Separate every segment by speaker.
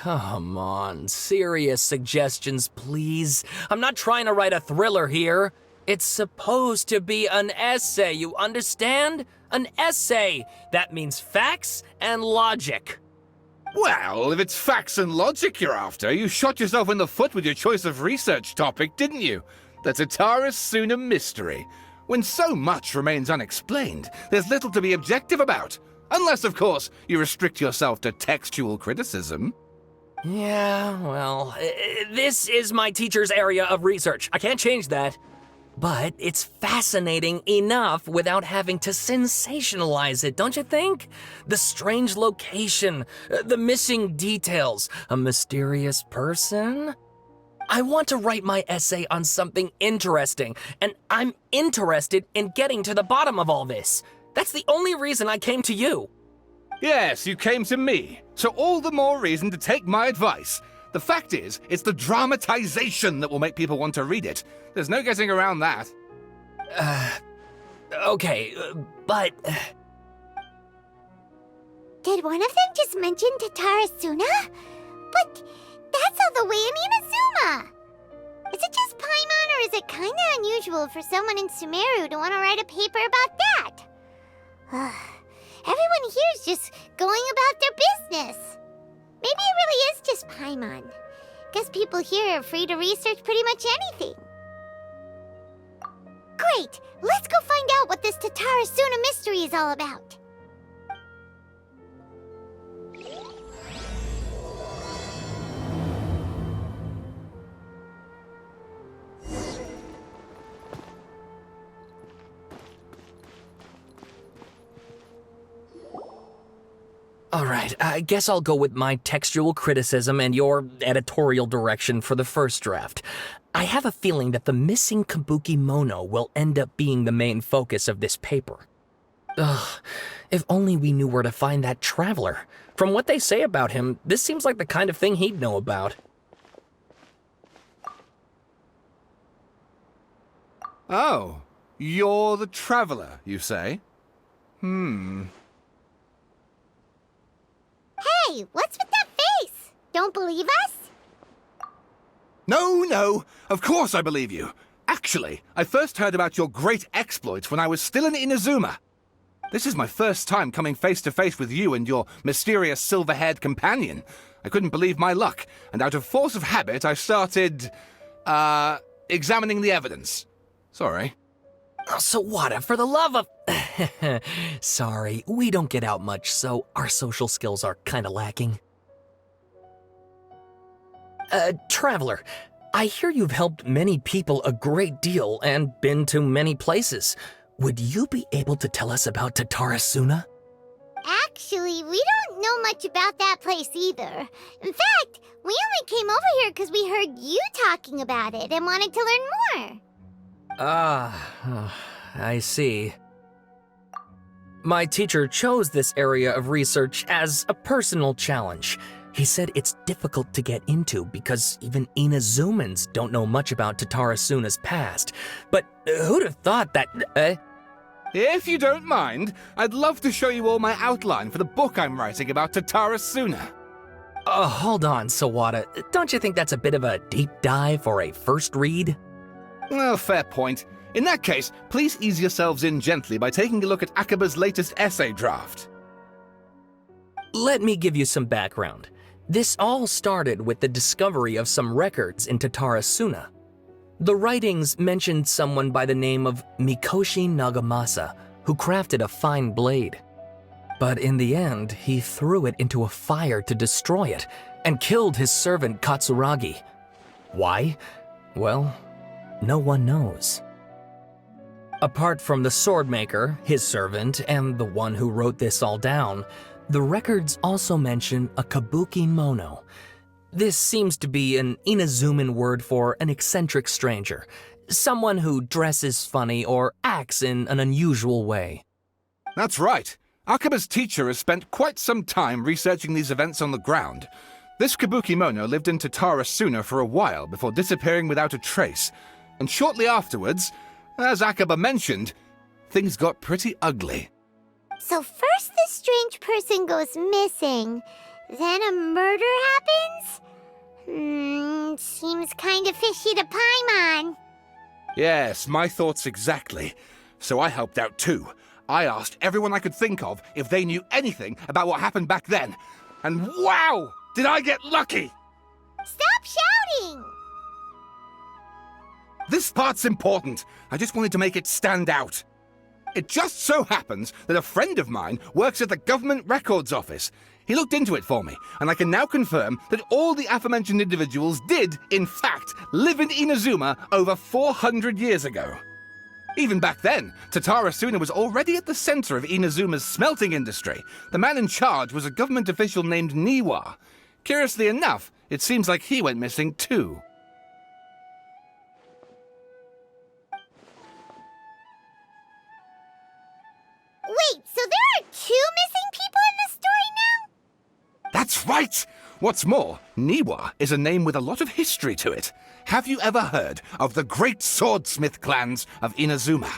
Speaker 1: come on. Serious suggestions, please. I'm not trying to write a thriller here. It's supposed to be an essay, you understand? An essay. That means facts and logic.
Speaker 2: Well, if it's facts and logic you're after, you shot yourself in the foot with your choice of research topic, didn't you? The Tatara Suna mystery. When so much remains unexplained, there's little to be objective about. Unless, of course, you restrict yourself to textual criticism.
Speaker 1: Yeah, well, this is my teacher's area of research. I can't change that. But it's fascinating enough without having to sensationalize it, don't you think? The strange location, the missing details, a mysterious person. I want to write my essay on something interesting, and I'm interested in getting to the bottom of all this. That's the only reason I came to you.
Speaker 2: Yes, you came to me, so all the more reason to take my advice. The fact is, it's the dramatization that will make people want to read it. There's no getting around that.
Speaker 1: Okay, but...
Speaker 3: Did one of them just mention Tatara Suna? But that's all the way in Inazuma! Is it just Paimon, or is it kinda unusual for someone in Sumeru to want to write a paper about that? Everyone here's just going about their business. Maybe it really is just Paimon. Guess people here are free to research pretty much anything. Great! Let's go find out what this Tatara Suna mystery is all about.
Speaker 1: All right, I guess I'll go with my textual criticism and your editorial direction for the first draft. I have a feeling that the missing Kabuki Mono will end up being the main focus of this paper. Ugh, if only we knew where to find that traveler. From what they say about him, this seems like the kind of thing he'd know about.
Speaker 2: Oh, you're the traveler, you say?
Speaker 3: Hey, what's with that face? Don't believe us?
Speaker 2: No, of course I believe you. Actually, I first heard about your great exploits when I was still in Inazuma. This is my first time coming face to face with you and your mysterious silver-haired companion. I couldn't believe my luck, and out of force of habit, I started, examining the evidence. Sorry.
Speaker 1: Oh, Sawada, for the love of... Sorry, we don't get out much, so our social skills are kinda lacking. Traveler, I hear you've helped many people a great deal and been to many places. Would you be able to tell us about Tatara Suna?
Speaker 3: Actually, we don't know much about that place either. In fact, we only came over here because we heard you talking about it and wanted to learn more.
Speaker 1: I see. My teacher chose this area of research as a personal challenge. He said it's difficult to get into because even Inazumans don't know much about Tatara Suna's past. But who'd have thought that...
Speaker 2: If you don't mind, I'd love to show you all my outline for the book I'm writing about Tatara Suna.
Speaker 1: Hold on, Sawada. Don't you think that's a bit of a deep dive for a first read?
Speaker 2: Well, fair point. In that case, please ease yourselves in gently by taking a look at Akaba's latest essay draft.
Speaker 1: Let me give you some background. This all started with the discovery of some records in Tatara Suna. The writings mentioned someone by the name of Mikoshi Nagamasa, who crafted a fine blade. But in the end, he threw it into a fire to destroy it, and killed his servant Katsuragi. Why? Well, no one knows. Apart from the swordmaker, his servant, and the one who wrote this all down, the records also mention a Kabuki Mono. This seems to be an Inazuman word for an eccentric stranger, someone who dresses funny or acts in an unusual way.
Speaker 2: That's right. Akaba's teacher has spent quite some time researching these events on the ground. This Kabuki Mono lived in Tatara Suna for a while before disappearing without a trace. And shortly afterwards, as Akaba mentioned, things got pretty ugly.
Speaker 3: So first this strange person goes missing. then a murder happens? Seems kinda fishy to Paimon.
Speaker 2: Yes, my thoughts exactly. So I helped out too. I asked everyone I could think of if they knew anything about what happened back then. And wow! Did I get lucky!
Speaker 3: Stop shouting!
Speaker 2: This part's important. I just wanted to make it stand out. It just so happens that a friend of mine works at the Government Records Office. He looked into it for me, and I can now confirm that all the aforementioned individuals did, in fact, live in Inazuma over 400 years ago. Even back then, Tatarasuna was already at the center of Inazuma's smelting industry. The man in charge was a government official named Niwa. Curiously enough, it seems like he went missing too.
Speaker 3: Wait, so there are 2 missing people in this story now?
Speaker 2: That's right! What's more, Niwa is a name with a lot of history to it. Have you ever heard of the great swordsmith clans of Inazuma?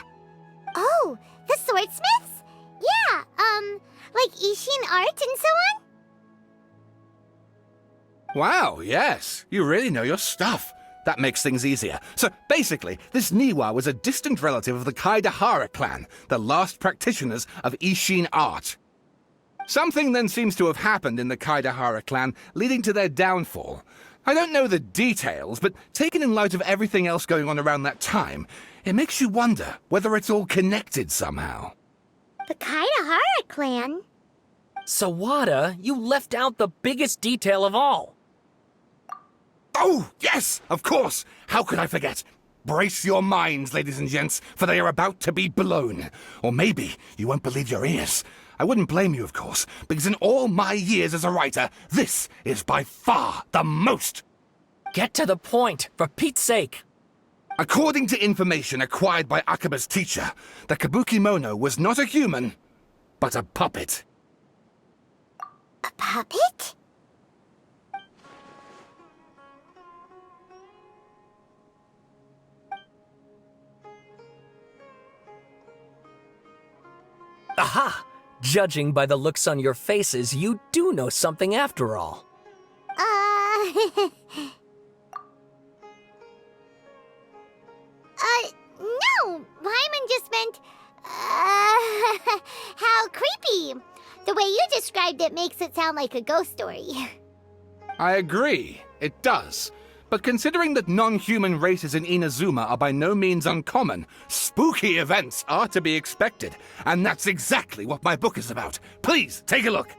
Speaker 3: Oh, the swordsmiths? Yeah, like Ishin art and so on?
Speaker 2: Wow, yes. You really know your stuff. That makes things easier. So basically, this Niwa was a distant relative of the Kaidahara clan, the last practitioners of Ishin art. Something then seems to have happened in the Kaidahara clan, leading to their downfall. I don't know the details, but taken in light of everything else going on around that time, it makes you wonder whether it's all connected somehow.
Speaker 3: The Kaidahara clan?
Speaker 1: Sawada, you left out the biggest detail of all.
Speaker 2: Oh, yes, of course. How could I forget? Brace your minds, ladies and gents, for they are about to be blown. Or maybe you won't believe your ears. I wouldn't blame you, of course, because in all my years as a writer, this is by far the most.
Speaker 1: Get to the point, for Pete's sake.
Speaker 2: According to information acquired by Akaba's teacher, the Kabukimono was not a human, but a puppet.
Speaker 3: A puppet?
Speaker 1: Aha! Judging by the looks on your faces, you do know something after all.
Speaker 3: No! Paimon just meant, how creepy. The way you described it makes it sound like a ghost story.
Speaker 2: I agree, it does. But considering that non-human races in Inazuma are by no means uncommon, spooky events are to be expected. And that's exactly what my book is about. Please, take a look.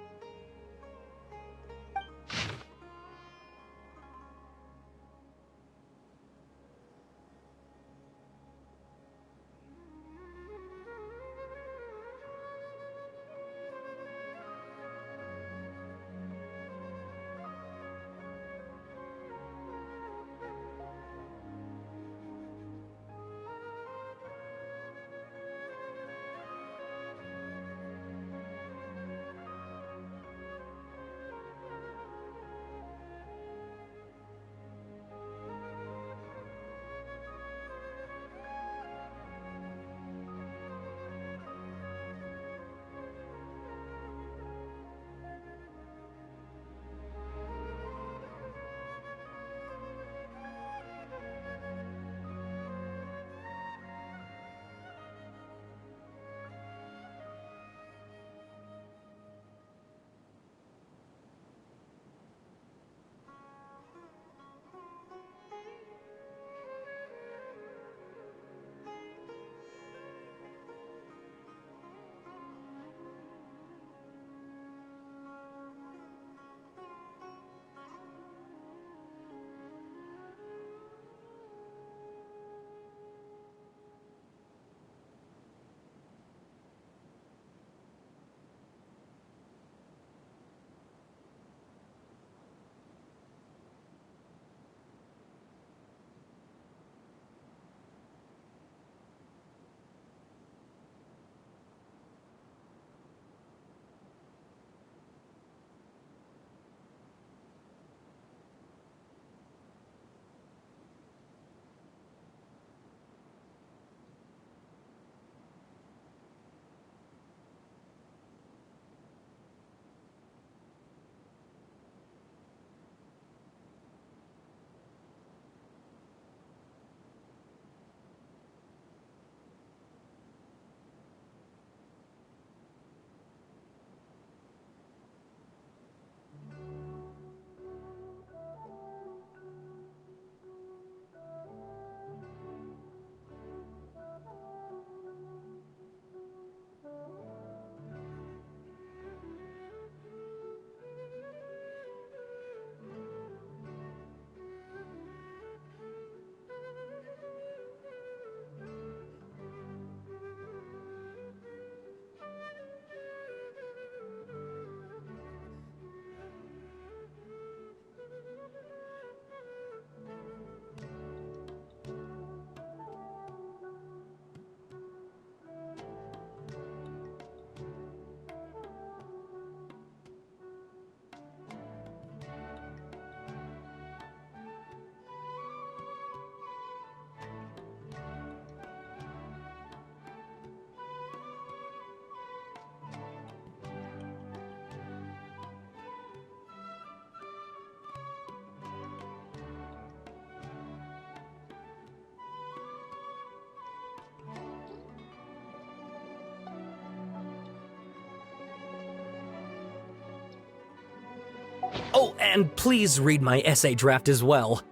Speaker 1: Oh, and please read my essay draft as well.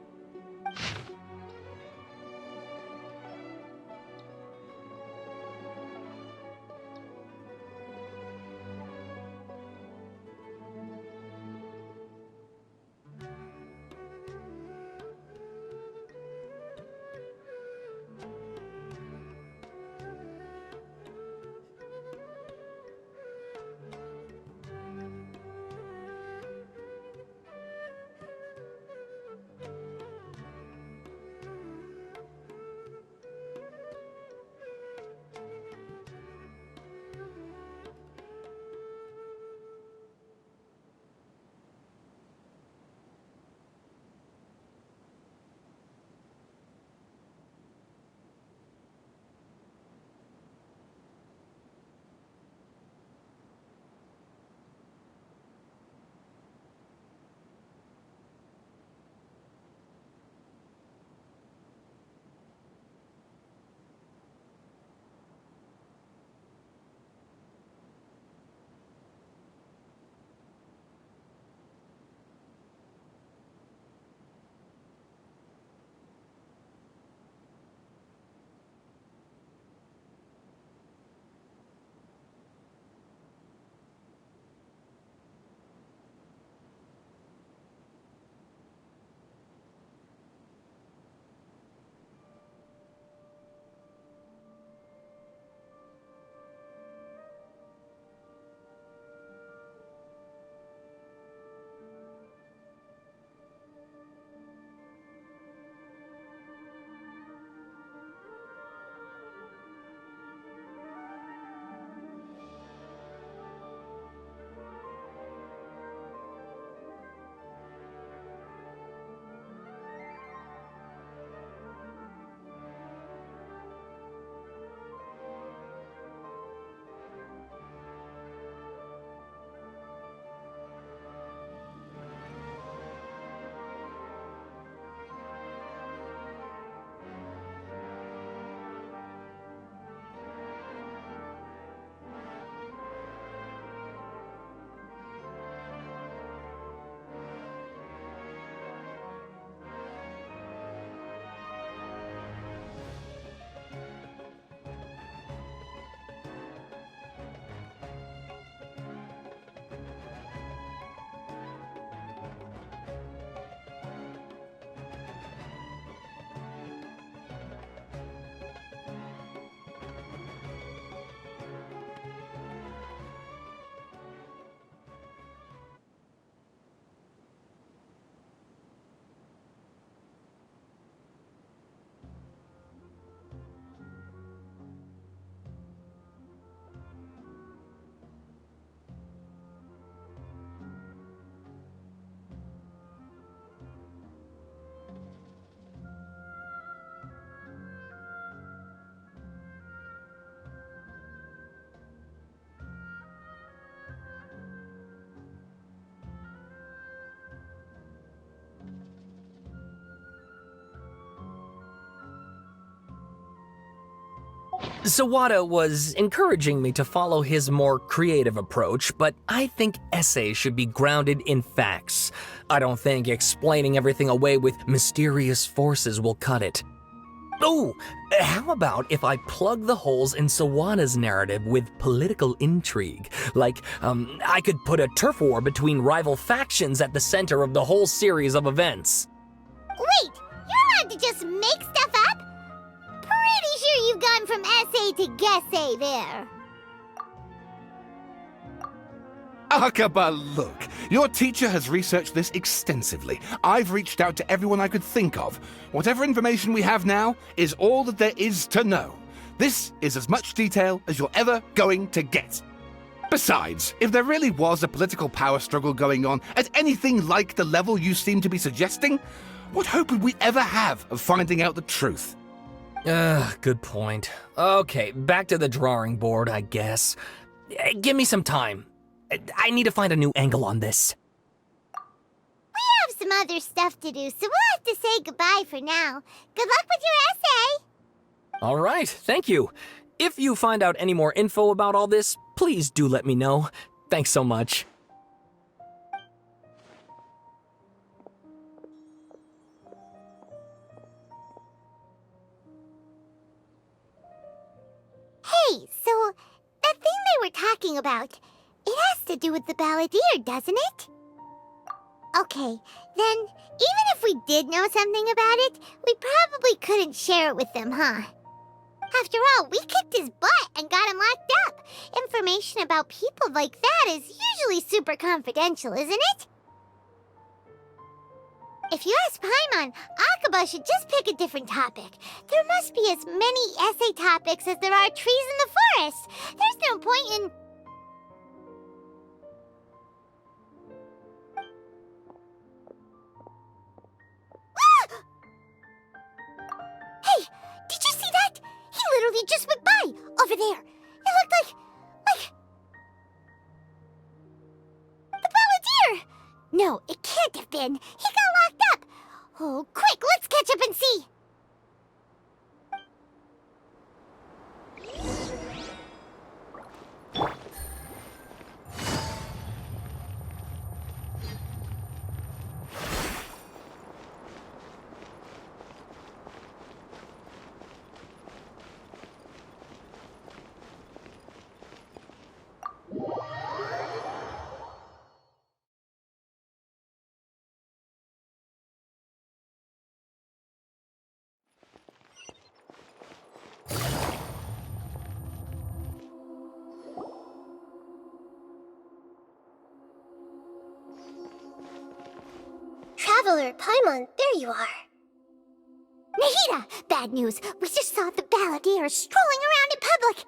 Speaker 1: Sawada was encouraging me to follow his more creative approach, but I think essays should be grounded in facts. I don't think explaining everything away with mysterious forces will cut it. Oh, how about if I plug the holes in Sawada's narrative with political intrigue? Like, I could put a turf war between rival factions at the center of the whole series of events.
Speaker 3: Wait, you're allowed to just make stuff up? Pretty sure you've gone from essay to guessay there.
Speaker 2: Akaba, look. Your teacher has researched this extensively. I've reached out to everyone I could think of. Whatever information we have now is all that there is to know. This is as much detail as you're ever going to get. Besides, if there really was a political power struggle going on at anything like the level you seem to be suggesting, what hope would we ever have of finding out the truth?
Speaker 1: Good point. Okay, back to the drawing board, I guess. Give me some time. I need to find a new angle on this.
Speaker 3: We have some other stuff to do, so we'll have to say goodbye for now. Good luck with your essay!
Speaker 1: All right, thank you. If you find out any more info about all this, please do let me know. Thanks so much.
Speaker 3: So, that thing they were talking about, it has to do with the balladeer, doesn't it? Okay, then, even if we did know something about it, we probably couldn't share it with them, huh? After all, we kicked his butt and got him locked up. Information about people like that is usually super confidential, isn't it? If you ask Paimon, Akaba should just pick a different topic. There must be as many essay topics as there are trees in the forest. There's no point in... Hey, did you see that? He literally just went by, over there. It looked like... the balladeer! No, it can't have been. He got locked up. Oh, quick, let's catch up and see.
Speaker 4: Traveler, Paimon, there you are.
Speaker 3: Nahida! Bad news. We just saw the balladeer strolling around in public.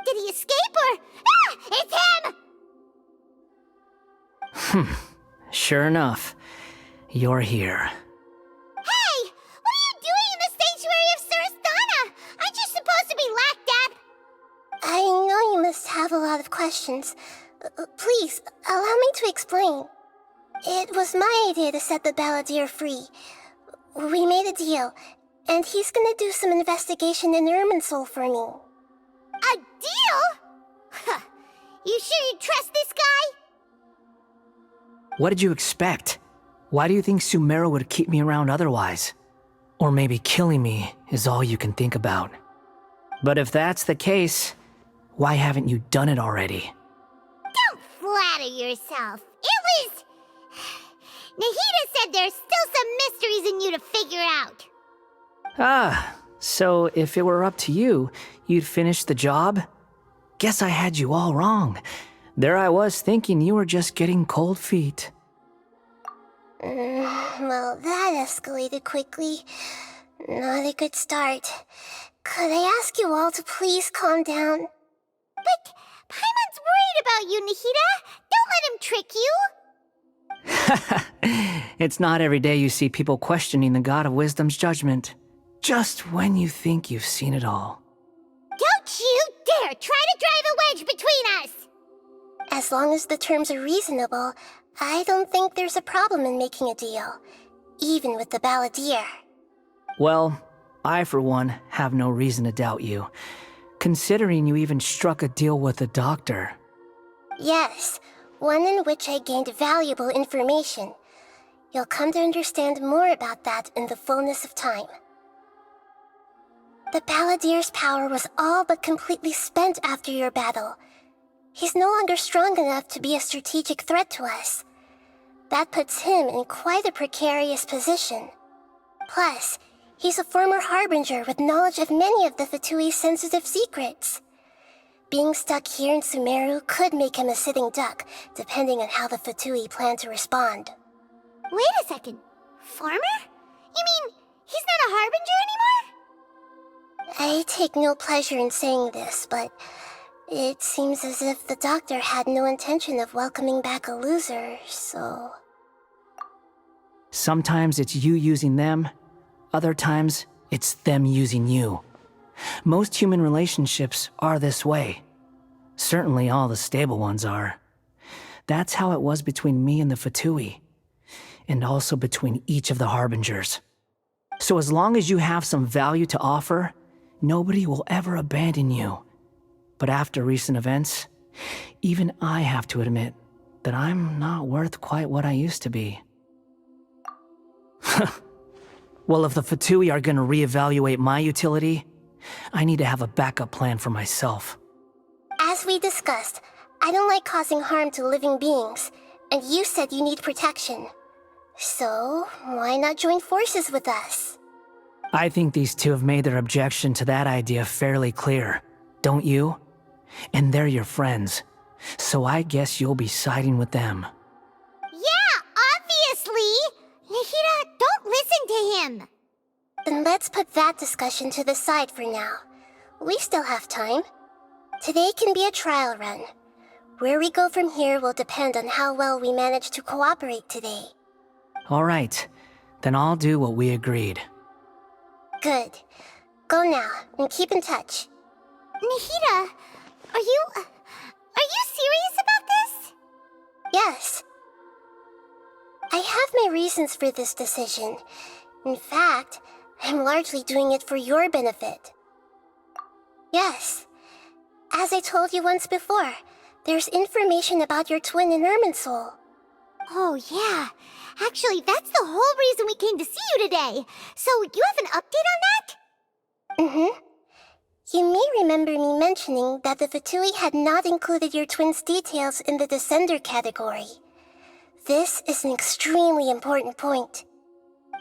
Speaker 3: Did he escape or... Ah! It's him!
Speaker 5: Sure enough, you're here.
Speaker 3: Hey! What are you doing in the sanctuary of Surastana? Aren't you supposed to be locked up?
Speaker 4: I know you must have a lot of questions. Please, allow me to explain. It was my idea to set the balladeer free. We made a deal, and he's gonna do some investigation in Irminsul for me.
Speaker 3: A deal? Huh. You sure you trust this guy?
Speaker 5: What did you expect? Why do you think Sumeru would keep me around otherwise? Or maybe killing me is all you can think about. But if that's the case, why haven't you done it already?
Speaker 3: Don't flatter yourself. It was... Nahida said there's still some mysteries in you to figure out.
Speaker 5: Ah, so if it were up to you, you'd finish the job? Guess I had you all wrong. There I was thinking you were just getting cold feet.
Speaker 4: Well, that escalated quickly. Not a good start. Could I ask you all to please calm down?
Speaker 3: But Paimon's worried about you, Nahida. Don't let him trick you.
Speaker 5: It's not every day you see people questioning the God of Wisdom's judgment. Just when you think you've seen it all.
Speaker 3: Don't you dare try to drive a wedge between us!
Speaker 4: As long as the terms are reasonable, I don't think there's a problem in making a deal. Even with the balladeer.
Speaker 5: Well, I for one have no reason to doubt you. Considering you even struck a deal with the doctor.
Speaker 4: Yes, one in which I gained valuable information. You'll come to understand more about that in the fullness of time. The balladeer's power was all but completely spent after your battle. He's no longer strong enough to be a strategic threat to us. That puts him in quite a precarious position. Plus, he's a former harbinger with knowledge of many of the Fatui's sensitive secrets. Being stuck here in Sumeru could make him a sitting duck, depending on how the Fatui plan to respond.
Speaker 3: Wait a second. Farmer? You mean he's not a harbinger anymore?
Speaker 4: I take no pleasure in saying this, but it seems as if the doctor had no intention of welcoming back a loser, so...
Speaker 5: Sometimes it's you using them, other times it's them using you. Most human relationships are this way. Certainly all the stable ones are. That's how it was between me and the Fatui, and also between each of the harbingers. So as long as you have some value to offer, nobody will ever abandon you. But after recent events, even I have to admit that I'm not worth quite what I used to be. Well, if the Fatui are gonna reevaluate my utility, I need to have a backup plan for myself.
Speaker 4: As we discussed, I don't like causing harm to living beings, and you said you need protection. So, why not join forces with us?
Speaker 5: I think these two have made their objection to that idea fairly clear, don't you? And they're your friends, so I guess you'll be siding with them.
Speaker 3: Yeah, obviously! Nahida, don't listen to him!
Speaker 4: Then let's put that discussion to the side for now. We still have time. Today can be a trial run. Where we go from here will depend on how well we manage to cooperate today.
Speaker 5: All right, then I'll do what we agreed.
Speaker 4: Good. Go now, and keep in touch.
Speaker 3: Nahida, are you serious about this?
Speaker 4: Yes. I have my reasons for this decision. In fact, I'm largely doing it for your benefit. Yes. As I told you once before, there's information about your twin in Irminsul.
Speaker 3: Oh, yeah. Actually, that's the whole reason we came to see you today. So, you have an update on that?
Speaker 4: Mm-hmm. You may remember me mentioning that the Fatui had not included your twin's details in the Descender category. This is an extremely important point.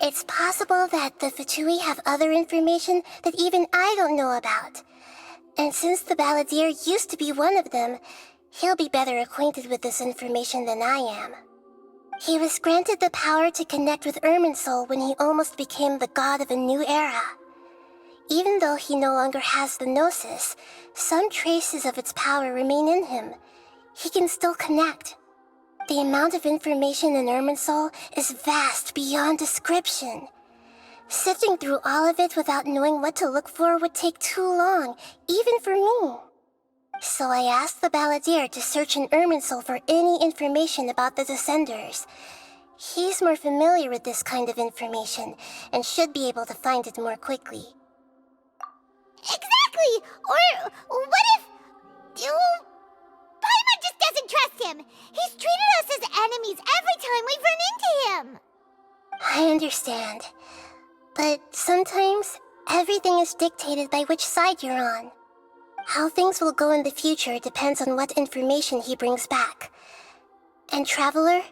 Speaker 4: It's possible that the Fatui have other information that even I don't know about. And since the Balladeer used to be one of them, he'll be better acquainted with this information than I am. He was granted the power to connect with Irminsul when he almost became the god of a new era. Even though he no longer has the Gnosis, some traces of its power remain in him. He can still connect. The amount of information in Irminsul is vast beyond description. Sifting through all of it without knowing what to look for would take too long, even for me. So I asked the Balladeer to search in Irminsul for any information about the Descenders. He's more familiar with this kind of information, and should be able to find it more quickly.
Speaker 3: Exactly! Or what if... Paimon just doesn't trust him! He's treated us as enemies every time we've run into him!
Speaker 4: I understand. But sometimes, everything is dictated by which side you're on. How things will go in the future depends on what information he brings back. And Traveler,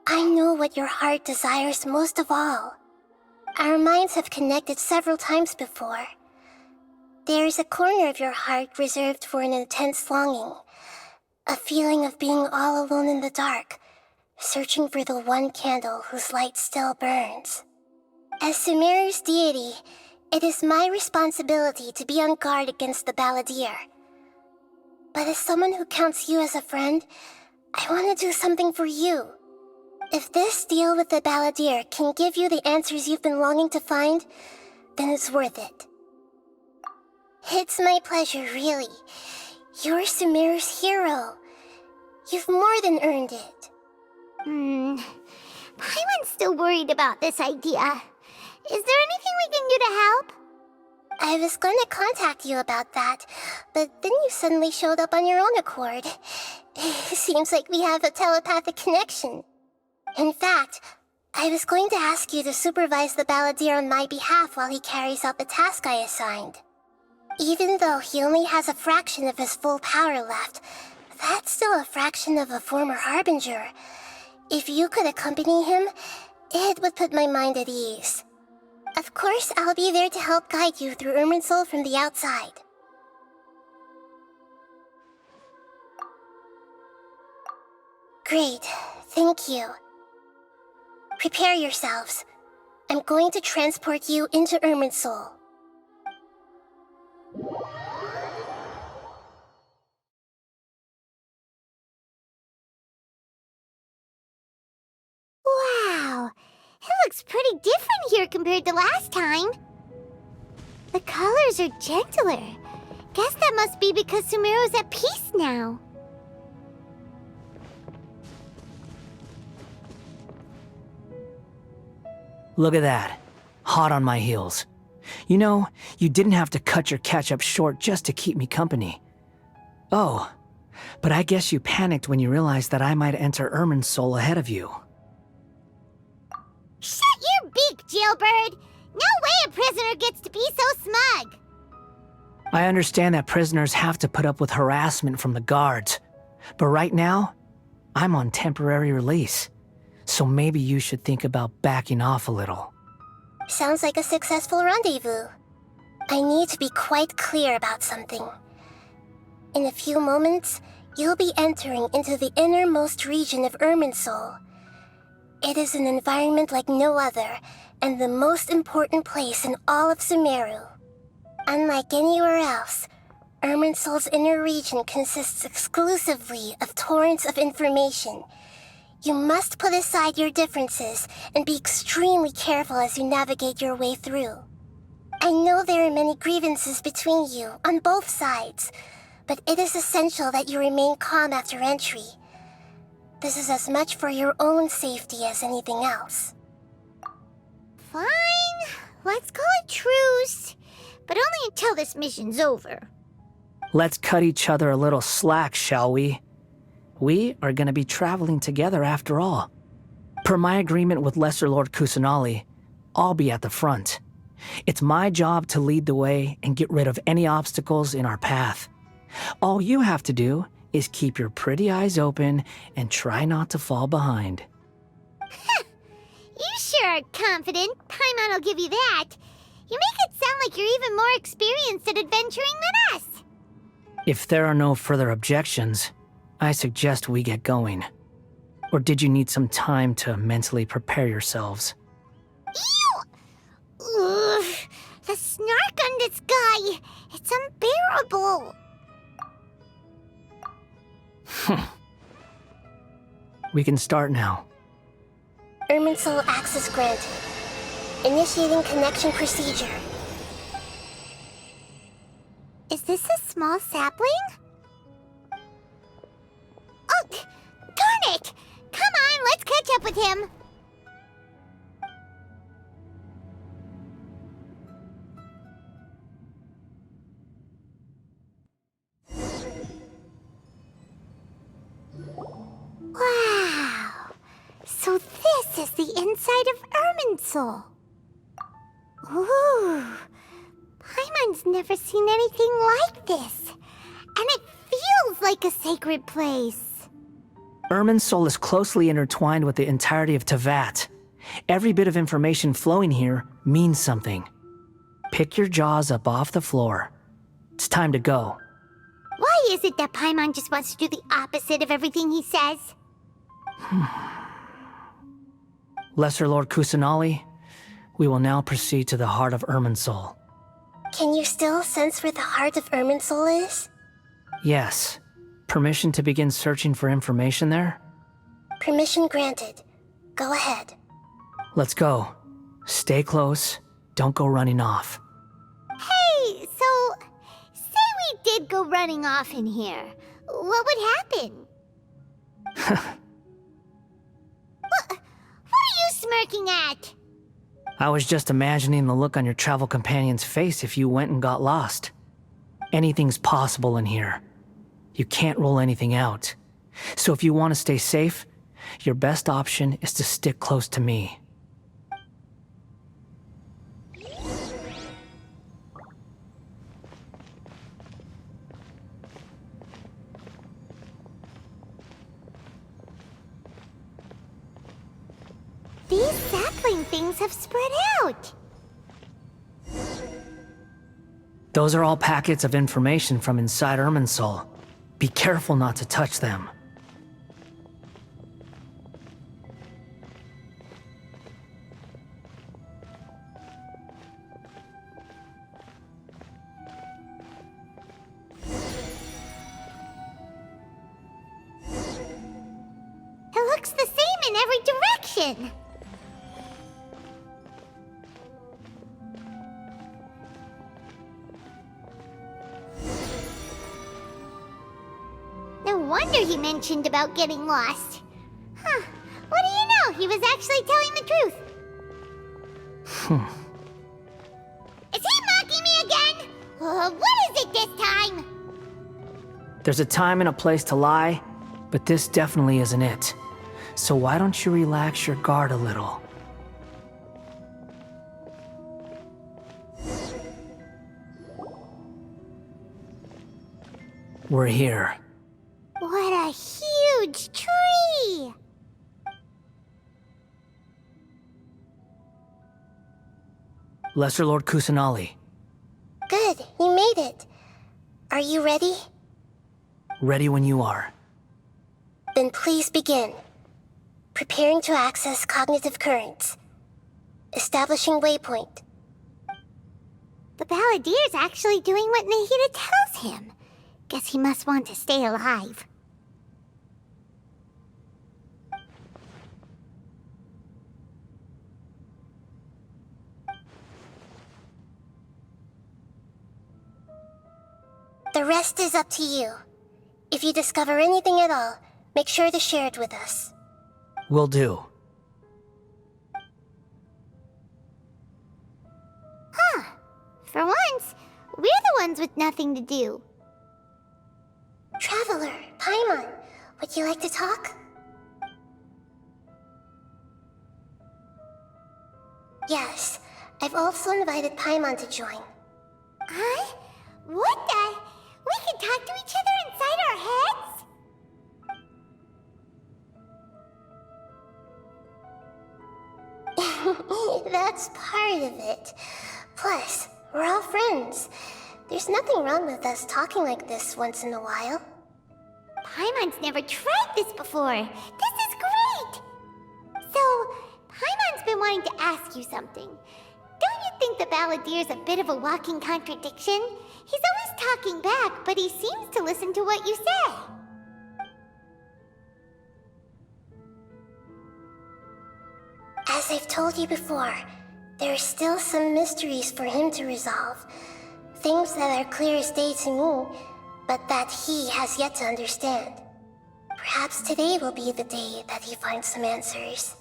Speaker 4: I know what your heart desires most of all. Our minds have connected several times before. There is a corner of your heart reserved for an intense longing. A feeling of being all alone in the dark, searching for the one candle whose light still burns. As Sumeru's deity, it is my responsibility to be on guard against the Balladeer. But as someone who counts you as a friend, I want to do something for you. If this deal with the Balladeer can give you the answers you've been longing to find, then it's worth it. It's my pleasure, really. You're Sumeru's hero. You've more than earned it.
Speaker 3: Paimon's still worried about this idea. Is there anything we can do to help?
Speaker 4: I was going to contact you about that, but then you suddenly showed up on your own accord. Seems like we have a telepathic connection. In fact, I was going to ask you to supervise the Balladeer on my behalf while he carries out the task I assigned. Even though he only has a fraction of his full power left, that's still a fraction of a former Harbinger. If you could accompany him, it would put my mind at ease. Of course, I'll be there to help guide you through Irminsul from the outside. Great, thank you. Prepare yourselves. I'm going to transport you into Irminsul.
Speaker 3: Wow, it looks pretty different here compared to last time. The colors are gentler. Guess that must be because Sumeru's at peace now.
Speaker 5: Look at that. Hot on my heels. You know, you didn't have to cut your catch-up short just to keep me company. Oh, but I guess you panicked when you realized that I might enter Irminsul ahead of you.
Speaker 3: Shut your beak, jailbird! No way a prisoner gets to be so smug!
Speaker 5: I understand that prisoners have to put up with harassment from the guards, but right now, I'm on temporary release, so maybe you should think about backing off a little.
Speaker 4: Sounds like a successful rendezvous. I need to be quite clear about something. In a few moments, you'll be entering into the innermost region of Irminsul. It is an environment like no other, and the most important place in all of Sumeru. Unlike anywhere else, Irminsul's inner region consists exclusively of torrents of information. You must put aside your differences and be extremely careful as you navigate your way through. I know there are many grievances between you on both sides, but it is essential that you remain calm after entry. This is as much for your own safety as anything else.
Speaker 3: Fine. Let's call it truce. But only until this mission's over.
Speaker 5: Let's cut each other a little slack, shall we? We are going to be traveling together after all. Per my agreement with Lesser Lord Kusanali, I'll be at the front. It's my job to lead the way and get rid of any obstacles in our path. All you have to do is keep your pretty eyes open and try not to fall behind.
Speaker 3: You sure are confident. Paimon will give you that. You make it sound like you're even more experienced at adventuring than us.
Speaker 5: If there are no further objections, I suggest we get going. Or did you need some time to mentally prepare yourselves?
Speaker 3: Ew! Ugh, the snark on this guy. It's unbearable.
Speaker 5: We can start now.
Speaker 4: Irminsul access granted. Initiating connection procedure.
Speaker 3: Is this a small sapling? Oh, darn it! Come on, let's catch up with him. Wow! So this is the inside of Irminsul. Ooh, Paimon's never seen anything like this. And it feels like a sacred place.
Speaker 5: Irminsul is closely intertwined with the entirety of Tevat. Every bit of information flowing here means something. Pick your jaws up off the floor. It's time to go.
Speaker 3: Why is it that Paimon just wants to do the opposite of everything he says?
Speaker 5: Lesser Lord Kusanali, we will now proceed to the heart of Irminsul.
Speaker 4: Can you still sense where the heart of Irminsul is?
Speaker 5: Yes. Permission to begin searching for information there?
Speaker 4: Permission granted. Go ahead.
Speaker 5: Let's go. Stay close. Don't go running off.
Speaker 3: Hey, so, say we did go running off in here. What would happen? What are you smirking at?
Speaker 5: I was just imagining the look on your travel companion's face if you went and got lost. Anything's possible in here. You can't rule anything out. So if you want to stay safe, your best option is to stick close to me.
Speaker 3: These sapling things have spread out.
Speaker 5: Those are all packets of information from inside Irminsul. Be careful not to touch them.
Speaker 3: It looks the same in every direction. No wonder he mentioned about getting lost. Huh. What do you know? He was actually telling the truth. Is he mocking me again? What is it this time?
Speaker 5: There's a time and a place to lie, but this definitely isn't it. So why don't you relax your guard a little? We're here.
Speaker 3: What a huge tree!
Speaker 5: Lesser Lord Kusanali.
Speaker 4: Good, you made it. Are you ready?
Speaker 5: Ready when you are.
Speaker 4: Then please begin. Preparing to access cognitive currents. Establishing waypoint.
Speaker 3: The Balladeer's actually doing what Nahida tells him. Guess he must want to stay alive.
Speaker 4: The rest is up to you. If you discover anything at all, make sure to share it with us.
Speaker 5: Will do.
Speaker 3: For once, we're the ones with nothing to do.
Speaker 4: Traveler, Paimon, would you like to talk? Yes, I've also invited Paimon to join.
Speaker 3: Huh? What the? We can talk to each other inside our heads?
Speaker 4: That's part of it. Plus, we're all friends. There's nothing wrong with us talking like this once in a while.
Speaker 3: Paimon's never tried this before. This is great! So, Paimon's been wanting to ask you something. Don't you think the Balladeer's a bit of a walking contradiction? He's always talking back, but he seems to listen to what you say.
Speaker 4: As I've told you before, there are still some mysteries for him to resolve. Things that are clear as day to me, but that he has yet to understand. Perhaps today will be the day that he finds some answers.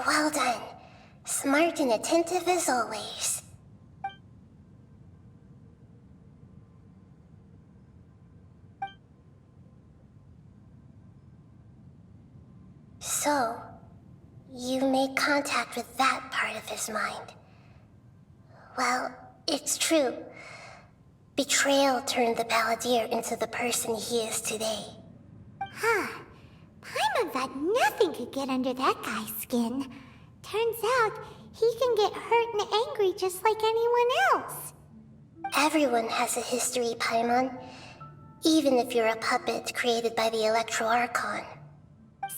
Speaker 4: Well done. Smart and attentive as always. So, you made contact with that part of his mind. Well, it's true. Betrayal turned the Balladeer into the person he is today.
Speaker 3: Huh. Paimon thought nothing could get under that guy's skin. Turns out, he can get hurt and angry just like anyone else.
Speaker 4: Everyone has a history, Paimon. Even if you're a puppet created by the Electro Archon.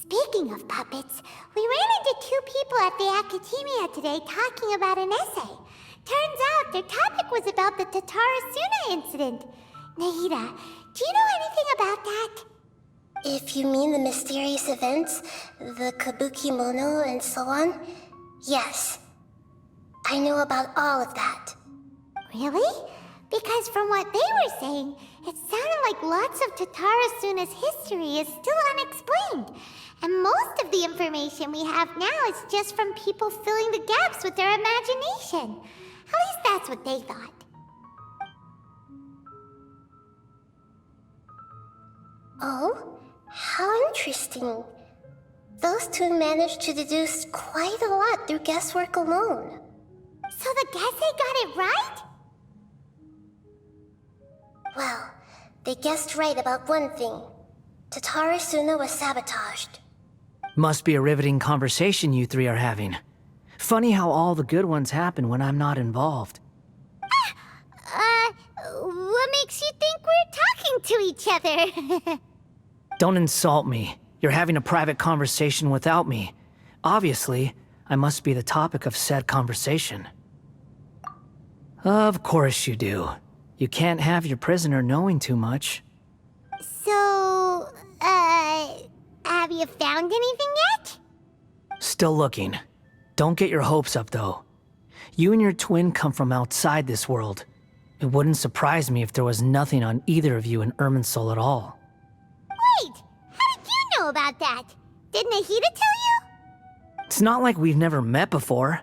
Speaker 3: Speaking of puppets, we ran into two people at the Academia today talking about an essay. Turns out their topic was about the Tatarasuna incident. Nahida, do you know anything about that?
Speaker 4: If you mean the mysterious events, the Kabuki Mono and so on, yes. I know about all of that.
Speaker 3: Really? Because from what they were saying, it sounded like lots of Tatarasuna's history is still unexplained. And most of the information we have now is just from people filling the gaps with their imagination. At least that's what they thought.
Speaker 4: Oh? How interesting. Those two managed to deduce quite a lot through guesswork alone.
Speaker 3: So the Gesse got it right?
Speaker 4: Well, they guessed right about one thing. Tatarasuna was sabotaged.
Speaker 5: Must be a riveting conversation you three are having. Funny how all the good ones happen when I'm not involved.
Speaker 3: What makes you think we're talking to each other?
Speaker 5: Don't insult me. You're having a private conversation without me. Obviously, I must be the topic of said conversation. Of course you do. You can't have your prisoner knowing too much.
Speaker 3: So, have you found anything yet?
Speaker 5: Still looking. Don't get your hopes up, though. You and your twin come from outside this world. It wouldn't surprise me if there was nothing on either of you in Irminsul at all.
Speaker 3: Wait! How did you know about that? Did Nahida tell you?
Speaker 5: It's not like we've never met before.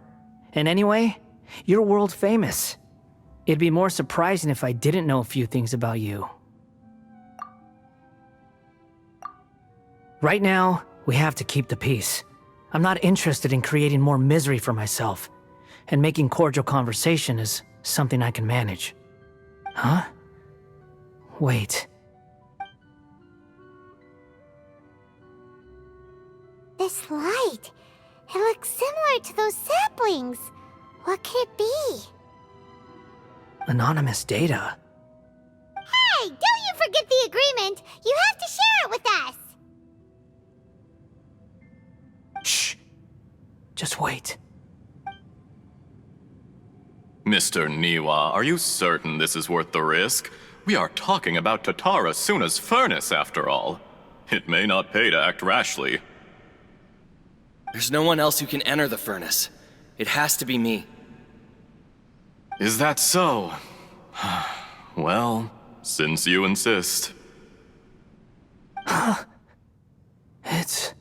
Speaker 5: And anyway, you're world famous. It'd be more surprising if I didn't know a few things about you. Right now, we have to keep the peace. I'm not interested in creating more misery for myself. and making cordial conversation is something I can manage. Huh? Wait.
Speaker 3: This light, it looks similar to those saplings. What could it be?
Speaker 5: Anonymous data.
Speaker 3: Hey, don't you forget the agreement! You have to share it with us!
Speaker 5: Shh. Just wait.
Speaker 6: Mr. Niwa, are you certain this is worth the risk? We are talking about Tatara Suna's furnace, after all. It may not pay to act rashly.
Speaker 7: There's no one else who can enter the furnace. It has to be me.
Speaker 6: Is that so? Well, since you insist.
Speaker 5: It's...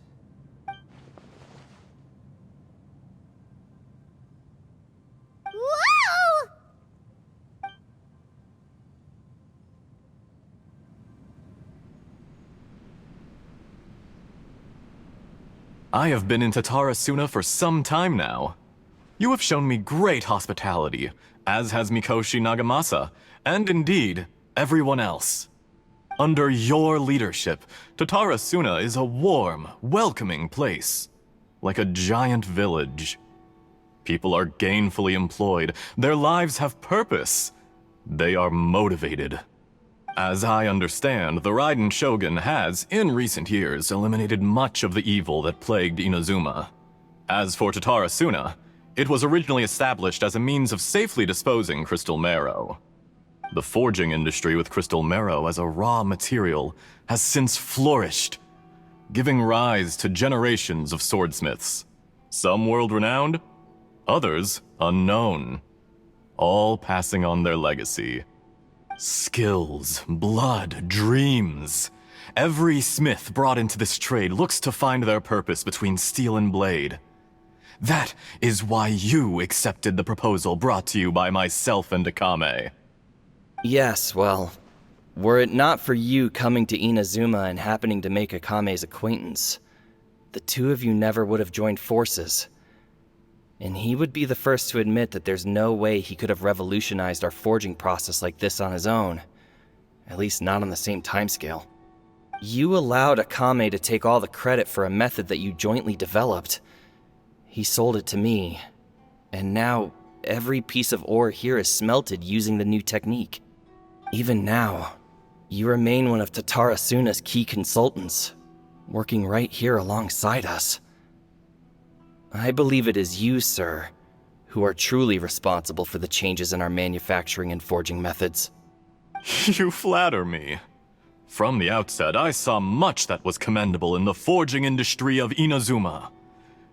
Speaker 3: Whoa!
Speaker 6: I have been in Tatara Suna for some time now. You have shown me great hospitality, as has Mikoshi Nagamasa, and indeed, everyone else. Under your leadership, Tatara Suna is a warm, welcoming place, like a giant village. People are gainfully employed, their lives have purpose. They are motivated. As I understand, the Raiden Shogun has, in recent years, eliminated much of the evil that plagued Inazuma. As for Tatara Suna, it was originally established as a means of safely disposing crystal marrow. The forging industry with crystal marrow as a raw material has since flourished, giving rise to generations of swordsmiths. Some world-renowned, others unknown, all passing on their legacy. Skills, blood, dreams. Every smith brought into this trade looks to find their purpose between steel and blade. That is why you accepted the proposal brought to you by myself and Akame.
Speaker 7: Yes, well, were it not for you coming to Inazuma and happening to make Akame's acquaintance, the two of you never would have joined forces. And he would be the first to admit that there's no way he could have revolutionized our forging process like this on his own. At least not on the same timescale. You allowed Akame to take all the credit for a method that you jointly developed. He sold it to me, and now every piece of ore here is smelted using the new technique. Even now, you remain one of Tatara Suna's key consultants, working right here alongside us. I believe it is you, sir, who are truly responsible for the changes in our manufacturing and forging methods.
Speaker 6: You flatter me. From the outset, I saw much that was commendable in the forging industry of Inazuma,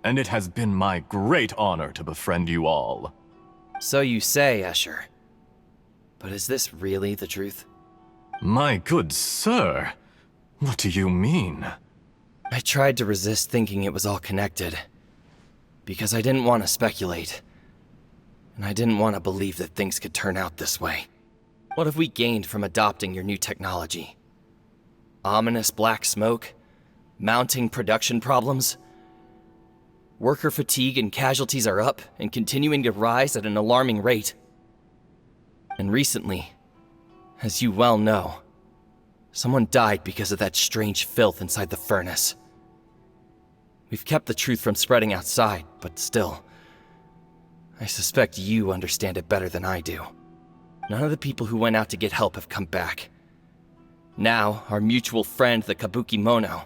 Speaker 6: and it has been my great honor to befriend you all.
Speaker 7: So you say, Escher. But is this really the truth?
Speaker 6: My good sir, what do you mean?
Speaker 7: I tried to resist thinking it was all connected, because I didn't want to speculate, and I didn't want to believe that things could turn out this way. What have we gained from adopting your new technology? Ominous black smoke? Mounting production problems? Worker fatigue and casualties are up and continuing to rise at an alarming rate. And recently, as you well know, someone died because of that strange filth inside the furnace. We've kept the truth from spreading outside, but still, I suspect you understand it better than I do. None of the people who went out to get help have come back. Now, our mutual friend, the Kabuki Mono,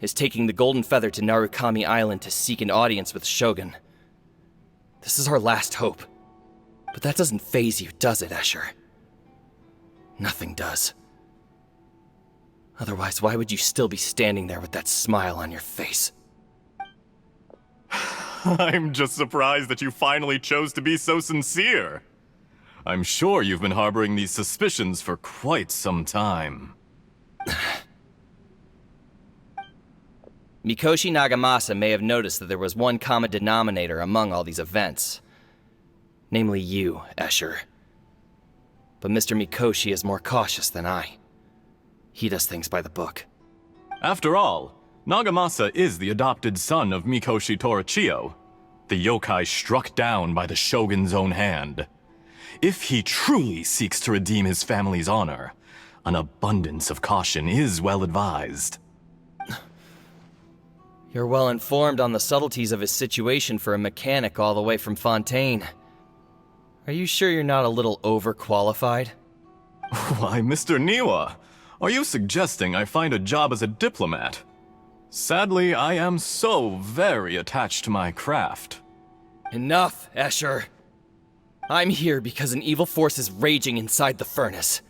Speaker 7: is taking the Golden Feather to Narukami Island to seek an audience with Shogun. This is our last hope. But that doesn't faze you, does it, Escher? Nothing does. Otherwise, why would you still be standing there with that smile on your face?
Speaker 6: I'm just surprised that you finally chose to be so sincere. I'm sure you've been harboring these suspicions for quite some time.
Speaker 7: Mikoshi Nagamasa may have noticed that there was one common denominator among all these events. Namely you, Escher. But Mr. Mikoshi is more cautious than I. He does things by the book.
Speaker 6: After all, Nagamasa is the adopted son of Mikoshi Torichio. the yokai struck down by the shogun's own hand. If he truly seeks to redeem his family's honor, an abundance of caution is well advised.
Speaker 7: You're well informed on the subtleties of his situation for a mechanic all the way from Fontaine. Are you sure you're not a little overqualified?
Speaker 6: Why, Mr. Niwa, are you suggesting I find a job as a diplomat? Sadly, I am so very attached to my craft.
Speaker 7: Enough, Escher. I'm here because an evil force is raging inside the furnace.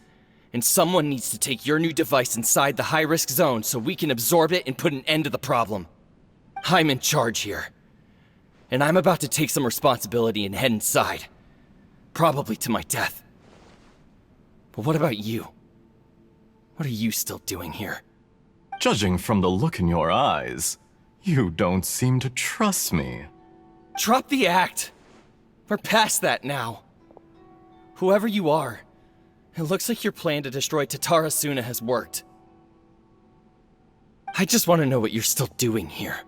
Speaker 7: And someone needs to take your new device inside the high-risk zone so we can absorb it and put an end to the problem. I'm in charge here. And I'm about to take some responsibility and head inside. Probably to my death. But what about you? What are you still doing here?
Speaker 6: Judging from the look in your eyes, you don't seem to trust me.
Speaker 7: Drop the act! We're past that now. Whoever you are, it looks like your plan to destroy Tatarasuna has worked. I just want to know what you're still doing here.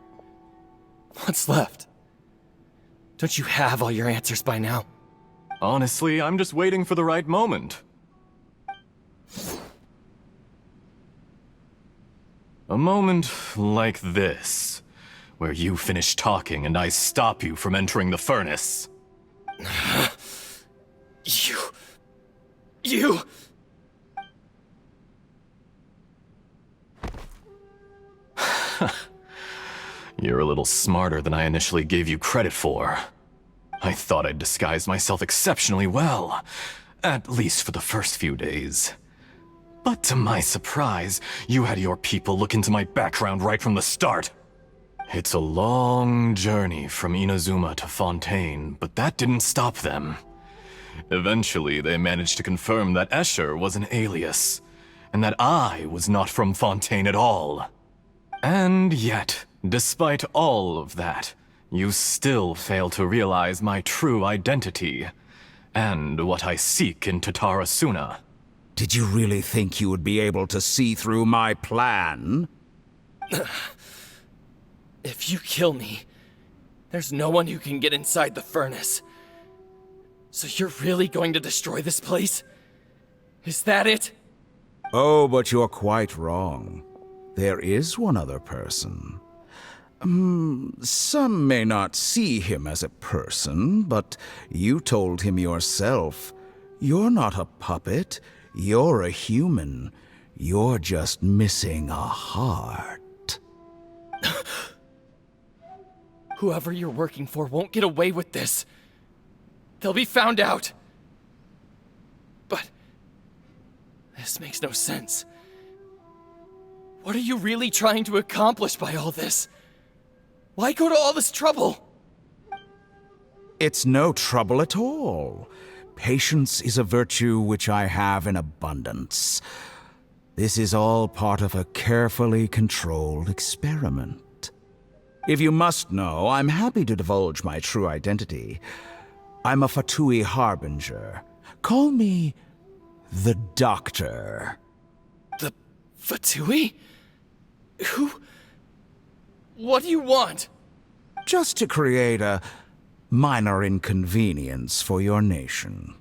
Speaker 7: What's left? Don't you have all your answers by now?
Speaker 6: Honestly, I'm just waiting for the right moment. A moment like this, where you finish talking and I stop you from entering the furnace.
Speaker 7: You...
Speaker 6: You're a little smarter than I initially gave you credit for. I thought I'd disguised myself exceptionally well, at least for the first few days. But to my surprise, you had your people look into my background right from the start. It's a long journey from Inazuma to Fontaine, but that didn't stop them. Eventually, they managed to confirm that Escher was an alias, and that I was not from Fontaine at all. And yet, despite all of that, you still fail to realize my true identity, and what I seek in Tatarasuna.
Speaker 8: Did you really think you would be able to see through my plan?
Speaker 7: If you kill me, there's no one who can get inside the furnace. So you're really going to destroy this place? Is that it?
Speaker 8: Oh, but you're quite wrong. There is one other person. Some may not see him as a person, but you told him yourself. You're not a puppet. You're a human. You're just missing a heart.
Speaker 7: Whoever you're working for won't get away with this. They'll be found out. But this makes no sense. What are you really trying to accomplish by all this? Why go to all this trouble?
Speaker 8: It's no trouble at all. Patience is a virtue which I have in abundance. This is all part of a carefully controlled experiment. If you must know, I'm happy to divulge my true identity. I'm a Fatui Harbinger. Call me the Doctor.
Speaker 7: The Fatui? Who? What do you want?
Speaker 8: Just to create a minor inconvenience for your nation.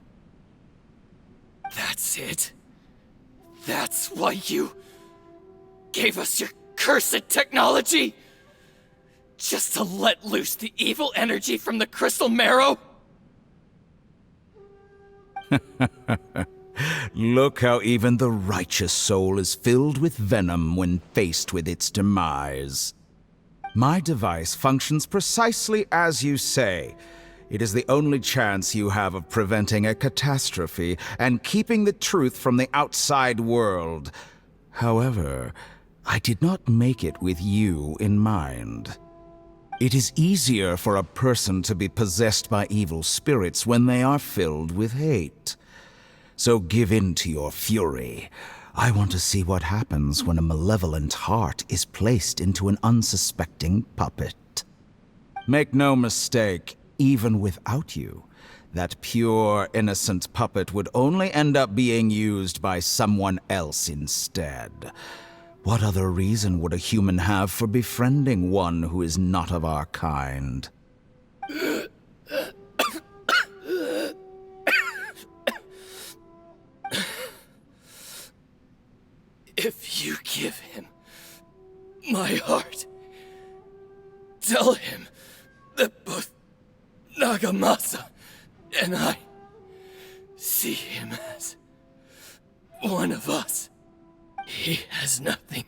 Speaker 7: That's it? That's why you gave us your cursed technology? Just to let loose the evil energy from the crystal marrow?
Speaker 8: Look how even the righteous soul is filled with venom when faced with its demise. My device functions precisely as you say. It is the only chance you have of preventing a catastrophe and keeping the truth from the outside world. However, I did not make it with you in mind. It is easier for a person to be possessed by evil spirits when they are filled with hate. So give in to your fury. I want to see what happens when a malevolent heart is placed into an unsuspecting puppet. Make no mistake, even without you, that pure, innocent puppet would only end up being used by someone else instead. What other reason would a human have for befriending one who is not of our kind?
Speaker 7: If you give him my heart, tell him that both Nagamasa and I see him as one of us. He has nothing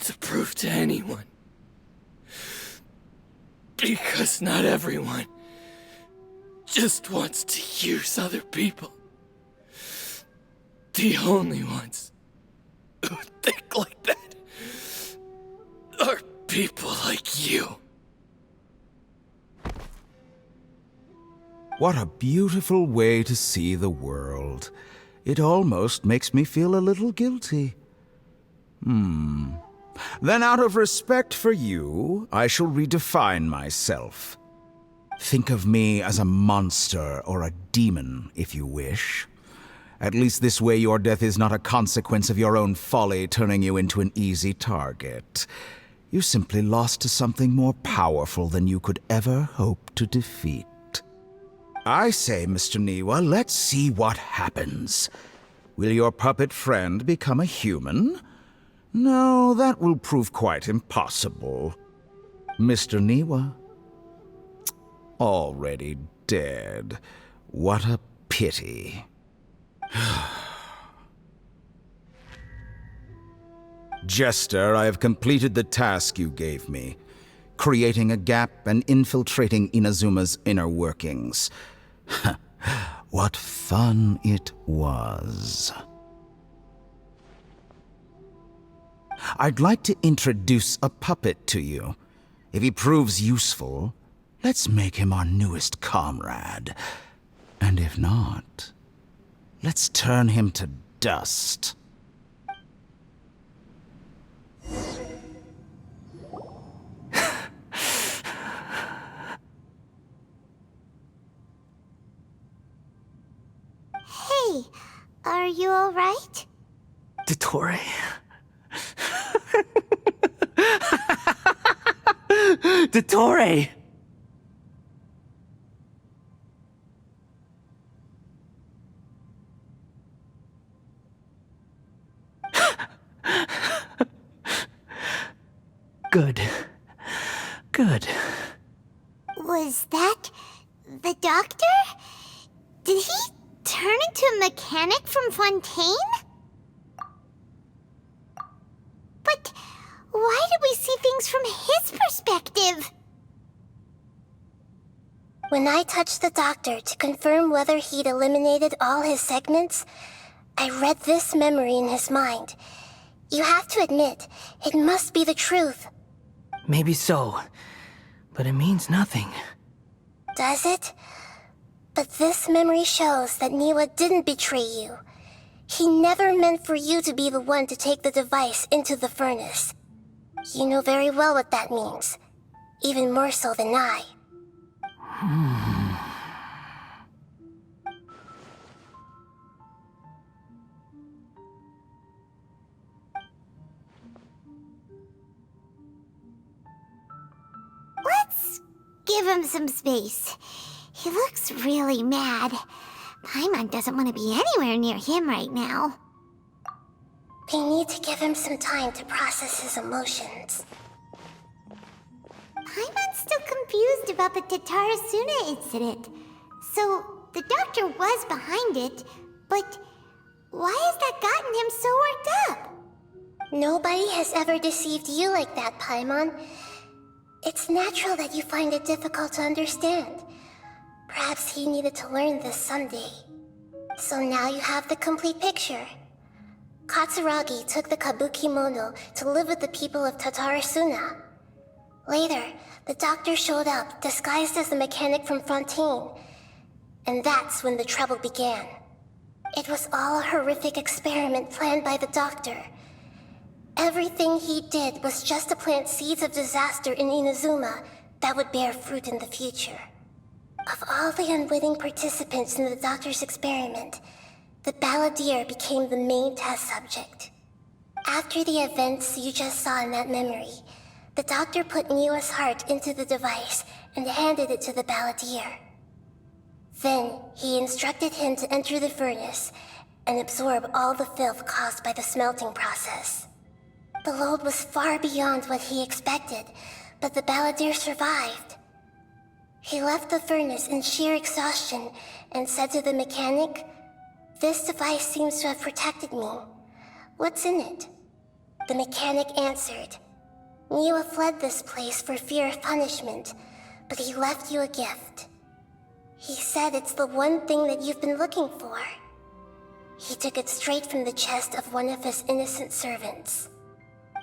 Speaker 7: to prove to anyone. Because not everyone just wants to use other people. The only ones who think like that are people like you.
Speaker 8: What a beautiful way to see the world. It almost makes me feel a little guilty. Then out of respect for you, I shall redefine myself. Think of me as a monster or a demon, if you wish. At least this way your death is not a consequence of your own folly turning you into an easy target. You simply lost to something more powerful than you could ever hope to defeat. I say, Mr. Niwa, let's see what happens. Will your puppet friend become a human? No, that will prove quite impossible. Mr. Niwa? Already dead. What a pity. Jester, I have completed the task you gave me, creating a gap and infiltrating Inazuma's inner workings. What fun it was. I'd like to introduce a puppet to you. If he proves useful, let's make him our newest comrade. And if not, let's turn him to dust.
Speaker 3: Hey, are you alright?
Speaker 5: Dottore. Dottore! Good. Good.
Speaker 3: Was that the doctor? Did he turn into a mechanic from Fontaine? But why did we see things from his perspective?
Speaker 4: When I touched the doctor to confirm whether he'd eliminated all his segments, I read this memory in his mind. You have to admit, it must be the truth.
Speaker 5: Maybe so, but it means nothing.
Speaker 4: Does it? But this memory shows that Niwa didn't betray you. He never meant for you to be the one to take the device into the furnace. You know very well what that means. Even more so than I.
Speaker 3: Let's give him some space. He looks really mad. Paimon doesn't want to be anywhere near him right now.
Speaker 4: We need to give him some time to process his emotions.
Speaker 3: Paimon's still confused about the Tatarasuna incident. So, the doctor was behind it, but why has that gotten him so worked up?
Speaker 4: Nobody has ever deceived you like that, Paimon. It's natural that you find it difficult to understand. Perhaps he needed to learn this someday. So now you have the complete picture. Katsuragi took the Kabukimono to live with the people of Tatarasuna. Later, the doctor showed up, disguised as the mechanic from Fontaine. And that's when the trouble began. It was all a horrific experiment planned by the doctor. Everything he did was just to plant seeds of disaster in Inazuma that would bear fruit in the future. Of all the unwitting participants in the doctor's experiment, the balladeer became the main test subject. After the events you just saw in that memory, the doctor put Niwa's heart into the device and handed it to the balladeer. Then, he instructed him to enter the furnace and absorb all the filth caused by the smelting process. The load was far beyond what he expected, but the balladeer survived. He left the furnace in sheer exhaustion and said to the mechanic, "This device seems to have protected me. What's in it?" The mechanic answered, "Niwa fled this place for fear of punishment, but he left you a gift. He said it's the one thing that you've been looking for." He took it straight from the chest of one of his innocent servants.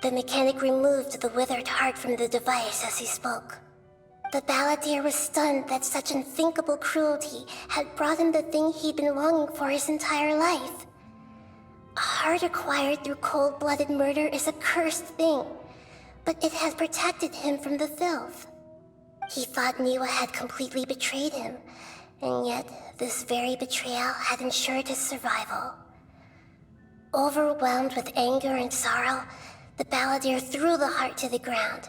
Speaker 4: The mechanic removed the withered heart from the device as he spoke. The balladeer was stunned that such unthinkable cruelty had brought him the thing he'd been longing for his entire life. A heart acquired through cold-blooded murder is a cursed thing, but it had protected him from the filth. He thought Niwa had completely betrayed him, and yet this very betrayal had ensured his survival. Overwhelmed with anger and sorrow, the balladeer threw the heart to the ground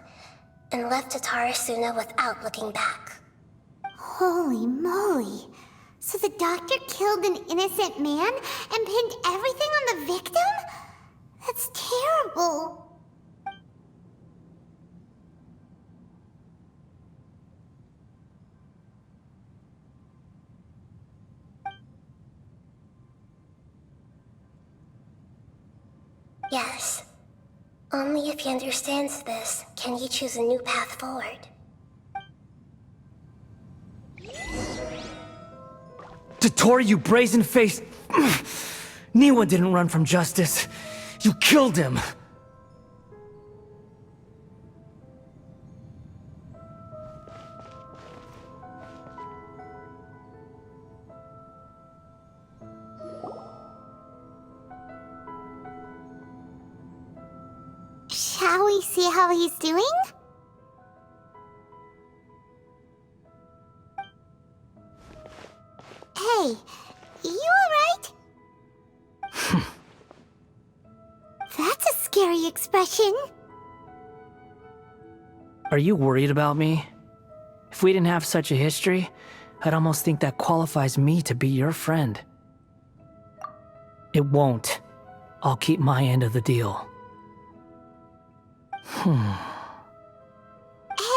Speaker 4: and left Tatarasuna without looking back.
Speaker 3: Holy moly. So the doctor killed an innocent man and pinned everything on the victim? That's terrible.
Speaker 4: Yes. Only if he understands this can he choose a new path forward.
Speaker 5: Tottori, you brazen-faced... Niwa didn't run from justice. You killed him.
Speaker 3: Shall we see how he's doing? Hey, you alright? That's a scary expression.
Speaker 5: Are you worried about me? If we didn't have such a history, I'd almost think that qualifies me to be your friend. It won't. I'll keep my end of the deal.
Speaker 3: Hey,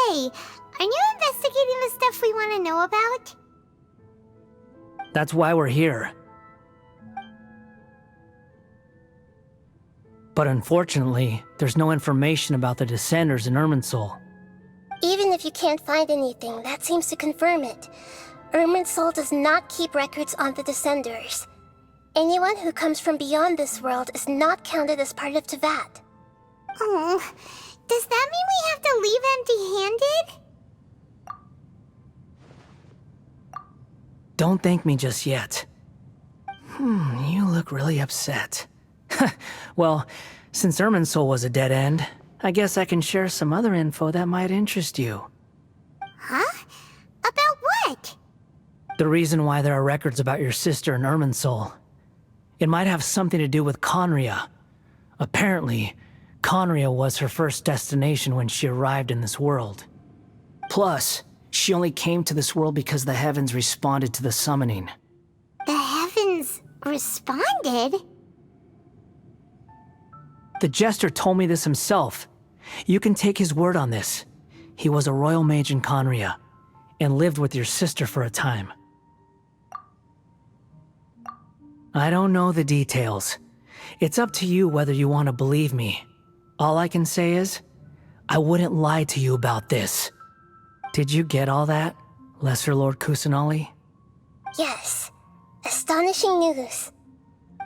Speaker 3: aren't you investigating the stuff we want to know about?
Speaker 5: That's why we're here. But unfortunately, there's no information about the Descenders in Irminsul.
Speaker 4: Even if you can't find anything, that seems to confirm it. Irminsul does not keep records on the Descenders. Anyone who comes from beyond this world is not counted as part of Tevat.
Speaker 3: Oh, does that mean we have to leave empty-handed?
Speaker 5: Don't thank me just yet. You look really upset. Well, since Irminsul was a dead end, I guess I can share some other info that might interest you.
Speaker 3: Huh? About what?
Speaker 5: The reason why there are records about your sister in Irminsul. It might have something to do with Conria. Apparently, Conria was her first destination when she arrived in this world. Plus, she only came to this world because the heavens responded to the summoning.
Speaker 3: The heavens responded?
Speaker 5: The Jester told me this himself. You can take his word on this. He was a royal mage in Conria, and lived with your sister for a time. I don't know the details. It's up to you whether you want to believe me. All I can say is, I wouldn't lie to you about this. Did you get all that, Lesser Lord Kusanali?
Speaker 4: Yes. Astonishing news.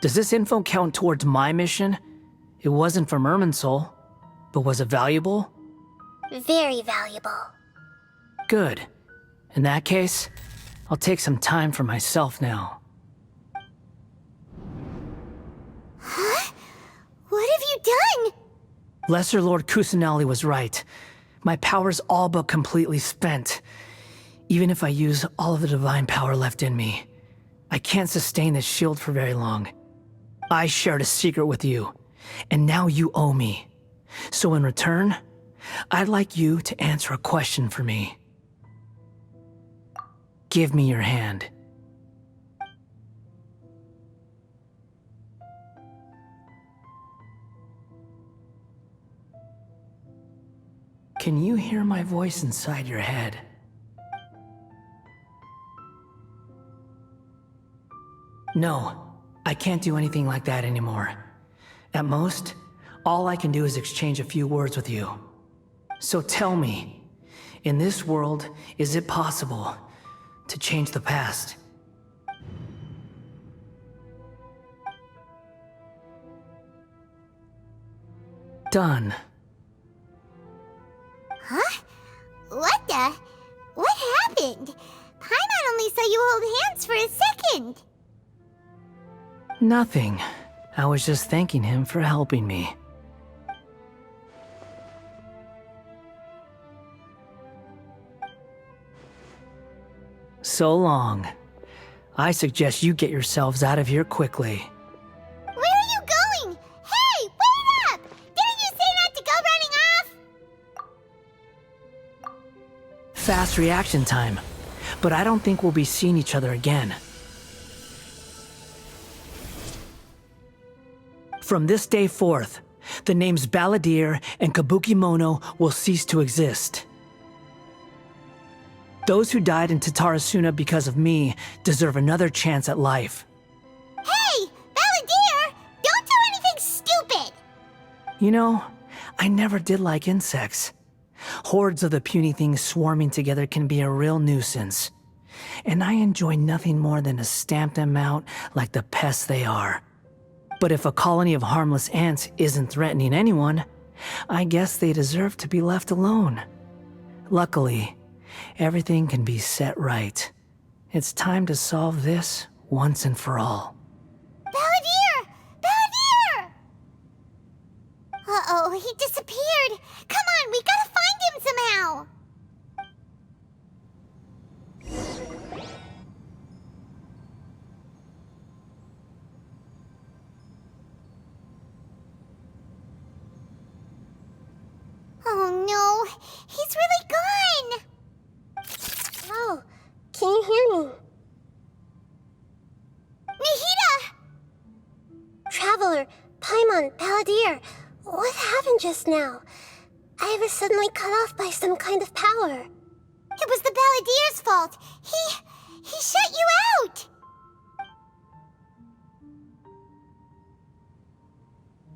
Speaker 5: Does this info count towards my mission? It wasn't from Irminsul, but was it valuable?
Speaker 4: Very valuable.
Speaker 5: Good. In that case, I'll take some time for myself now.
Speaker 3: Huh? What have you done?
Speaker 5: Lesser Lord Kusanali was right. My power's all but completely spent. Even if I use all of the divine power left in me, I can't sustain this shield for very long. I shared a secret with you, and now you owe me. So in return, I'd like you to answer a question for me. Give me your hand. Can you hear my voice inside your head? No, I can't do anything like that anymore. At most, all I can do is exchange a few words with you. So tell me, in this world, is it possible to change the past? Done.
Speaker 3: Huh? What the? What happened? Paimon only saw you hold hands for a second.
Speaker 5: Nothing. I was just thanking him for helping me. So long. I suggest you get yourselves out of here quickly.
Speaker 3: Where are you going? Hey, wait up! Didn't you say not to go running off?
Speaker 5: Fast reaction time. But I don't think we'll be seeing each other again. From this day forth, the names Balladeer and Kabukimono will cease to exist. Those who died in Tatarasuna because of me deserve another chance at life.
Speaker 3: Hey, Balladeer! Don't do anything stupid!
Speaker 5: You know, I never did like insects. Hordes of the puny things swarming together can be a real nuisance. And I enjoy nothing more than to stamp them out like the pests they are. But if a colony of harmless ants isn't threatening anyone, I guess they deserve to be left alone. Luckily, everything can be set right. It's time to solve this once and for all.
Speaker 3: Balladeer! Balladeer! Uh-oh, he disappeared. Come on, we gotta find him somehow. Oh no, he's really gone!
Speaker 4: Oh, can you hear me?
Speaker 3: Nahida!
Speaker 4: Traveler, Paimon, Balladeer, what happened just now? I was suddenly cut off by some kind of power.
Speaker 3: It was the Balladeer's fault. He shut you out!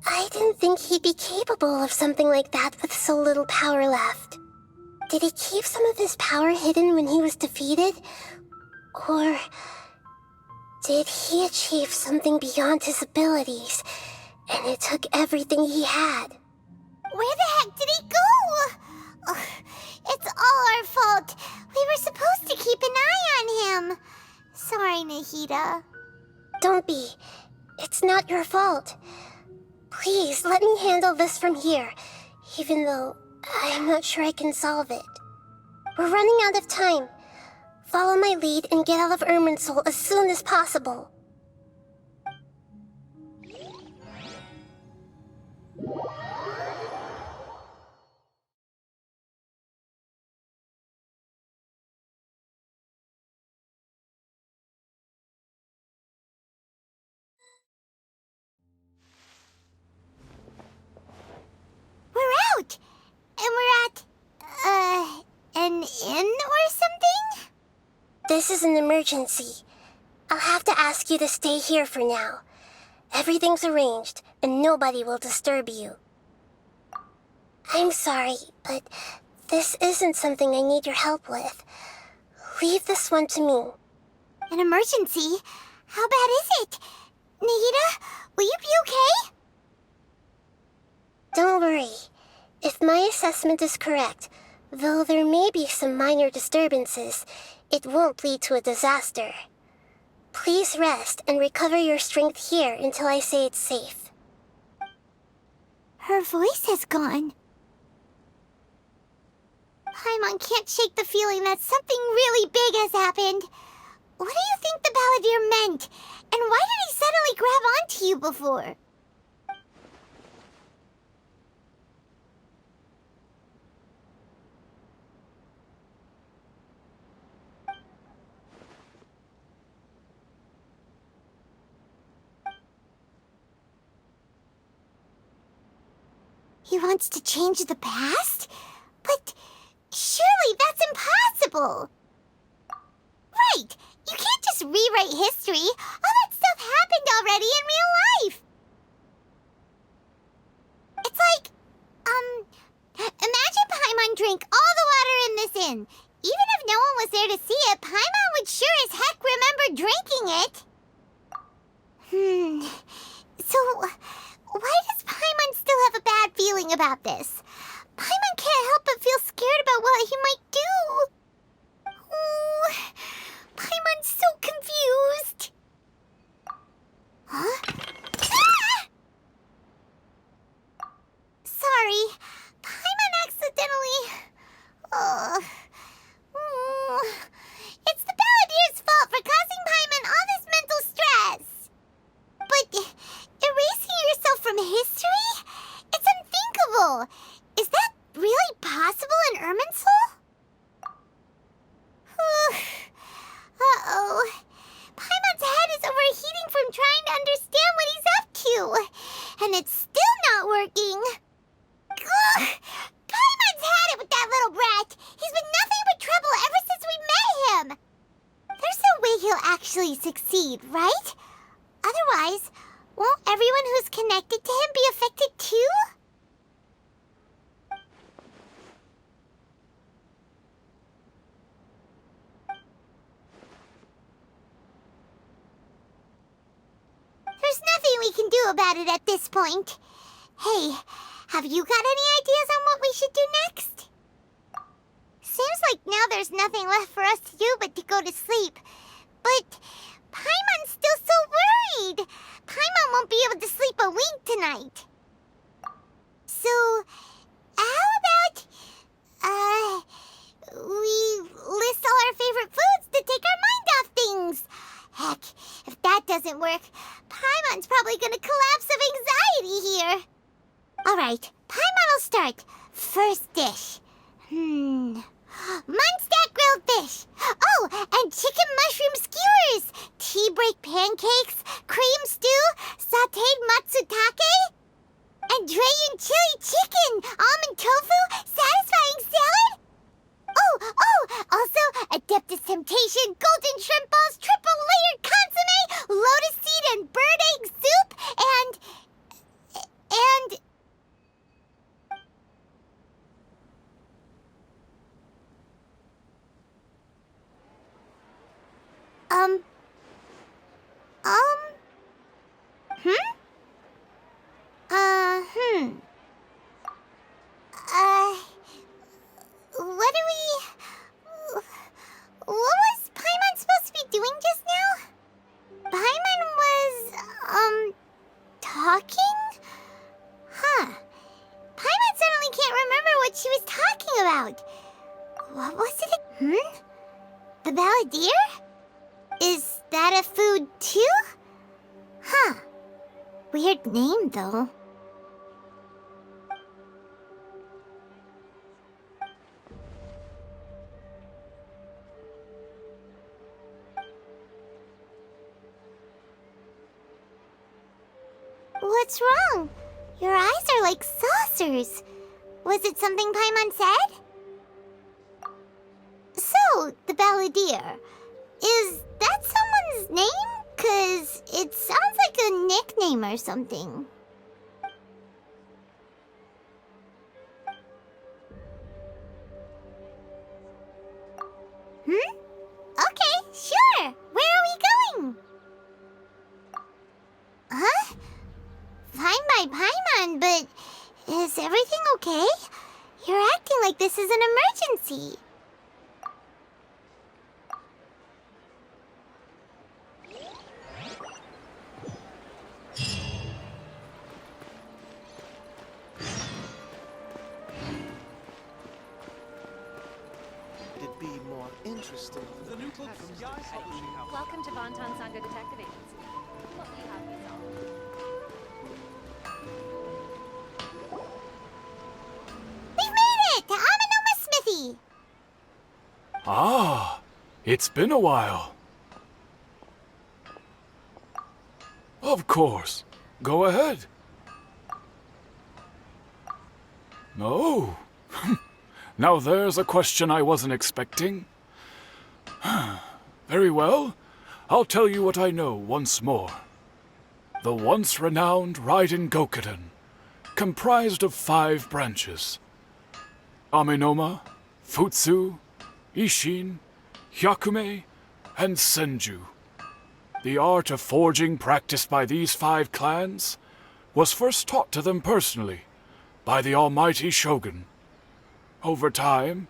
Speaker 4: I didn't think he'd be capable of something like that with so little power left. Did he keep some of his power hidden when he was defeated? Or did he achieve something beyond his abilities, and it took everything he had?
Speaker 3: Where the heck did he go? Ugh, it's all our fault. We were supposed to keep an eye on him. Sorry, Nahida.
Speaker 4: Don't be. It's not your fault. Please, let me handle this from here, even though I'm not sure I can solve it. We're running out of time. Follow my lead and get out of Irminsul as soon as possible.
Speaker 3: We're out! And we're at, an inn or something?
Speaker 4: This is an emergency. I'll have to ask you to stay here for now. Everything's arranged, and nobody will disturb you. I'm sorry, but this isn't something I need your help with. Leave this one to me.
Speaker 3: An emergency? How bad is it? Nahida, will you be okay?
Speaker 4: Don't worry. If my assessment is correct, though there may be some minor disturbances, it won't lead to a disaster. Please rest and recover your strength here until I say it's safe.
Speaker 3: Her voice has gone. Paimon can't shake the feeling that something really big has happened. What do you think the Balladeer meant? And why did he suddenly grab onto you before? He wants to change the past? But people. Right! You can't just rewrite history. All that stuff happened already in real life. It's like, imagine Paimon drank all the water in this inn. Even if no one was there to see it, Paimon would sure as heck remember drinking it. So, why does Paimon still have a bad feeling about this? Paimon can't help but feel scared about what he might do. Oh, Paimon's so confused. Huh? Ah! Sorry, Paimon accidentally... It's the Balladier's fault for causing Paimon all this mental stress. But erasing yourself from history? It's unthinkable. Is that really possible in Irminsul? Uh-oh. Paimon's head is overheating from trying to understand what he's up to. And it's still not working. Ugh! Paimon's had it with that little brat. He's been nothing but trouble ever since we met him. There's no way he'll actually succeed, right? Otherwise, won't everyone who's connected to him be affected too? There's nothing we can do about it at this point. Hey, have you got any ideas on what we should do next? Seems like now there's nothing left for us to do but to go to sleep. But Paimon's still so worried. Paimon won't be able to sleep a wink tonight. So, how about, we list all our favorite foods to take our mind off things? Heck, if that doesn't work, Paimon's probably gonna collapse of anxiety here. Alright, Paimon will start. First dish. Munstack grilled fish. Oh, and chicken mushroom skewers. Tea break pancakes. Cream stew. Sauteed matsutake. And Dragon chili chicken. Almond tofu. Satisfying salad. Oh, also Adeptus Temptation. Golden shrimp balls. Triple layered consomme. Lotus seed and bird egg soup. And... What was Paimon supposed to be doing just now? Paimon was, talking? Huh. Paimon suddenly can't remember what she was talking about. What was it? The Balladeer? Is that a food too? Huh. Weird name, though. What's wrong? Your eyes are like saucers. Was it something Paimon said? So, the Balladeer. Is that someone's name? 'Cause it sounds like a nickname or something. Okay, sure. Where are we going? Huh? Fine by Paimon, but is everything okay? You're acting like this is an emergency.
Speaker 9: It'd be more interesting. The new book from Yai Publishing House.
Speaker 10: Welcome to Bonton Sangha Detective Agency. What do you have me solve?
Speaker 3: We've made it to Amanoma Smithy.
Speaker 11: Ah, it's been a while. Of course. Go ahead. Oh. Now there's a question I wasn't expecting. Very well. I'll tell you what I know once more. The once renowned Raiden Gokuden, comprised of 5 branches: Amenoma, Futsu, Ishin, Hyakume, and Senju. The art of forging practiced by these 5 clans was first taught to them personally by the almighty Shogun. Over time,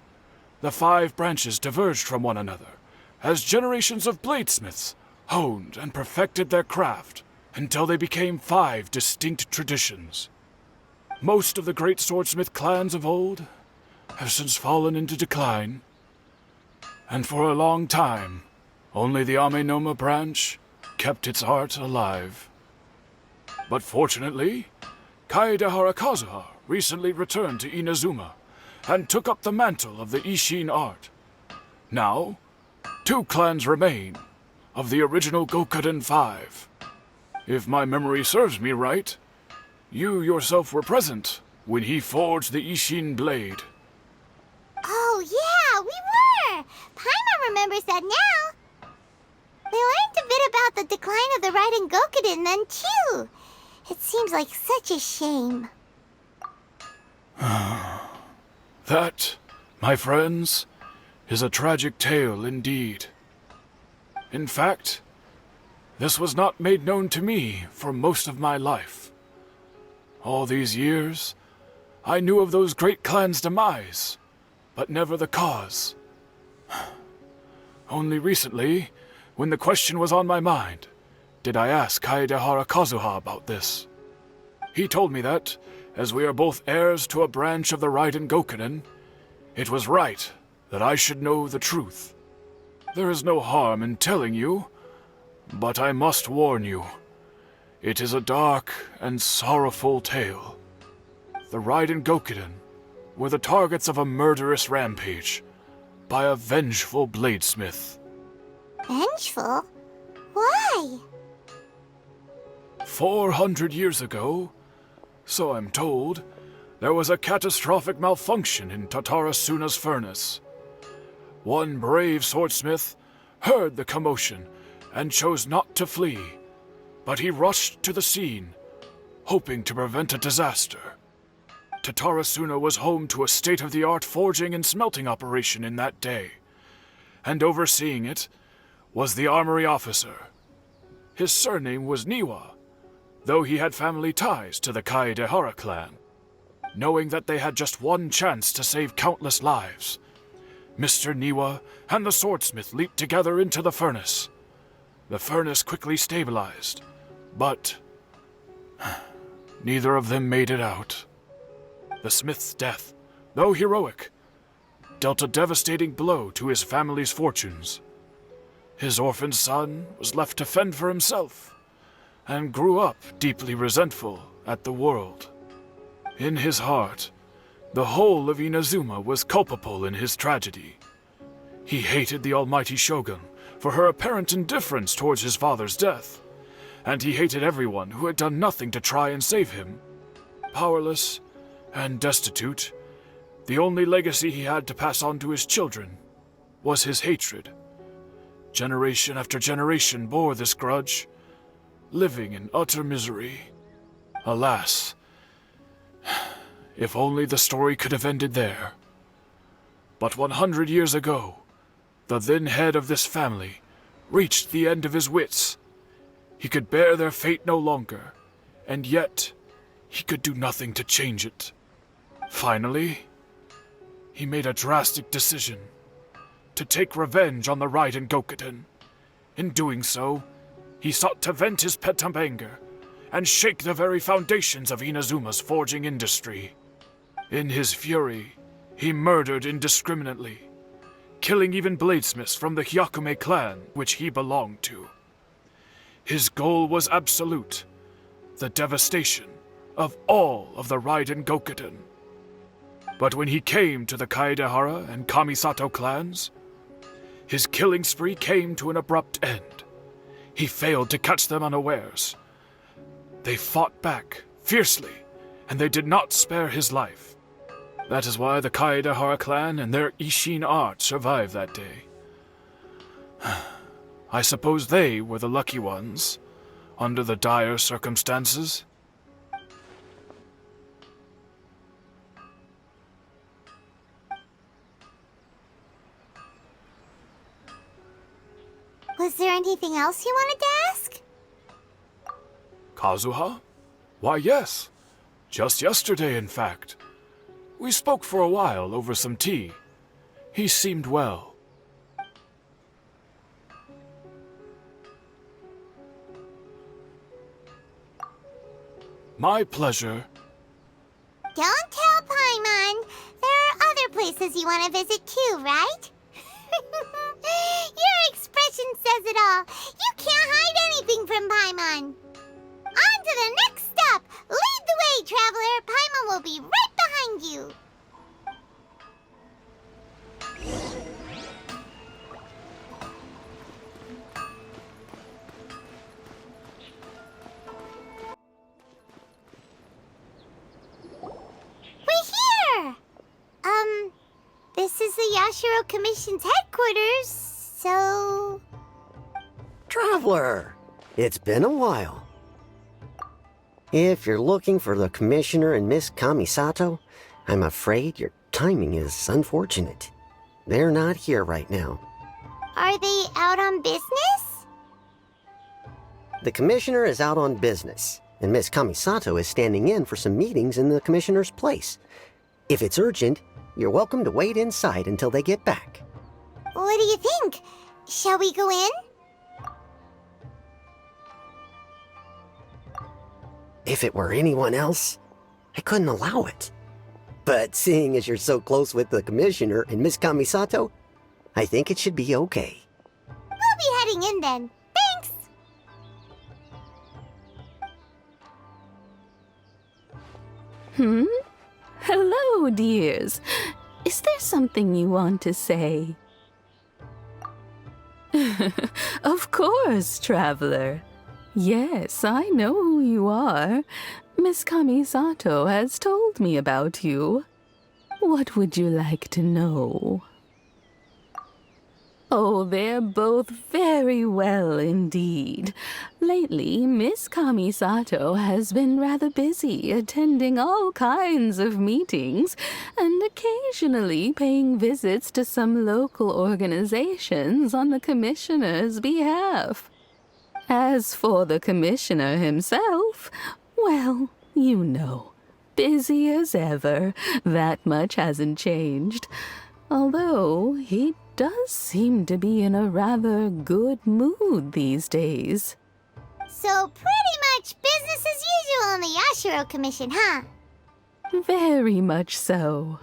Speaker 11: the 5 branches diverged from one another as generations of bladesmiths honed and perfected their craft until they became 5 distinct traditions. Most of the great swordsmith clans of old have since fallen into decline, and for a long time, only the Amenoma branch kept its art alive. But fortunately, Kaedehara Kazuha recently returned to Inazuma and took up the mantle of the Ishin art. Now, 2 clans remain of the original Gokuden 5. If my memory serves me right, you yourself were present when he forged the Ishin blade.
Speaker 3: Oh, yeah, we were! Paimon remembers that now. We learned a bit about the decline of the Raiden Gokuden then, too. It seems like such a shame.
Speaker 11: That, my friends, is a tragic tale indeed. In fact, this was not made known to me for most of my life. All these years, I knew of those great clans' demise, but never the cause. Only recently, when the question was on my mind, did I ask Kaedehara Kazuha about this. He told me that, as we are both heirs to a branch of the Raiden Gokuden, it was right that I should know the truth. There is no harm in telling you, but I must warn you. It is a dark and sorrowful tale. The Raiden Gokuden were the targets of a murderous rampage by a vengeful bladesmith.
Speaker 3: Vengeful? Why?
Speaker 11: 400 years ago, so I'm told, there was a catastrophic malfunction in Tatarasuna's furnace. One brave swordsmith heard the commotion and chose not to flee, but he rushed to the scene, hoping to prevent a disaster. Tatarasuna was home to a state-of-the-art forging and smelting operation in that day, and overseeing it was the armory officer. His surname was Niwa, though he had family ties to the Kaedehara clan. Knowing that they had just one chance to save countless lives, Mr. Niwa and the swordsmith leaped together into the furnace. The furnace quickly stabilized, but neither of them made it out. The smith's death, though heroic, dealt a devastating blow to his family's fortunes. His orphan son was left to fend for himself, and grew up deeply resentful at the world. In his heart, the whole of Inazuma was culpable in his tragedy. He hated the almighty Shogun for her apparent indifference towards his father's death, and he hated everyone who had done nothing to try and save him. Powerless and destitute, the only legacy he had to pass on to his children was his hatred. Generation after generation bore this grudge, living in utter misery. Alas, if only the story could have ended there. But 100 years ago, the then head of this family reached the end of his wits. He could bear their fate no longer, and yet he could do nothing to change it. Finally, he made a drastic decision to take revenge on the Raiden Gokuden. In doing so, he sought to vent his pent-up anger and shake the very foundations of Inazuma's forging industry. In his fury, he murdered indiscriminately, killing even bladesmiths from the Hyakume clan which he belonged to. His goal was absolute, the devastation of all of the Raiden Gokuden. But when he came to the Kaedehara and Kamisato clans, his killing spree came to an abrupt end. He failed to catch them unawares. They fought back fiercely, and they did not spare his life. That is why the Kaedehara clan and their Ishin art survived that day. I suppose they were the lucky ones, under the dire circumstances.
Speaker 3: Was there anything else you wanted to ask?
Speaker 11: Kazuha? Why, yes. Just yesterday, in fact. We spoke for a while over some tea. He seemed well. My pleasure.
Speaker 3: Don't tell Paimon. There are other places you want to visit too, right? Your expression says it all. You can't hide anything from Paimon. On to the next stop. Lead the way, traveler. Paimon will be right behind you. We're here! This is the Yashiro Commission's headquarters, so...
Speaker 12: Traveler! It's been a while. If you're looking for the Commissioner and Miss Kamisato, I'm afraid your timing is unfortunate. They're not here right now.
Speaker 3: Are they out on business?
Speaker 12: The Commissioner is out on business, and Miss Kamisato is standing in for some meetings in the Commissioner's place. If it's urgent, you're welcome to wait inside until they get back.
Speaker 3: What do you think? Shall we go in?
Speaker 12: If it were anyone else, I couldn't allow it. But seeing as you're so close with the Commissioner and Miss Kamisato, I think it should be okay.
Speaker 3: We'll be heading in then. Thanks!
Speaker 13: Hello, dears. Is there something you want to say? Of course, traveler. Yes, I know who you are. Miss Kamisato has told me about you. What would you like to know? Oh, they're both very well indeed. Lately, Miss Kamisato has been rather busy attending all kinds of meetings and occasionally paying visits to some local organizations on the Commissioner's behalf. As for the Commissioner himself, well, you know, busy as ever. That much hasn't changed. Although he does seem to be in a rather good mood these days.
Speaker 3: So pretty much business as usual in the Yashiro Commission, huh?
Speaker 13: Very much so.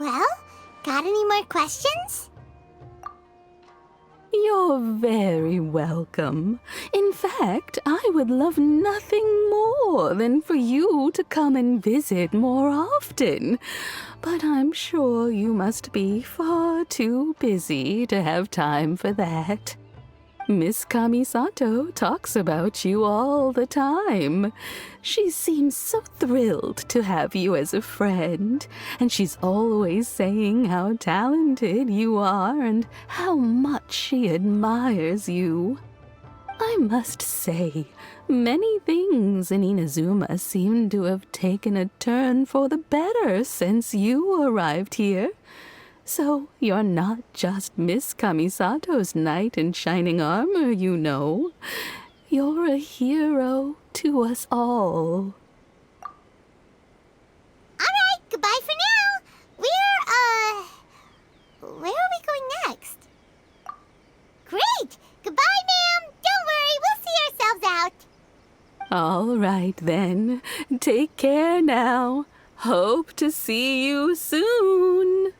Speaker 3: Well, got any more questions?
Speaker 13: You're very welcome. In fact, I would love nothing more than for you to come and visit more often. But I'm sure you must be far too busy to have time for that. Miss Kamisato talks about you all the time. She seems so thrilled to have you as a friend, and she's always saying how talented you are and how much she admires you. I must say, many things in Inazuma seem to have taken a turn for the better since you arrived here. So you're not just Miss Kamisato's knight in shining armor, you know. You're a hero to us all.
Speaker 3: Alright, goodbye for now. Where are we going next? Great! Goodbye, ma'am! Don't worry, we'll see ourselves out.
Speaker 13: All right, then. Take care now. Hope to see you soon.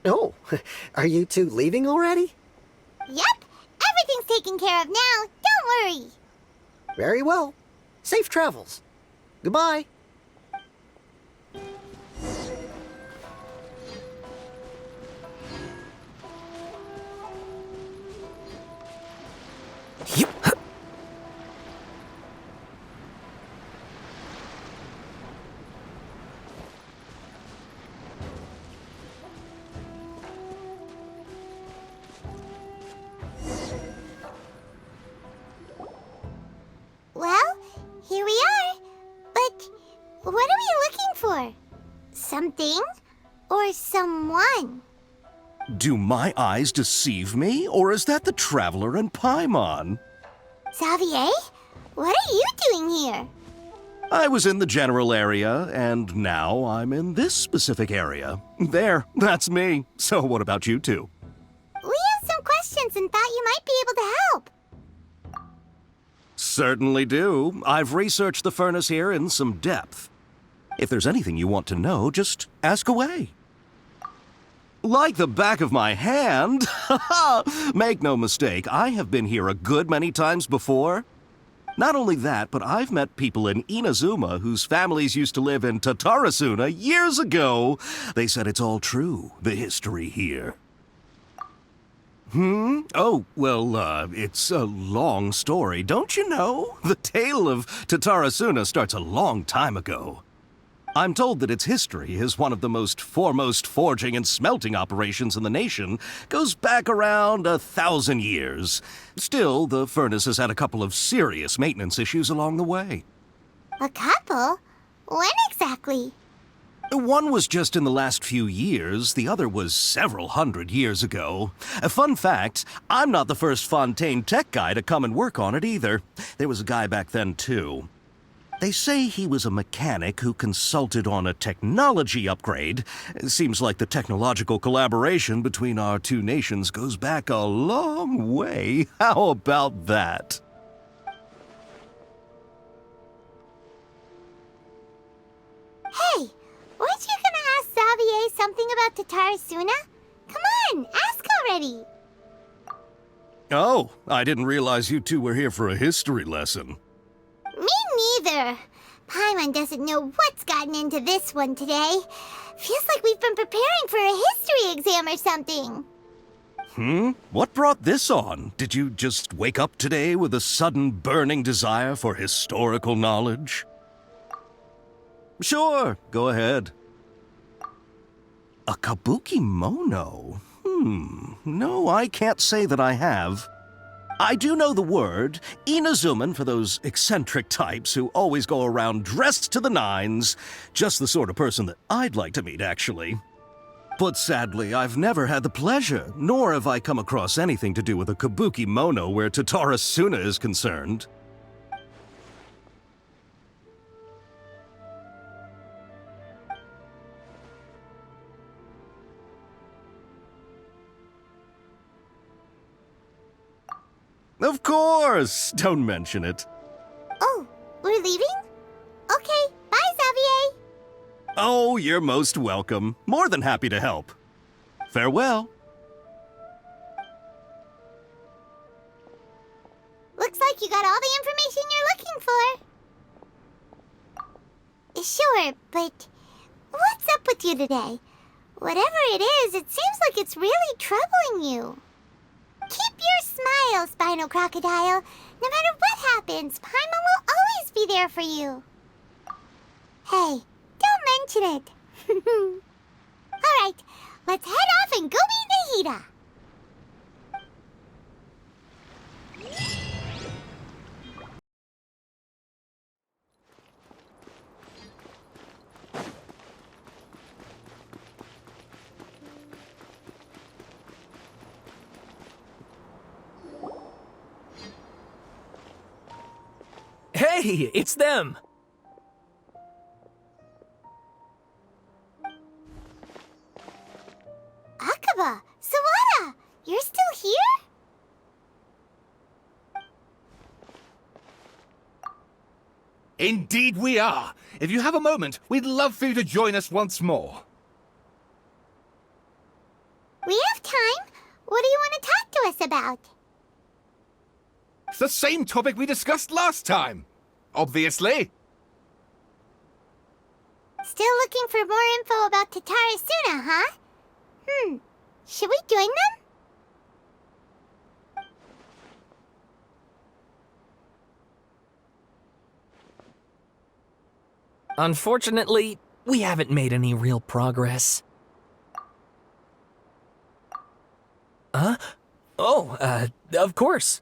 Speaker 12: Oh, are you two leaving already?
Speaker 3: Yep, everything's taken care of now. Don't worry.
Speaker 12: Very well. Safe travels. Goodbye.
Speaker 3: What are we looking for? Something? Or someone?
Speaker 14: Do my eyes deceive me, or is that the Traveler and Paimon?
Speaker 3: Xavier? What are you doing here?
Speaker 14: I was in the general area, and now I'm in this specific area. There, that's me. So what about you two?
Speaker 3: We have some questions and thought you might be able to help.
Speaker 14: Certainly do. I've researched the furnace here in some depth. If there's anything you want to know, just ask away. Like the back of my hand. Make no mistake, I have been here a good many times before. Not only that, but I've met people in Inazuma whose families used to live in Tatarasuna years ago. They said it's all true, the history here. Oh, well, it's a long story, don't you know? The tale of Tatarasuna starts a long time ago. I'm told that its history is one of the most foremost forging and smelting operations in the nation, goes back around 1,000 years. Still, the furnace has had a couple of serious maintenance issues along the way.
Speaker 3: A couple? When exactly?
Speaker 14: One was just in the last few years, the other was several hundred years ago. A fun fact, I'm not the first Fontaine tech guy to come and work on it either. There was a guy back then too. They say he was a mechanic who consulted on a technology upgrade. It seems like the technological collaboration between our two nations goes back a long way. How about that?
Speaker 3: Hey, weren't you gonna ask Xavier something about Tatarasuna? Come on, ask already!
Speaker 14: Oh, I didn't realize you two were here for a history lesson.
Speaker 3: Me neither. Paimon doesn't know what's gotten into this one today. Feels like we've been preparing for a history exam or something.
Speaker 14: What brought this on? Did you just wake up today with a sudden burning desire for historical knowledge? Sure, go ahead. A kabuki mono? No, I can't say that I have. I do know the word, Inazuman for those eccentric types who always go around dressed to the nines. Just the sort of person that I'd like to meet, actually. But sadly, I've never had the pleasure, nor have I come across anything to do with a kabuki mono where Tatarasuna is concerned. Of course! Don't mention it.
Speaker 3: Oh, we're leaving? Okay, bye, Xavier!
Speaker 14: Oh, you're most welcome. More than happy to help. Farewell.
Speaker 3: Looks like you got all the information you're looking for. Sure, but what's up with you today? Whatever it is, it seems like it's really troubling you. Keep your smile, Spinal Crocodile. No matter what happens, Paimon will always be there for you. Hey, don't mention it. Alright, let's head off and go meet Nahida.
Speaker 1: Hey, it's them!
Speaker 3: Akaba, Sawada, you're still here?
Speaker 2: Indeed we are. If you have a moment, we'd love for you to join us once more.
Speaker 3: We have time. What do you want to talk to us about?
Speaker 2: It's the same topic we discussed last time. Obviously.
Speaker 3: Still looking for more info about Tatarasuna, huh? Should we join them?
Speaker 1: Unfortunately, we haven't made any real progress. Huh? Oh, of course.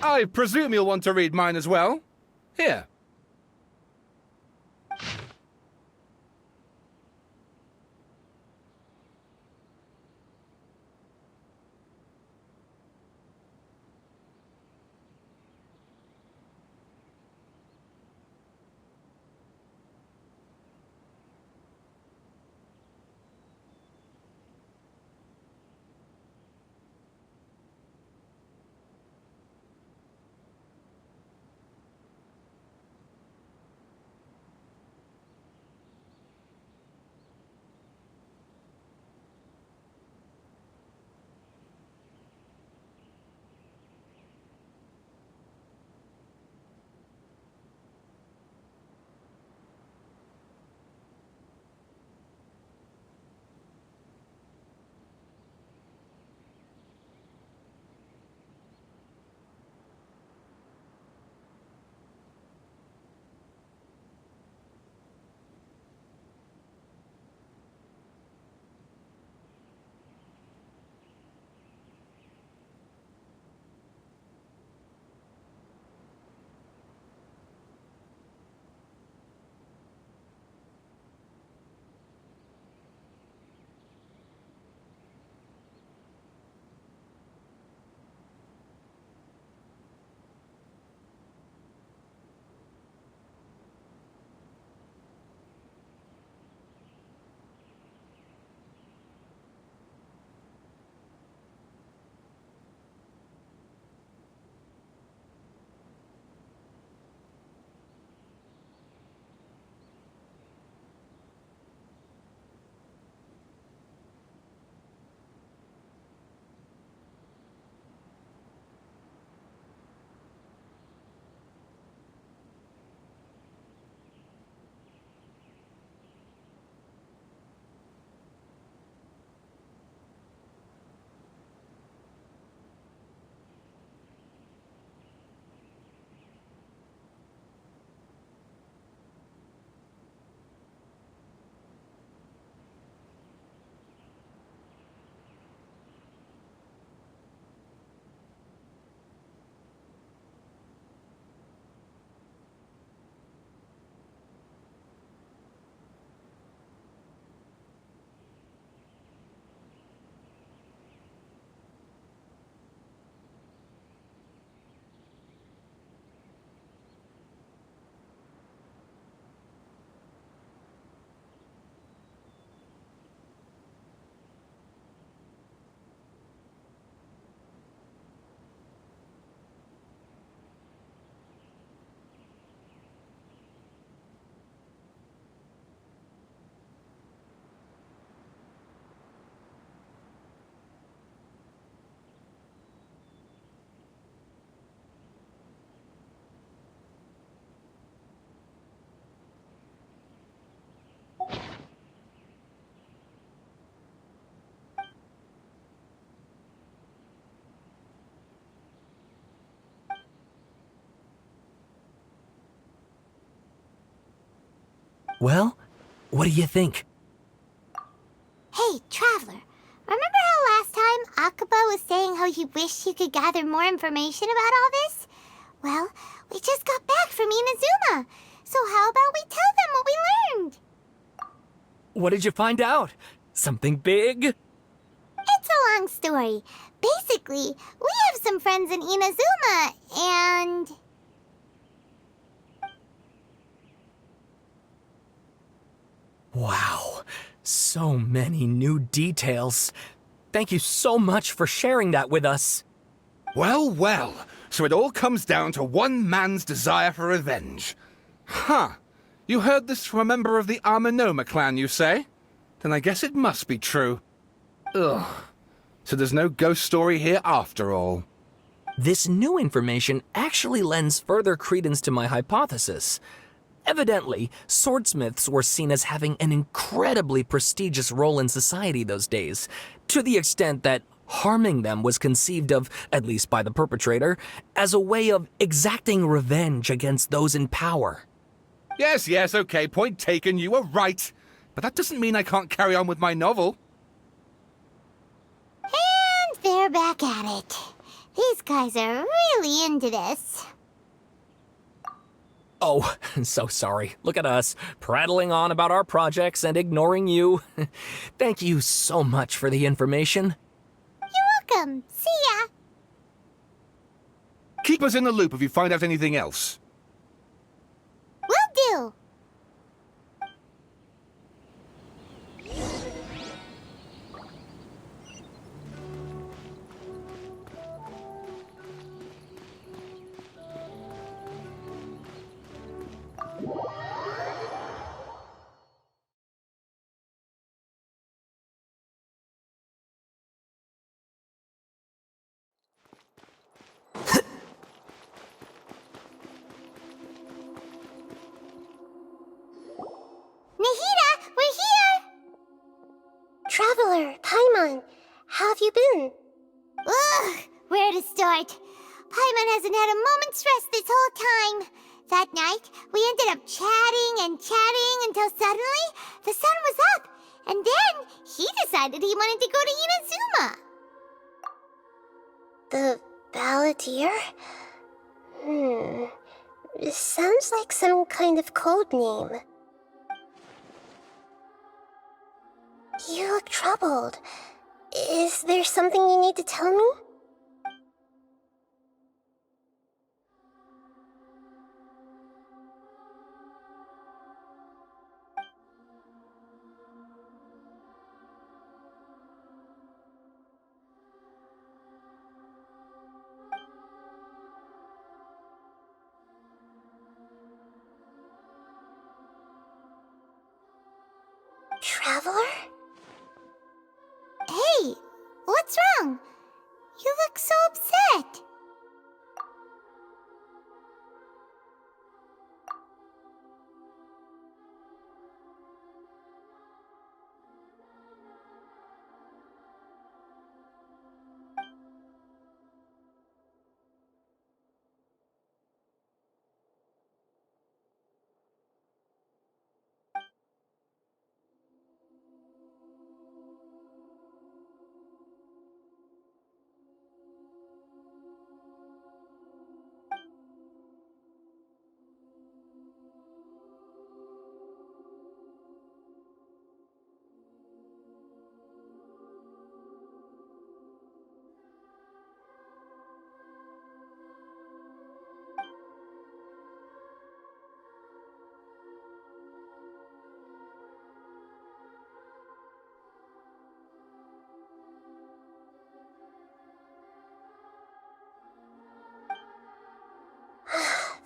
Speaker 2: I presume you'll want to read mine as well. Here.
Speaker 1: Well, what do you think?
Speaker 3: Hey, Traveler. Remember how last time Akaba was saying how he wished he could gather more information about all this? Well, we just got back from Inazuma. So how about we tell them what we learned?
Speaker 1: What did you find out? Something big?
Speaker 3: It's a long story. Basically, we have some friends in Inazuma, and...
Speaker 1: Wow, so many new details. Thank you so much for sharing that with us.
Speaker 2: Well, well, so it all comes down to one man's desire for revenge. Huh. You heard this from a member of the Amanoma clan, you say? Then I guess it must be true. Ugh. So there's no ghost story here after all.
Speaker 1: This new information actually lends further credence to my hypothesis. Evidently, swordsmiths were seen as having an incredibly prestigious role in society those days, to the extent that harming them was conceived of, at least by the perpetrator, as a way of exacting revenge against those in power.
Speaker 2: Yes, okay, point taken, you were right. But that doesn't mean I can't carry on with my novel.
Speaker 3: And they're back at it. These guys are really into this.
Speaker 1: Oh, so sorry. Look at us, prattling on about our projects and ignoring you. Thank you so much for the information.
Speaker 3: You're welcome. See ya.
Speaker 2: Keep us in the loop if you find out anything else.
Speaker 3: Will do. Nahida, we're here!
Speaker 4: Traveler, Paimon, how have you been?
Speaker 3: Ugh, where to start? Paimon hasn't had a moment's rest this whole time. That night, we ended up chatting and chatting until suddenly the sun was up, and then he decided he wanted to go to Inazuma.
Speaker 4: The Balladeer? It sounds like some kind of code name. You look troubled. Is there something you need to tell me? Traveler?
Speaker 3: Hey, what's wrong? You look so upset.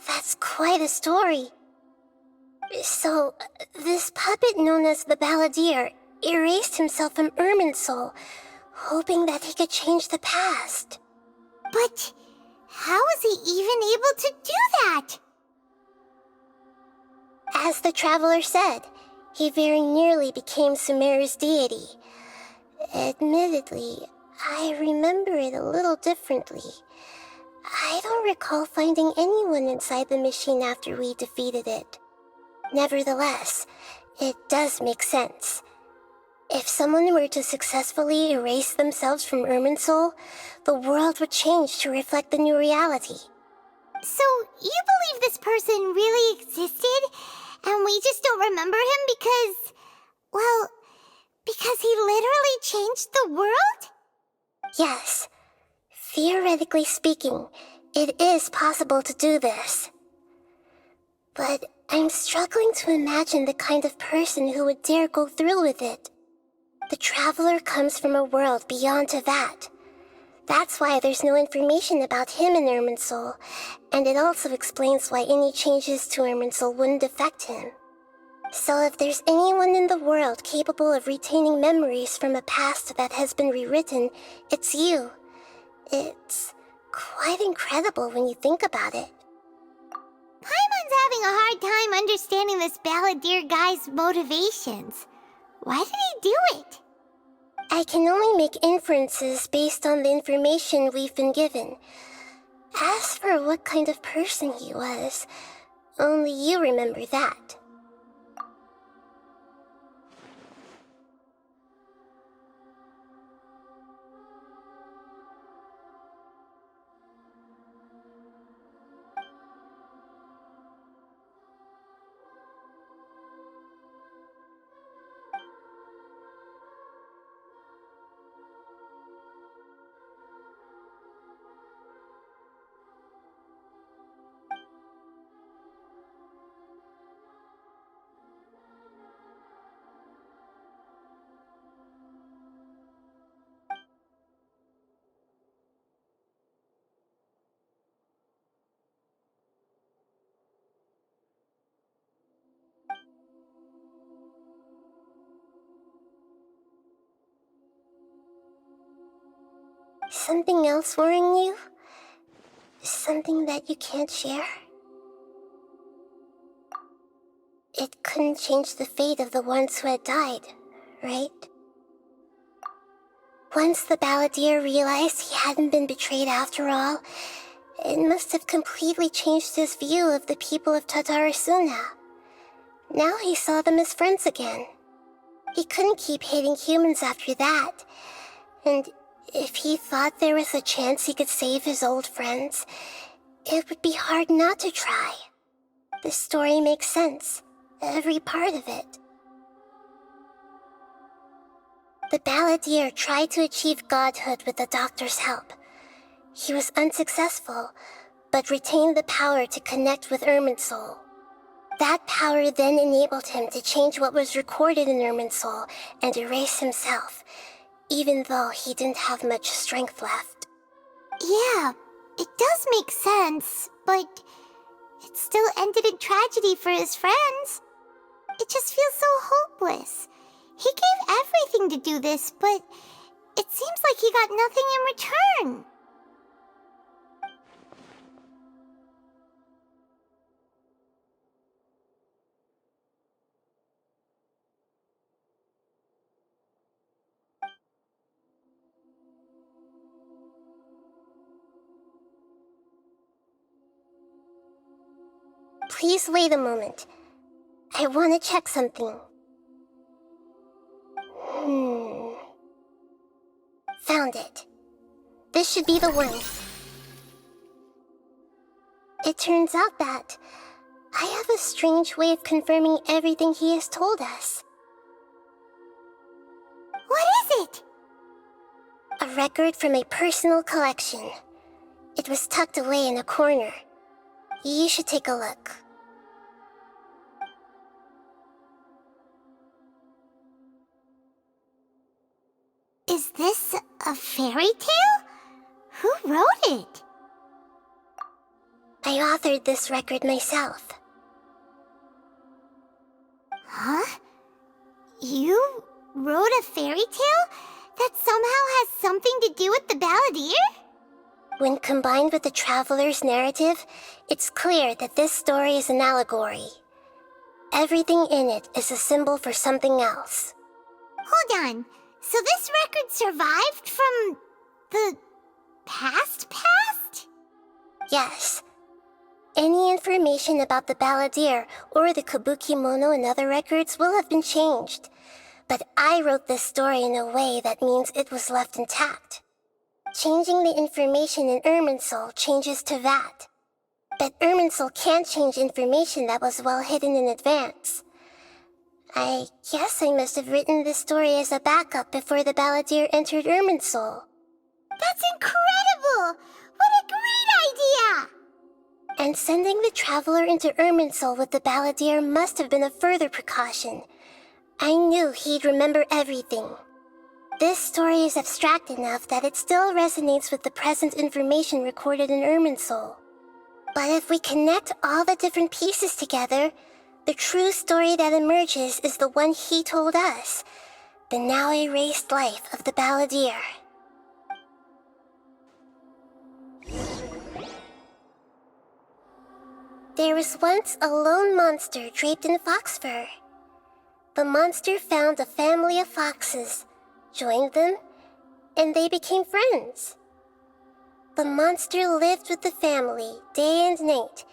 Speaker 4: That's quite a story. So, this puppet known as the Balladeer erased himself from Irminsul, hoping that he could change the past.
Speaker 3: But how was he even able to do that?
Speaker 4: As the Traveler said, he very nearly became Sumeru's deity. Admittedly, I remember it a little differently. I don't recall finding anyone inside the machine after we defeated it. Nevertheless, it does make sense. If someone were to successfully erase themselves from Irminsul, the world would change to reflect the new reality.
Speaker 3: So, you believe this person really existed, and we just don't remember him because... well, because he literally changed the world?
Speaker 4: Yes. Theoretically speaking, it is possible to do this. But I'm struggling to imagine the kind of person who would dare go through with it. The Traveler comes from a world beyond to that. That's why there's no information about him in Irminsul, and it also explains why any changes to Irminsul wouldn't affect him. So if there's anyone in the world capable of retaining memories from a past that has been rewritten, it's you. It's quite incredible when you think about it.
Speaker 3: Paimon's having a hard time understanding this Balladeer guy's motivations. Why did he do it?
Speaker 4: I can only make inferences based on the information we've been given. As for what kind of person he was, only you remember that. Something else worrying you? Something that you can't share? It couldn't change the fate of the ones who had died, right? Once the balladeer realized he hadn't been betrayed after all, it must have completely changed his view of the people of Tatarasuna. Now he saw them as friends again. He couldn't keep hating humans after that, and if he thought there was a chance he could save his old friends, it would be hard not to try. The story makes sense, every part of it. The balladeer tried to achieve godhood with the doctor's help. He was unsuccessful, but retained the power to connect with Irminsul. That power then enabled him to change what was recorded in Irminsul and erase himself, even though he didn't have much strength left.
Speaker 3: Yeah, it does make sense, but it still ended in tragedy for his friends. It just feels so hopeless. He gave everything to do this, but it seems like he got nothing in return.
Speaker 4: Please wait a moment. I want to check something. Found it. This should be the one. It turns out that I have a strange way of confirming everything he has told us.
Speaker 3: What is it?
Speaker 4: A record from a personal collection. It was tucked away in a corner. You should take a look.
Speaker 3: Is this a fairy tale? Who wrote it?
Speaker 4: I authored this record myself.
Speaker 3: Huh? You wrote a fairy tale that somehow has something to do with the balladeer?
Speaker 4: When combined with the traveler's narrative, it's clear that this story is an allegory. Everything in it is a symbol for something else.
Speaker 3: Hold on. So this record survived from the past?
Speaker 4: Yes. Any information about the balladeer or the Kabukimono and other records will have been changed. But I wrote this story in a way that means it was left intact. Changing the information in Irminsul changes to that. But Irminsul can't change information that was well hidden in advance. I guess I must have written this story as a backup before the balladeer entered Irminsul.
Speaker 3: That's incredible! What a great idea!
Speaker 4: And sending the traveler into Irminsul with the balladeer must have been a further precaution. I knew he'd remember everything. This story is abstract enough that it still resonates with the present information recorded in Irminsul. But if we connect all the different pieces together, the true story that emerges is the one he told us, the now erased life of the balladeer. There was once a lone monster draped in fox fur. The monster found a family of foxes, joined them, and they became friends. The monster lived with the family day and night,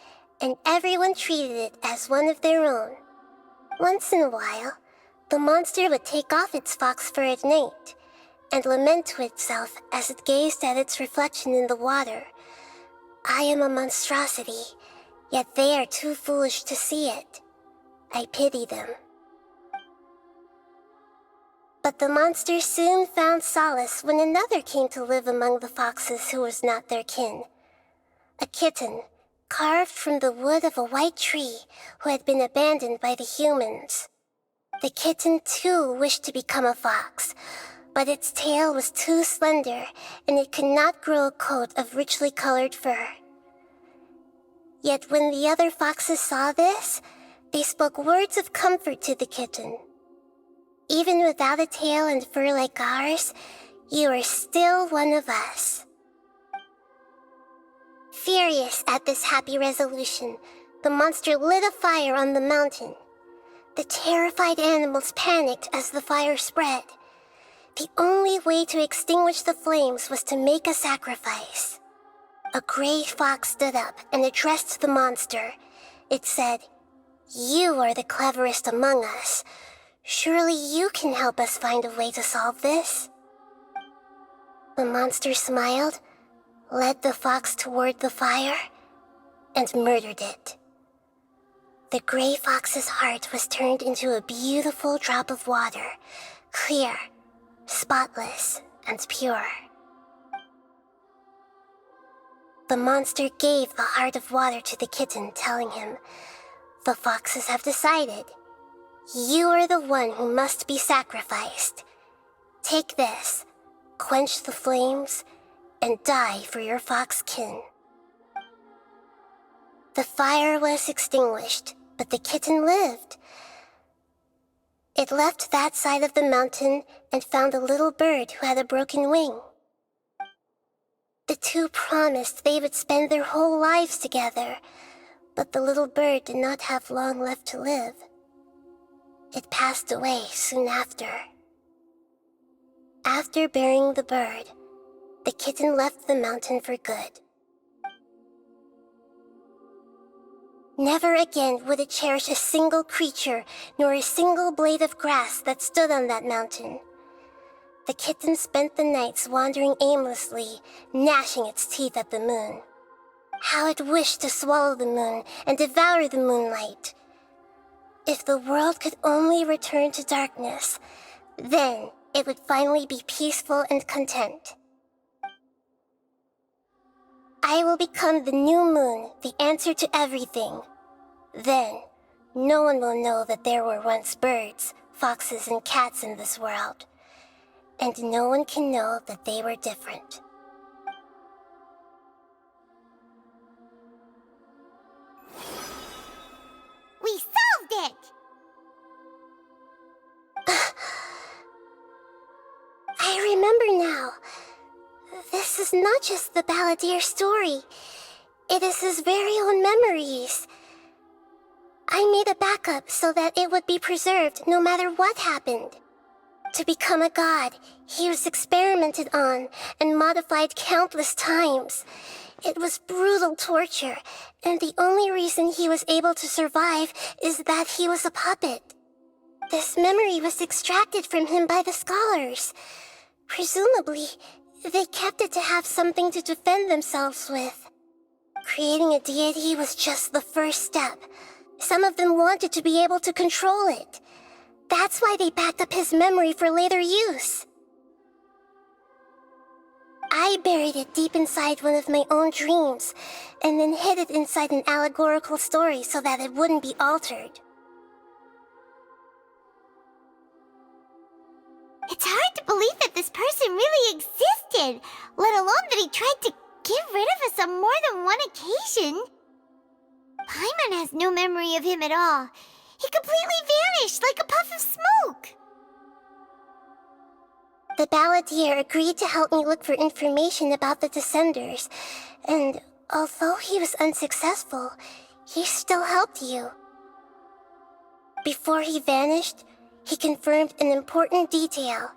Speaker 4: and everyone treated it as one of their own. Once in a while, the monster would take off its fox fur at night, and lament to itself as it gazed at its reflection in the water. I am a monstrosity, yet they are too foolish to see it. I pity them. But the monster soon found solace when another came to live among the foxes who was not their kin. A kitten, carved from the wood of a white tree who had been abandoned by the humans. The kitten too wished to become a fox, but its tail was too slender and it could not grow a coat of richly colored fur. Yet when the other foxes saw this, they spoke words of comfort to the kitten. Even without a tail and fur like ours, You are still one of us. Furious at this happy resolution, the monster lit a fire on the mountain. The terrified animals panicked as the fire spread. The only way to extinguish the flames was to make a sacrifice. A gray fox stood up and addressed the monster. It said, "You are the cleverest among us. Surely you can help us find a way to solve this." The monster smiled, led the fox toward the fire, and murdered it. The gray fox's heart was turned into a beautiful drop of water, clear, spotless, and pure. The monster gave the heart of water to the kitten, telling him, "The foxes have decided. You are the one who must be sacrificed. Take this, quench the flames, and die for your fox kin." The fire was extinguished, but the kitten lived. It left that side of the mountain and found a little bird who had a broken wing. The two promised they would spend their whole lives together, but the little bird did not have long left to live. It passed away soon after. After burying the bird, the kitten left the mountain for good. Never again would it cherish a single creature nor a single blade of grass that stood on that mountain. The kitten spent the nights wandering aimlessly, gnashing its teeth at the moon. How it wished to swallow the moon and devour the moonlight. If the world could only return to darkness, then it would finally be peaceful and content. I will become the new moon, the answer to everything. Then, no one will know that there were once birds, foxes, and cats in this world. And no one can know that they were different.
Speaker 3: We solved it!
Speaker 4: I remember now. This is not just the Balladeer story. It is his very own memories. I made a backup so that it would be preserved no matter what happened. To become a god, he was experimented on and modified countless times. It was brutal torture, and the only reason he was able to survive is that he was a puppet. This memory was extracted from him by the scholars. Presumably, they kept it to have something to defend themselves with. Creating a deity was just the first step. Some of them wanted to be able to control it. That's why they backed up his memory for later use. I buried it deep inside one of my own dreams, and then hid it inside an allegorical story so that it wouldn't be altered.
Speaker 3: It's hard to believe that this person really existed, let alone that he tried to get rid of us on more than one occasion. Paimon has no memory of him at all. He completely vanished like a puff of smoke.
Speaker 4: The Balladeer agreed to help me look for information about the Descenders, and although he was unsuccessful, he still helped you. Before he vanished, he confirmed an important detail,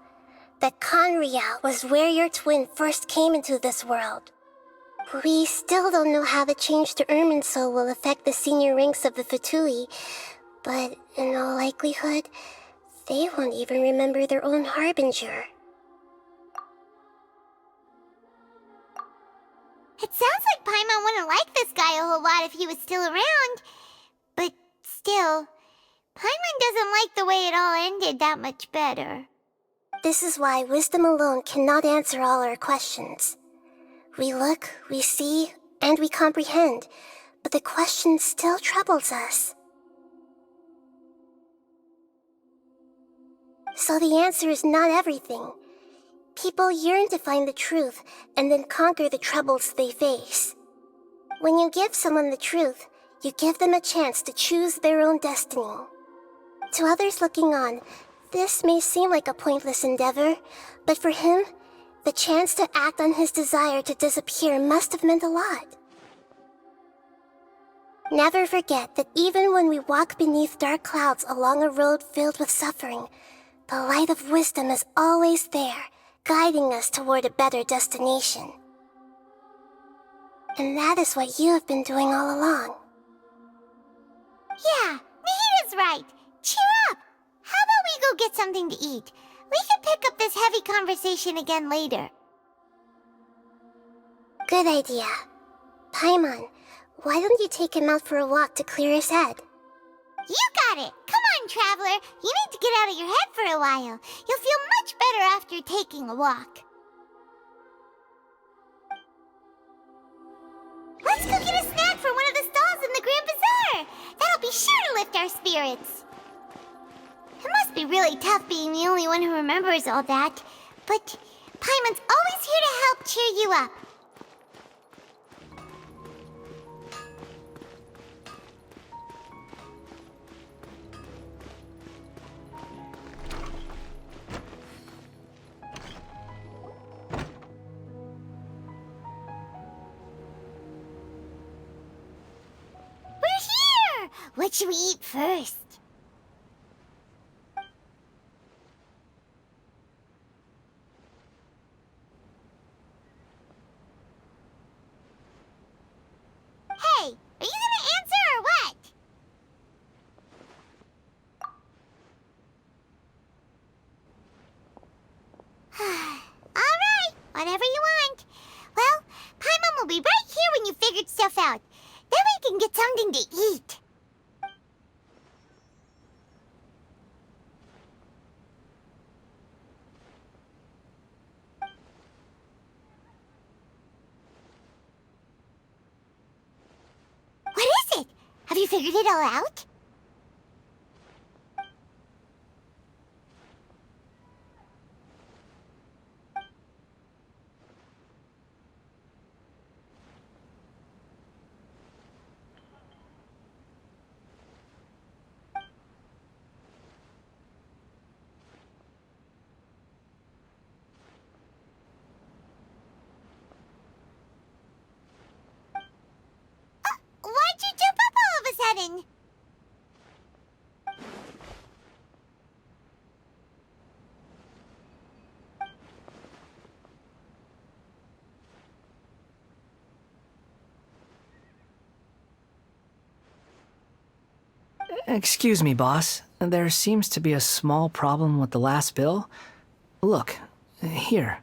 Speaker 4: that Conria was where your twin first came into this world. We still don't know how the change to Irminsul will affect the senior ranks of the Fatui, but in all likelihood, they won't even remember their own Harbinger.
Speaker 3: It sounds like Paimon wouldn't like this guy a whole lot if he was still around. But still, Paimon doesn't like the way it all ended that much better.
Speaker 4: This is why wisdom alone cannot answer all our questions. We look, we see, and we comprehend, but the question still troubles us. So the answer is not everything. People yearn to find the truth and then conquer the troubles they face. When you give someone the truth, you give them a chance to choose their own destiny. To others looking on, this may seem like a pointless endeavor, but for him, The chance to act on his desire to disappear must have meant a lot. Never forget that even when we walk beneath dark clouds along a road filled with suffering, the light of wisdom is always there, guiding us toward a better destination. And that is what you have been doing all along.
Speaker 3: Yeah, Nahita's right. Cheer up! How about we go get something to eat? We can pick up this heavy conversation again later.
Speaker 4: Good idea. Paimon, why don't you take him out for a walk to clear his head?
Speaker 3: You got it! Come on, Traveler! You need to get out of your head for a while. You'll feel much better after taking a walk. Let's go get a snack from one of the stalls in the Grand Bazaar! That'll be sure to lift our spirits. It must be really tough being the only one who remembers all that, but Paimon's always here to help cheer you up. We're here! What should we eat first? Hey, are you gonna answer or what? Alright, whatever you want. Well, Paimon will be right here when you figured stuff out. Then we can get something to eat. What is it? Have you figured it all out? Why'd you jump up all of a sudden?
Speaker 5: Excuse me, boss. There seems to be a small problem with the last bill. Look, here.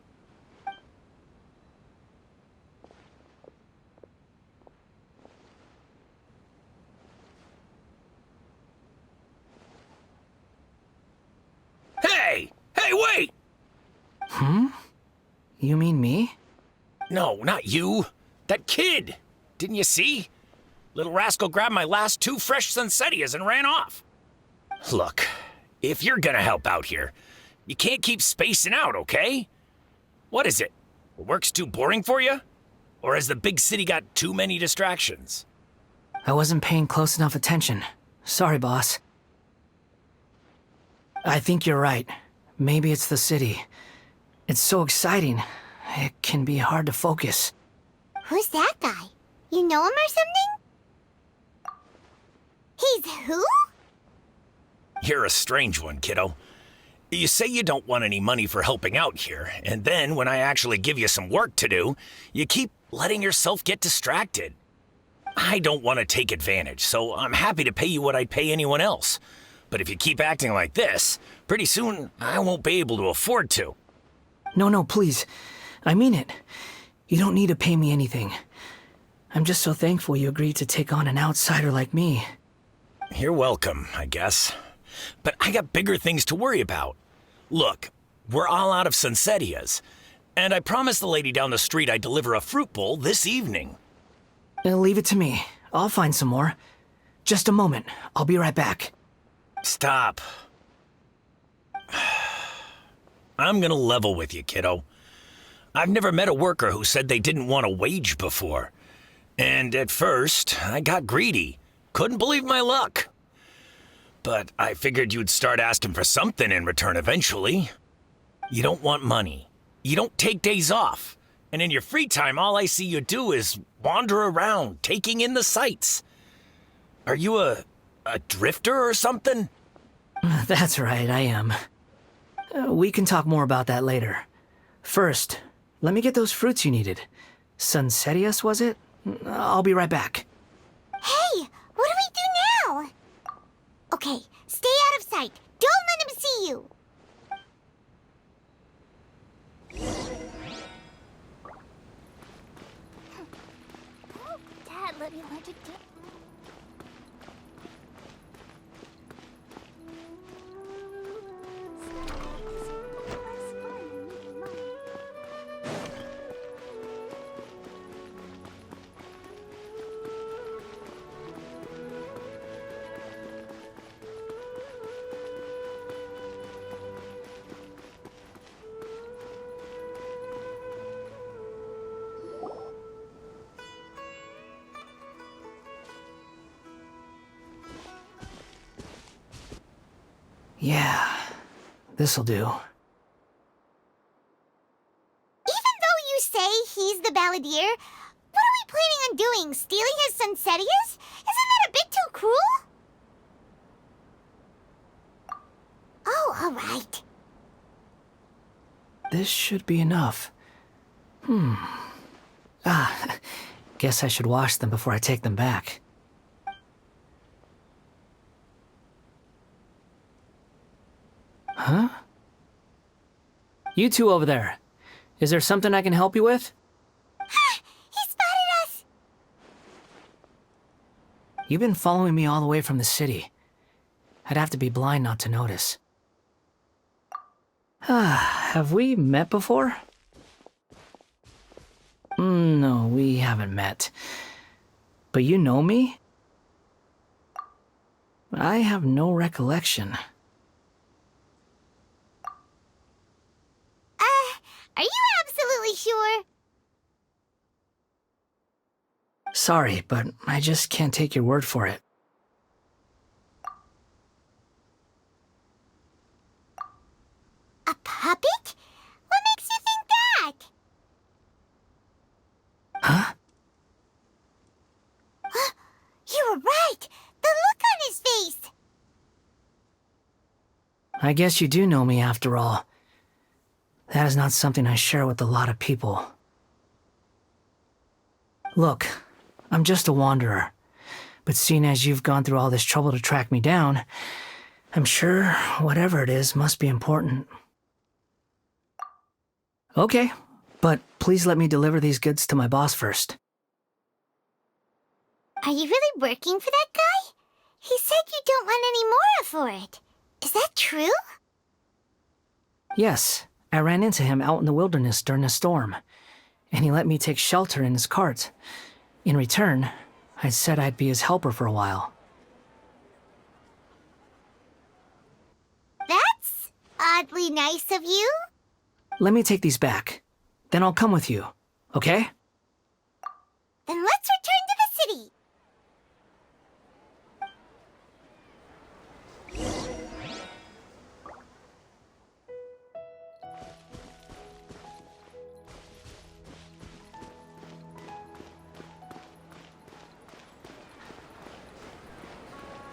Speaker 15: Hey! Hey, wait!
Speaker 5: You mean me?
Speaker 15: No, not you. That kid! Didn't you see? Little rascal grabbed my last 2 fresh Sunsettias and ran off. Look, if you're gonna help out here, you can't keep spacing out, okay? What is it? Work's too boring for you? Or has the big city got too many distractions?
Speaker 5: I wasn't paying close enough attention. Sorry, boss. I think you're right. Maybe it's the city. It's so exciting. It can be hard to focus.
Speaker 3: Who's that guy? You know him or something? He's who?
Speaker 15: You're a strange one, kiddo. You say you don't want any money for helping out here, and then when I actually give you some work to do, you keep letting yourself get distracted. I don't want to take advantage, so I'm happy to pay you what I'd pay anyone else. But if you keep acting like this, pretty soon I won't be able to afford to.
Speaker 5: No, please. I mean it. You don't need to pay me anything. I'm just so thankful you agreed to take on an outsider like me.
Speaker 15: You're welcome, I guess. But I got bigger things to worry about. Look, we're all out of Sunsettias, and I promised the lady down the street I'd deliver a fruit bowl this evening.
Speaker 5: Leave it to me. I'll find some more. Just a moment. I'll be right back.
Speaker 15: Stop. I'm gonna level with you, kiddo. I've never met a worker who said they didn't want a wage before. And at first, I got greedy. Couldn't believe my luck. But I figured you'd start asking for something in return eventually. You don't want money. You don't take days off. And in your free time, all I see you do is wander around, taking in the sights. Are you a drifter or something?
Speaker 5: That's right, I am. We can talk more about that later. First, let me get those fruits you needed. Sunsetius, was it? I'll be right back.
Speaker 3: Hey, what do we do now? Okay, stay out of sight. Don't let him see you. Dad, let me learn to do.
Speaker 5: Yeah, this'll do.
Speaker 3: Even though you say he's the balladeer, what are we planning on doing? Stealing his Sunsetius? Isn't that a bit too cruel? Oh, alright.
Speaker 5: This should be enough. Guess I should wash them before I take them back. Huh? You two over there. Is there something I can help you with?
Speaker 3: He spotted us!
Speaker 5: You've been following me all the way from the city. I'd have to be blind not to notice. Have we met before? No, we haven't met. But you know me? I have no recollection.
Speaker 3: Are you absolutely sure?
Speaker 5: Sorry, but I just can't take your word for it.
Speaker 3: A puppet? What makes you think that?
Speaker 5: Huh?
Speaker 3: You were right! The look on his face!
Speaker 5: I guess you do know me after all. That is not something I share with a lot of people. Look, I'm just a wanderer. But seeing as you've gone through all this trouble to track me down, I'm sure whatever it is must be important. Okay, but please let me deliver these goods to my boss first.
Speaker 3: Are you really working for that guy? He said you don't want any more for it. Is that true?
Speaker 5: Yes, I ran into him out in the wilderness during a storm, and he let me take shelter in his cart. In return, I said I'd be his helper for a while.
Speaker 3: That's oddly nice of you.
Speaker 5: Let me take these back. Then I'll come with you, okay?
Speaker 3: Then let's return to the city.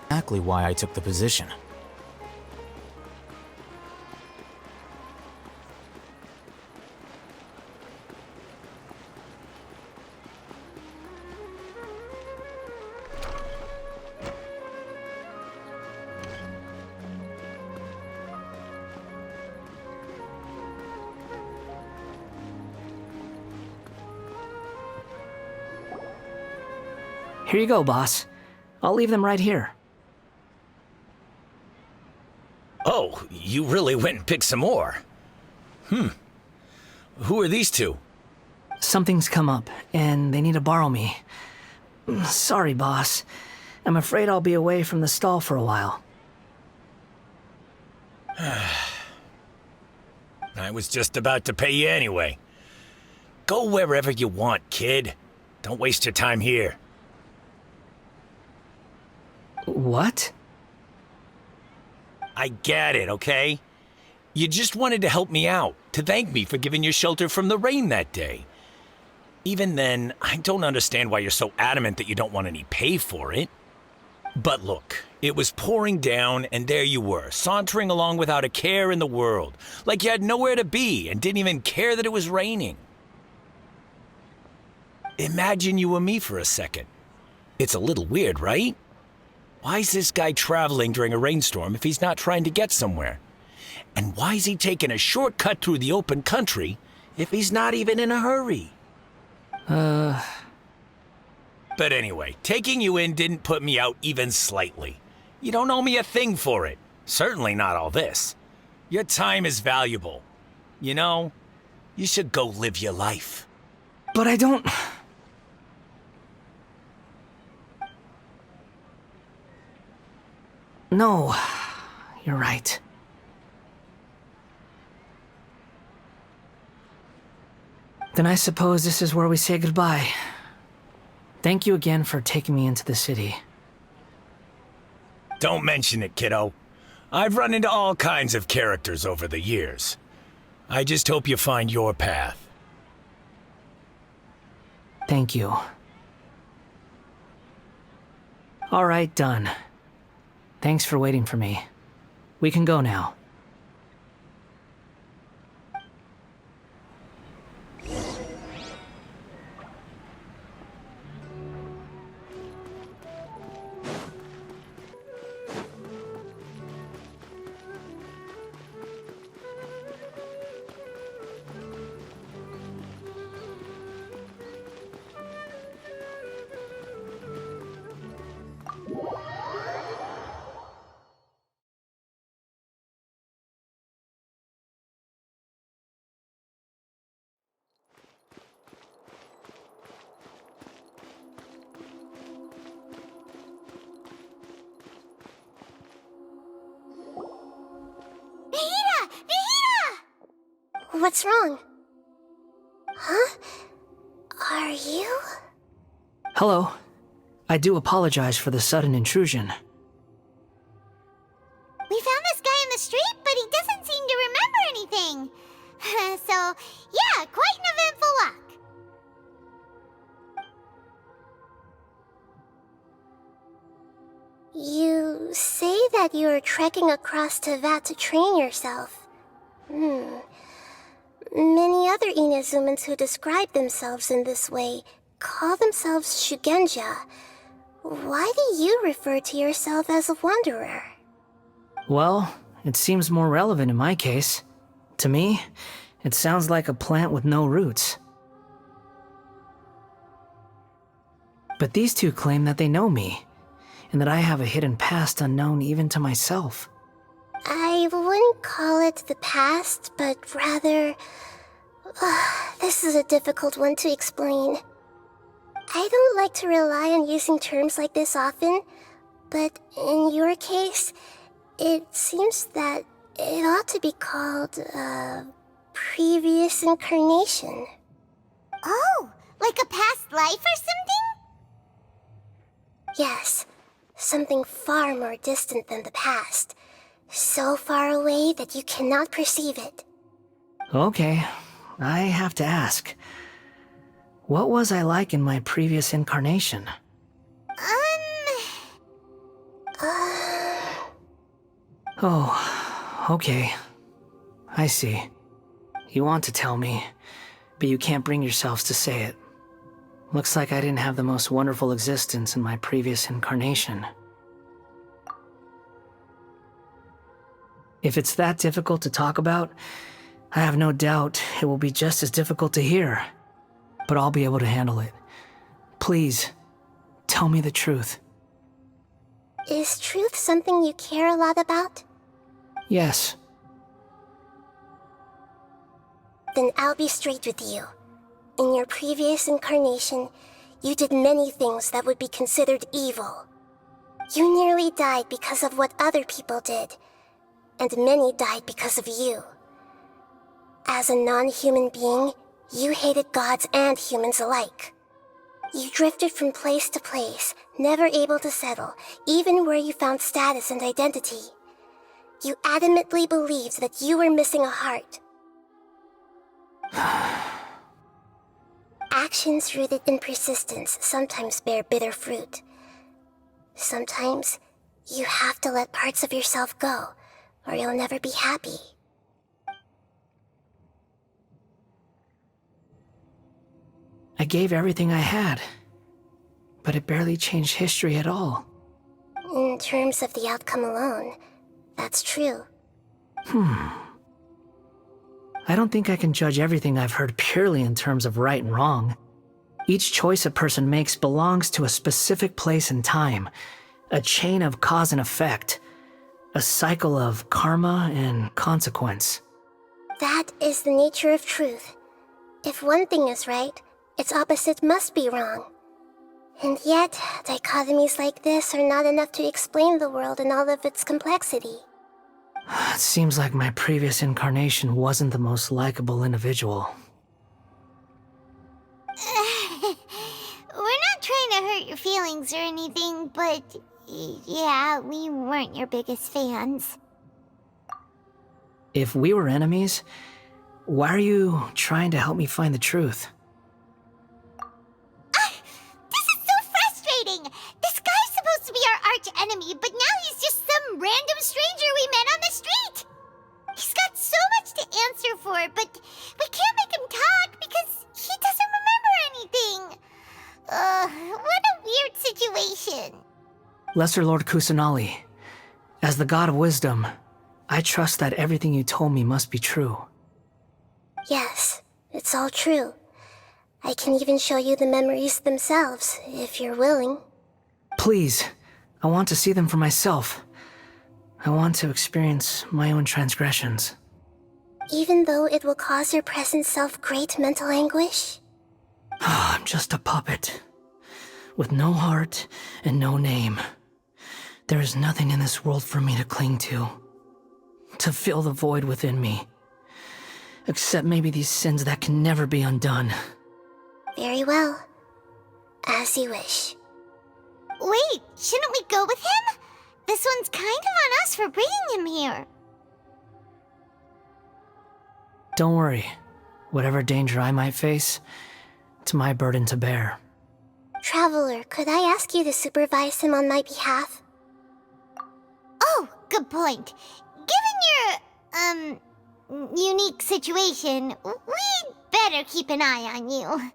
Speaker 16: Exactly why I took the position.
Speaker 5: Here you go, boss. I'll leave them right here.
Speaker 15: Oh, you really went and picked some more. Who are these two?
Speaker 5: Something's come up, and they need to borrow me. Sorry, boss. I'm afraid I'll be away from the stall for a while.
Speaker 15: I was just about to pay you anyway. Go wherever you want, kid. Don't waste your time here.
Speaker 5: What?
Speaker 15: I get it, okay? You just wanted to help me out, to thank me for giving you shelter from the rain that day. Even then, I don't understand why you're so adamant that you don't want any pay for it. But look, it was pouring down, and there you were, sauntering along without a care in the world, like you had nowhere to be and didn't even care that it was raining. Imagine you were me for a second. It's a little weird, right? Why's this guy traveling during a rainstorm if he's not trying to get somewhere? And why's he taking a shortcut through the open country if he's not even in a hurry? But anyway, taking you in didn't put me out even slightly. You don't owe me a thing for it. Certainly not all this. Your time is valuable. You know, you should go live your life.
Speaker 5: But I don't... No, you're right. Then I suppose this is where we say goodbye. Thank you again for taking me into the city.
Speaker 15: Don't mention it, kiddo. I've run into all kinds of characters over the years. I just hope you find your path.
Speaker 5: Thank you. All right, done. Thanks for waiting for me. We can go now.
Speaker 4: What's wrong? Huh? Are you?
Speaker 5: Hello. I do apologize for the sudden intrusion.
Speaker 3: We found this guy in the street, but he doesn't seem to remember anything. So, yeah, quite an eventful walk.
Speaker 4: You say that you're trekking across Teyvat to train yourself. Many other Inazumans who describe themselves in this way call themselves Shugenja. Why do you refer to yourself as a wanderer?
Speaker 5: Well, it seems more relevant in my case. To me, it sounds like a plant with no roots. But these two claim that they know me, and that I have a hidden past unknown even to myself.
Speaker 4: I wouldn't call it the past, but rather... this is a difficult one to explain. I don't like to rely on using terms like this often, but in your case, it seems that it ought to be called a previous incarnation.
Speaker 3: Oh, like a past life or something?
Speaker 4: Yes, something far more distant than the past. So far away that you cannot perceive it.
Speaker 5: Okay, I have to ask. What was I like in my previous incarnation? Oh, okay. I see. You want to tell me, but you can't bring yourselves to say it. Looks like I didn't have the most wonderful existence in my previous incarnation. If it's that difficult to talk about, I have no doubt it will be just as difficult to hear. But I'll be able to handle it. Please, tell me the truth.
Speaker 4: Is truth something you care a lot about?
Speaker 5: Yes.
Speaker 4: Then I'll be straight with you. In your previous incarnation, you did many things that would be considered evil. You nearly died because of what other people did, and many died because of you. As a non-human being, you hated gods and humans alike. You drifted from place to place, never able to settle, even where you found status and identity. You adamantly believed that you were missing a heart. Actions rooted in persistence sometimes bear bitter fruit. Sometimes, you have to let parts of yourself go, or you'll never be happy.
Speaker 5: I gave everything I had, but it barely changed history at all.
Speaker 4: In terms of the outcome alone, that's true.
Speaker 5: I don't think I can judge everything I've heard purely in terms of right and wrong. Each choice a person makes belongs to a specific place and time, a chain of cause and effect, a cycle of karma and consequence.
Speaker 4: That is the nature of truth. If one thing is right, its opposite must be wrong. And yet, dichotomies like this are not enough to explain the world in all of its complexity.
Speaker 5: It seems like my previous incarnation wasn't the most likable individual.
Speaker 3: We're not trying to hurt your feelings or anything, but yeah, we weren't your biggest fans.
Speaker 5: If we were enemies, why are you trying to help me find the truth?
Speaker 3: This is so frustrating! This guy's supposed to be our arch enemy, but now he's just some random stranger we met on the street! He's got so much to answer for, but we can't make him talk because he doesn't remember anything. What a weird situation.
Speaker 5: Lesser Lord Kusanali, as the god of wisdom, I trust that everything you told me must be true.
Speaker 4: Yes, it's all true. I can even show you the memories themselves, if you're willing.
Speaker 5: Please, I want to see them for myself. I want to experience my own transgressions.
Speaker 4: Even though it will cause your present self great mental anguish?
Speaker 5: I'm just a puppet, with no heart and no name. There is nothing in this world for me to cling to fill the void within me. Except maybe these sins that can never be undone.
Speaker 4: Very well. As you wish.
Speaker 3: Wait, shouldn't we go with him? This one's kind of on us for bringing him here.
Speaker 5: Don't worry. Whatever danger I might face, it's my burden to bear.
Speaker 4: Traveler, could I ask you to supervise him on my behalf?
Speaker 3: Oh, good point. Given your, unique situation, we'd better keep an eye on you.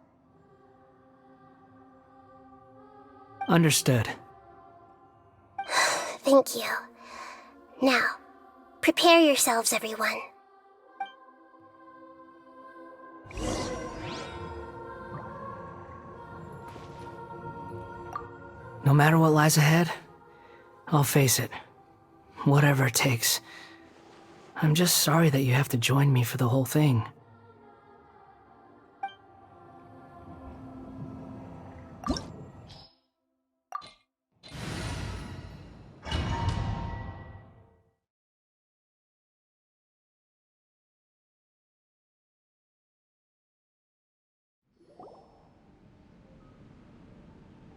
Speaker 5: Understood.
Speaker 4: Thank you. Now, prepare yourselves, everyone.
Speaker 5: No matter what lies ahead, I'll face it. Whatever it takes. I'm just sorry that you have to join me for the whole thing.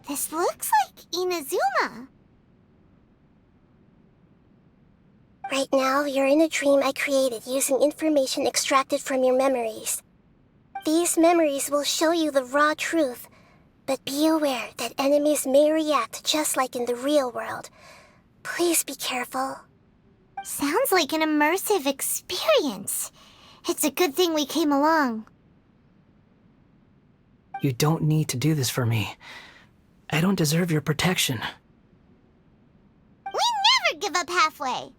Speaker 3: This looks like Inazuma.
Speaker 4: Right now, you're in a dream I created using information extracted from your memories. These memories will show you the raw truth, but be aware that enemies may react just like in the real world. Please be careful.
Speaker 3: Sounds like an immersive experience. It's a good thing we came along.
Speaker 5: You don't need to do this for me. I don't deserve your protection.
Speaker 3: We never give up halfway.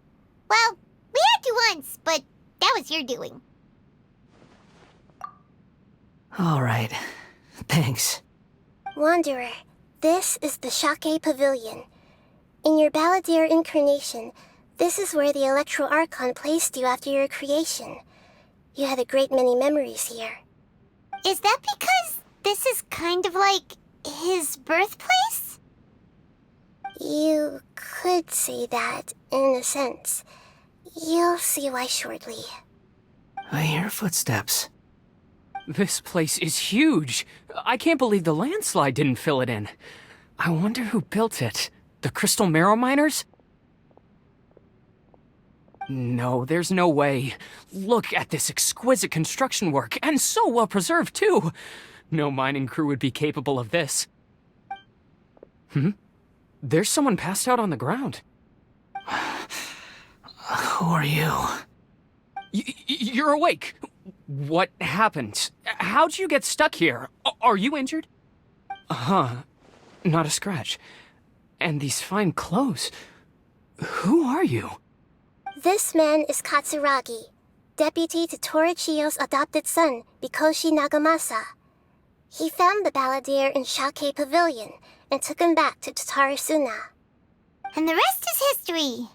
Speaker 3: Well, we had to once, but that was your doing.
Speaker 5: All right. Thanks.
Speaker 4: Wanderer, this is the Shake Pavilion. In your Balladeer incarnation, this is where the Electro Archon placed you after your creation. You had a great many memories here.
Speaker 3: Is that because this is kind of like his birthplace?
Speaker 4: You could say that, in a sense. You'll see why shortly.
Speaker 5: I hear footsteps.
Speaker 17: This place is huge. I can't believe the landslide didn't fill it in. I wonder who built it. The Crystal Marrow Miners? No, there's no way. Look at this exquisite construction work, and so well preserved, too. No mining crew would be capable of this. There's someone passed out on the ground.
Speaker 5: Who are you?
Speaker 17: You're awake. What happened? How'd you get stuck here? Are you injured? Not a scratch. And these fine clothes. Who are you?
Speaker 4: This man is Katsuragi, deputy to Torichiyo's adopted son, Mikoshi Nagamasa. He found the balladeer in Shake Pavilion and took him back to Tatarasuna.
Speaker 3: And the rest is history.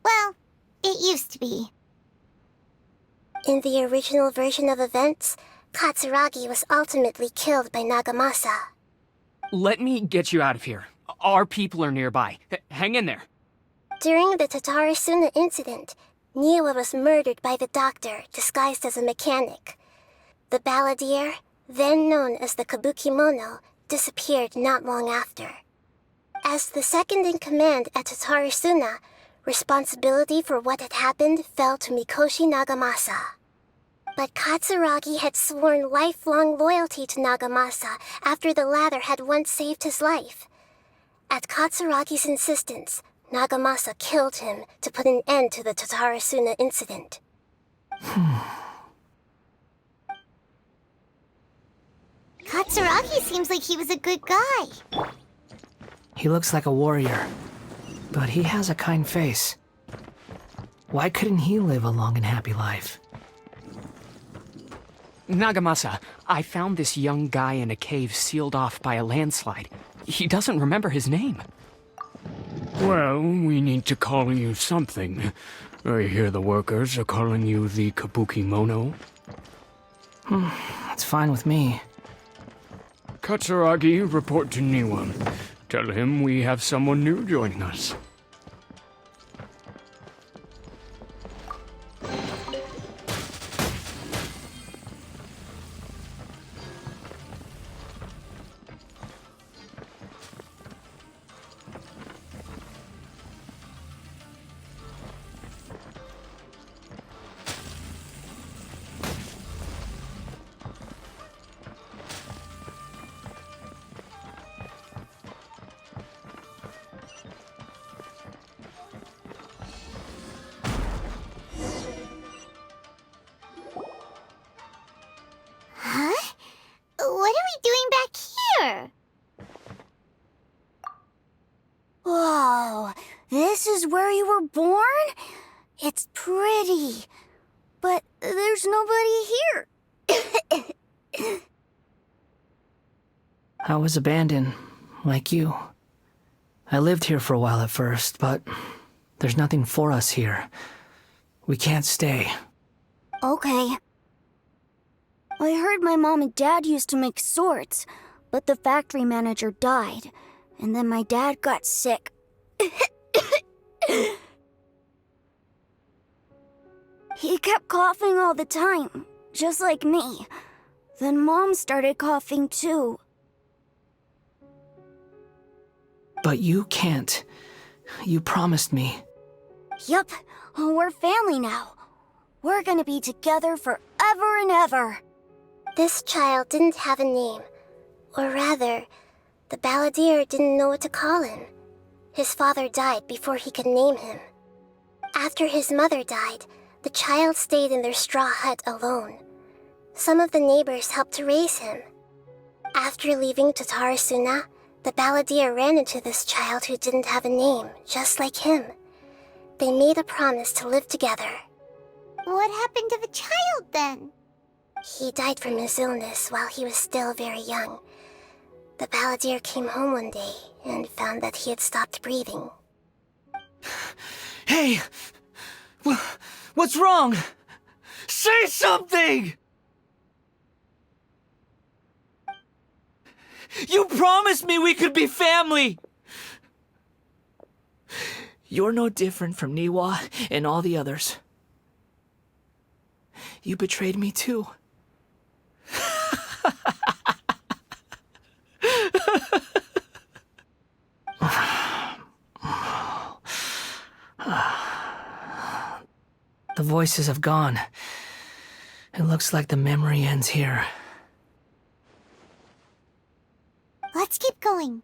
Speaker 3: Well, it used to be.
Speaker 4: In the original version of events, Katsuragi was ultimately killed by Nagamasa.
Speaker 17: Let me get you out of here. Our people are nearby. Hang in there.
Speaker 4: During the Tatarasuna incident, Niwa was murdered by the doctor disguised as a mechanic. The balladeer, then known as the Kabukimono, disappeared not long after. As the second in command at Tatarasuna, responsibility for what had happened fell to Mikoshi Nagamasa. But Katsuragi had sworn lifelong loyalty to Nagamasa after the latter had once saved his life. At Katsuragi's insistence, Nagamasa killed him to put an end to the Tatarasuna incident.
Speaker 3: Katsuragi seems like he was a good guy.
Speaker 5: He looks like a warrior, but he has a kind face. Why couldn't he live a long and happy life?
Speaker 17: Nagamasa, I found this young guy in a cave sealed off by a landslide. He doesn't remember his name.
Speaker 11: Well, we need to call you something. I hear the workers are calling you the Kabukimono.
Speaker 5: That's fine with me.
Speaker 11: Katsuragi, report to Niwa. Tell him we have someone new joining us.
Speaker 3: Huh? What are we doing back here?
Speaker 18: Whoa, this is where you were born? It's pretty, but there's nobody here.
Speaker 5: I was abandoned, like you. I lived here for a while at first, but there's nothing for us here. We can't stay.
Speaker 18: Okay. I heard my mom and dad used to make swords, but the factory manager died, and then my dad got sick. He kept coughing all the time, just like me. Then Mom started coughing too.
Speaker 5: But you can't. You promised me.
Speaker 18: Yup, we're family now. We're gonna be together forever and ever.
Speaker 4: This child didn't have a name. Or rather, the balladeer didn't know what to call him. His father died before he could name him. After his mother died, the child stayed in their straw hut alone. Some of the neighbors helped to raise him. After leaving Tatarasuna, the balladeer ran into this child who didn't have a name, just like him. They made a promise to live together.
Speaker 3: What happened to the child then?
Speaker 4: He died from his illness while he was still very young. The balladeer came home one day and found that he had stopped breathing.
Speaker 5: Hey! What's wrong? Say something! You promised me we could be family! You're no different from Niwa and all the others. You betrayed me too. The voices have gone. It looks like the memory ends here.
Speaker 3: Let's keep going.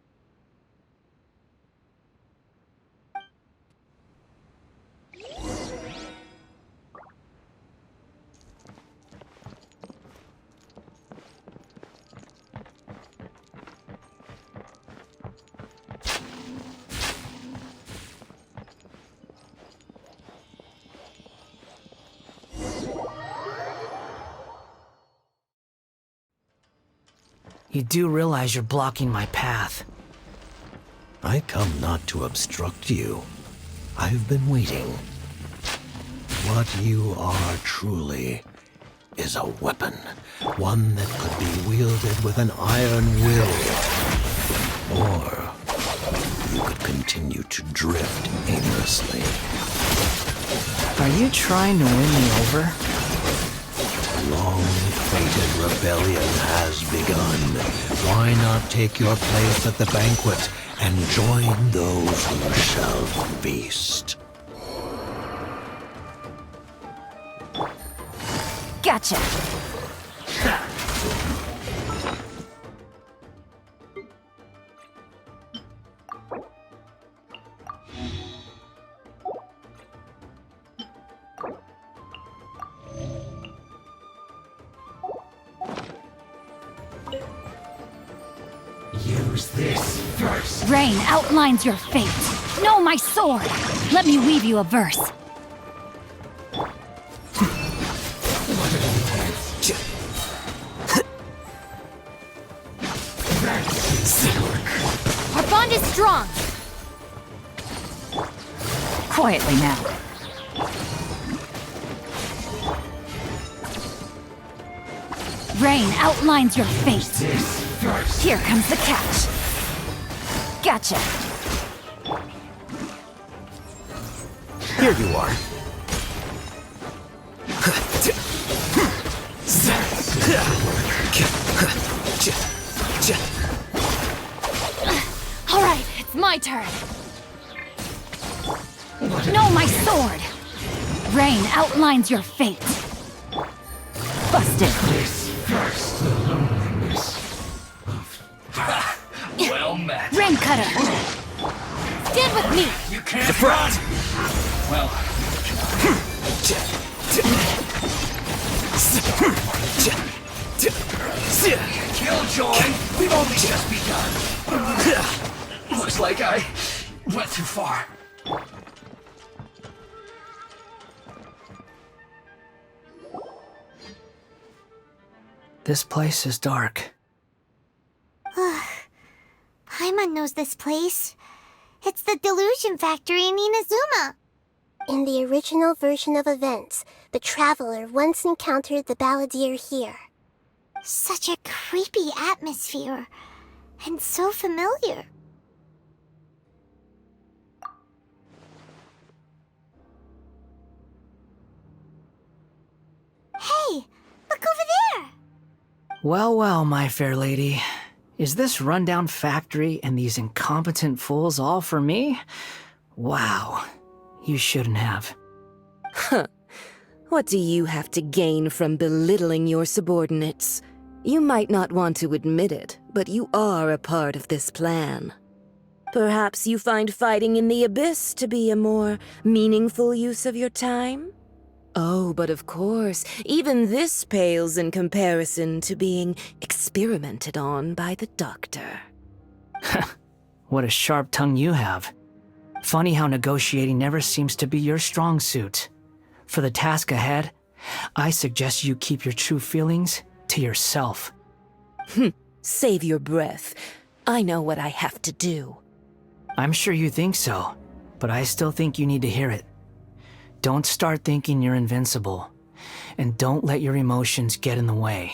Speaker 5: You do realize you're blocking my path.
Speaker 19: I come not to obstruct you. I've been waiting. What you are truly is a weapon. One that could be wielded with an iron will. Or you could continue to drift aimlessly.
Speaker 5: Are you trying to win me over?
Speaker 19: Long-fated rebellion has begun. Why not take your place at the banquet and join those who shall feast?
Speaker 20: Gotcha!
Speaker 21: Use this first.
Speaker 20: Rain outlines your fate. Know my sword! Let me weave you a verse. Our bond is strong! Quietly now. Rain outlines your fate. Here comes the catch. Gotcha.
Speaker 19: Here you are.
Speaker 20: All right, it's my turn. Know my sword. Rain outlines your fate. Busted.
Speaker 21: First, the loneliness well met.
Speaker 20: Rain cutter. Stand with me.
Speaker 21: You can't run. Well. Killjoy, we've only just begun. Looks like I went too far.
Speaker 5: This place is dark.
Speaker 3: Paimon knows this place. It's the Delusion Factory in Inazuma.
Speaker 4: In the original version of events, the Traveler once encountered the Balladeer here.
Speaker 3: Such a creepy atmosphere. And so familiar. Hey! Look over there!
Speaker 5: Well, well, my fair lady. Is this rundown factory and these incompetent fools all for me? Wow. You shouldn't have.
Speaker 22: Huh. What do you have to gain from belittling your subordinates? You might not want to admit it, but you are a part of this plan. Perhaps you find fighting in the Abyss to be a more meaningful use of your time? Oh, but of course, even this pales in comparison to being experimented on by the doctor.
Speaker 5: What a sharp tongue you have. Funny how negotiating never seems to be your strong suit. For the task ahead, I suggest you keep your true feelings to yourself.
Speaker 22: Save your breath. I know what I have to do.
Speaker 5: I'm sure you think so, but I still think you need to hear it. Don't start thinking you're invincible, and don't let your emotions get in the way.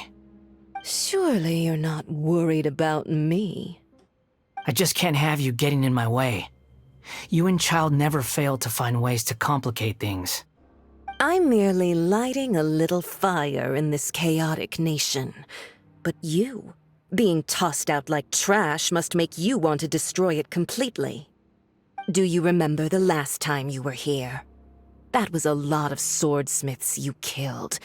Speaker 22: Surely you're not worried about me.
Speaker 5: I just can't have you getting in my way. You and Child never fail to find ways to complicate things.
Speaker 22: I'm merely lighting a little fire in this chaotic nation. But you, being tossed out like trash, must make you want to destroy it completely. Do you remember the last time you were here? That was a lot of swordsmiths you killed.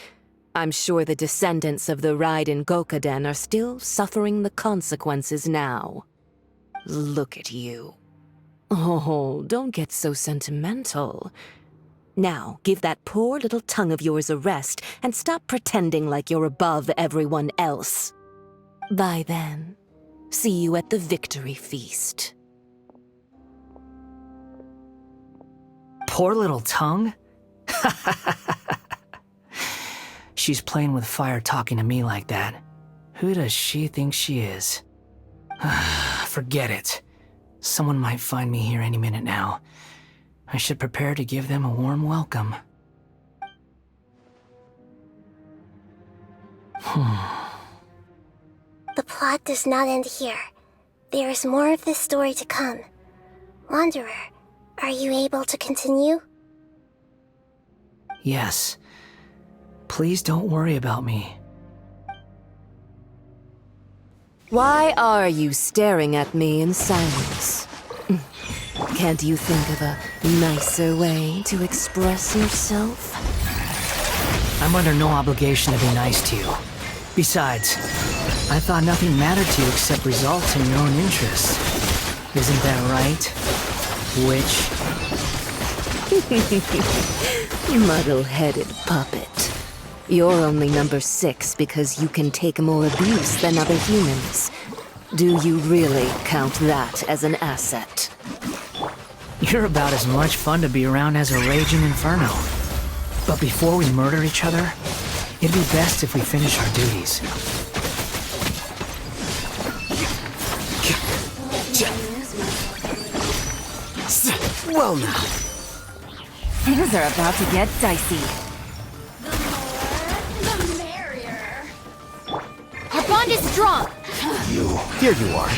Speaker 22: I'm sure the descendants of the Raiden Gokaden are still suffering the consequences now. Look at you. Oh, don't get so sentimental. Now, give that poor little tongue of yours a rest and stop pretending like you're above everyone else. Bye then. See you at the victory feast.
Speaker 5: Poor little tongue? She's playing with fire talking to me like that. Who does she think she is? Forget it. Someone might find me here any minute now. I should prepare to give them a warm welcome.
Speaker 4: The plot does not end here. There is more of this story to come. Wanderer, are you able to continue?
Speaker 5: Yes. Please don't worry about me.
Speaker 22: Why are you staring at me in silence? Can't you think of a nicer way to express yourself?
Speaker 5: I'm under no obligation to be nice to you. Besides, I thought nothing mattered to you except results in your own interests. Isn't that right, witch?
Speaker 22: Muddle-headed puppet. You're only number 6 because you can take more abuse than other humans. Do you really count that as an asset?
Speaker 5: You're about as much fun to be around as a raging inferno. But before we murder each other, it'd be best if we finish our duties.
Speaker 21: Well now.
Speaker 20: Things are about to get dicey.
Speaker 3: Our bond is strong.
Speaker 19: Here you are.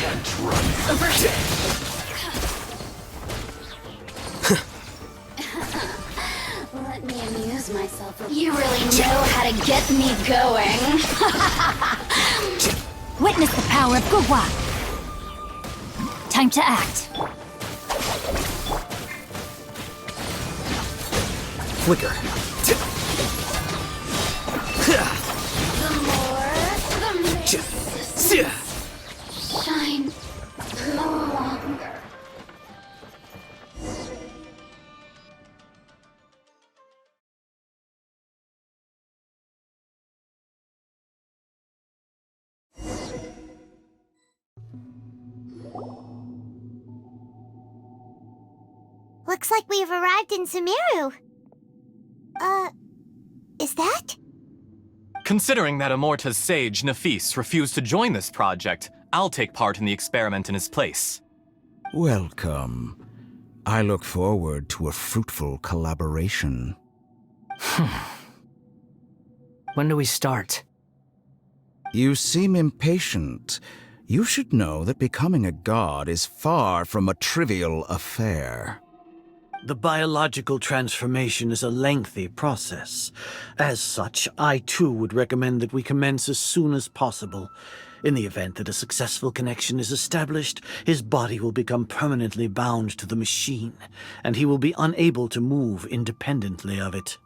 Speaker 3: Let me amuse myself. You really know how to get me going.
Speaker 20: Witness the power of Gugwa. Time to act.
Speaker 19: Flicker.
Speaker 3: Shine longer. Looks like we've arrived in Sumeru. Is that?
Speaker 6: Considering that Amorta's sage, Nafis, refused to join this project, I'll take part in the experiment in his place.
Speaker 8: Welcome. I look forward to a fruitful collaboration.
Speaker 5: When do we start?
Speaker 8: You seem impatient. You should know that becoming a god is far from a trivial affair.
Speaker 7: The biological transformation is a lengthy process. As such, I too would recommend that we commence as soon as possible. In the event that a successful connection is established, his body will become permanently bound to the machine, and he will be unable to move independently of it.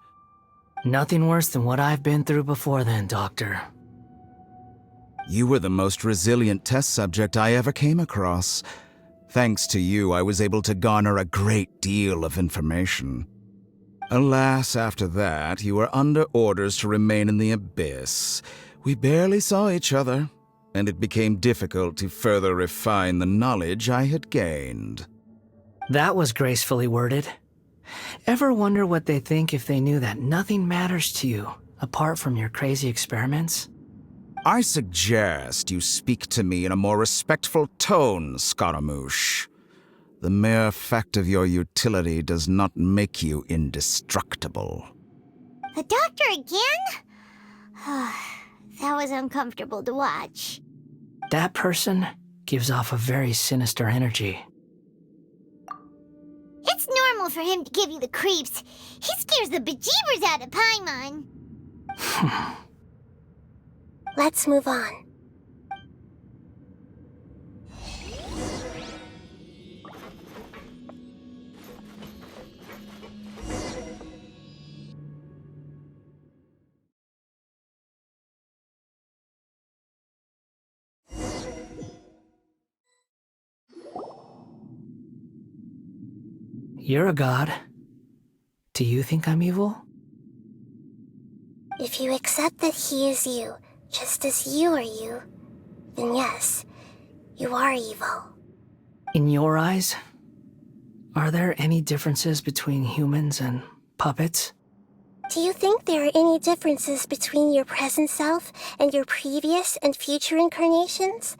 Speaker 5: Nothing worse than what I've been through before then, Doctor.
Speaker 8: You were the most resilient test subject I ever came across. Thanks to you, I was able to garner a great deal of information. Alas, after that, you were under orders to remain in the abyss. We barely saw each other, and it became difficult to further refine the knowledge I had gained.
Speaker 5: That was gracefully worded. Ever wonder what they think if they knew that nothing matters to you, apart from your crazy experiments?
Speaker 8: I suggest you speak to me in a more respectful tone, Scaramouche. The mere fact of your utility does not make you indestructible.
Speaker 3: The doctor again? That was uncomfortable to watch.
Speaker 5: That person gives off a very sinister energy.
Speaker 3: It's normal for him to give you the creeps. He scares the bejeebers out of Paimon.
Speaker 4: Let's move on.
Speaker 5: You're a god. Do you think I'm evil?
Speaker 4: If you accept that he is you, just as you are you, then yes, you are evil.
Speaker 5: In your eyes, are there any differences between humans and puppets?
Speaker 4: Do you think there are any differences between your present self and your previous and future incarnations?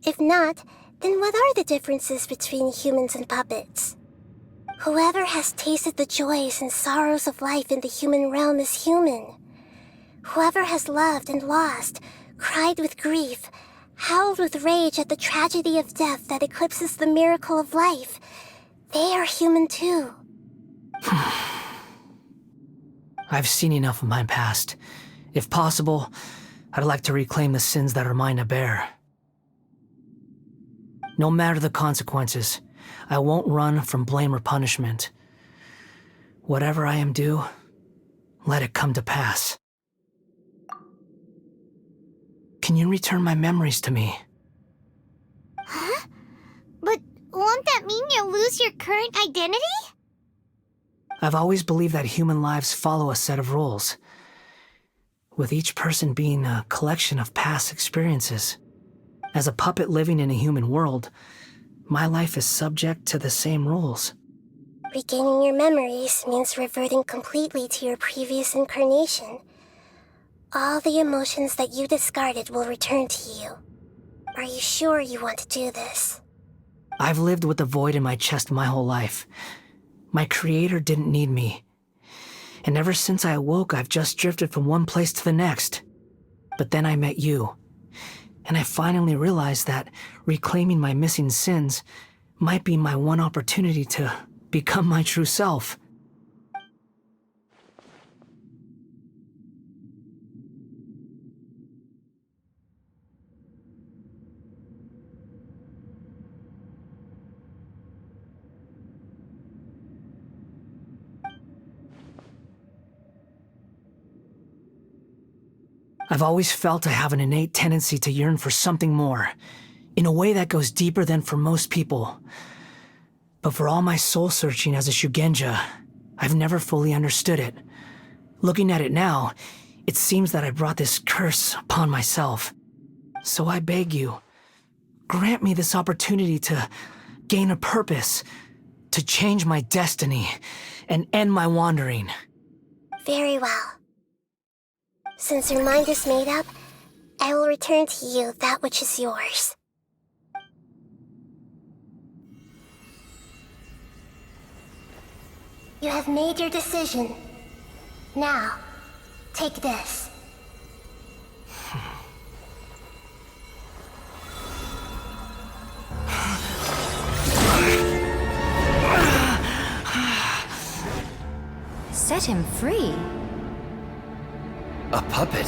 Speaker 4: If not, then what are the differences between humans and puppets? Whoever has tasted the joys and sorrows of life in the human realm is human. Whoever has loved and lost, cried with grief, howled with rage at the tragedy of death that eclipses the miracle of life, they are human too.
Speaker 5: I've seen enough of my past. If possible, I'd like to reclaim the sins that are mine to bear. No matter the consequences, I won't run from blame or punishment. Whatever I am due, let it come to pass. Can you return my memories to me?
Speaker 3: Huh? But won't that mean you'll lose your current identity?
Speaker 5: I've always believed that human lives follow a set of rules, with each person being a collection of past experiences. As a puppet living in a human world, my life is subject to the same rules.
Speaker 4: Regaining your memories means reverting completely to your previous incarnation. All the emotions that you discarded will return to you. Are you sure you want to do this?
Speaker 5: I've lived with a void in my chest my whole life. My creator didn't need me. And ever since I awoke, I've just drifted from one place to the next. But then I met you. And I finally realized that reclaiming my missing sins might be my one opportunity to become my true self. I've always felt I have an innate tendency to yearn for something more, in a way that goes deeper than for most people. But for all my soul-searching as a Shugenja, I've never fully understood it. Looking at it now, it seems that I brought this curse upon myself. So I beg you, grant me this opportunity to gain a purpose, to change my destiny, and end my wandering.
Speaker 4: Very well. Since your mind is made up, I will return to you that which is yours. You have made your decision. Now, take this.
Speaker 20: Set him free.
Speaker 17: A puppet?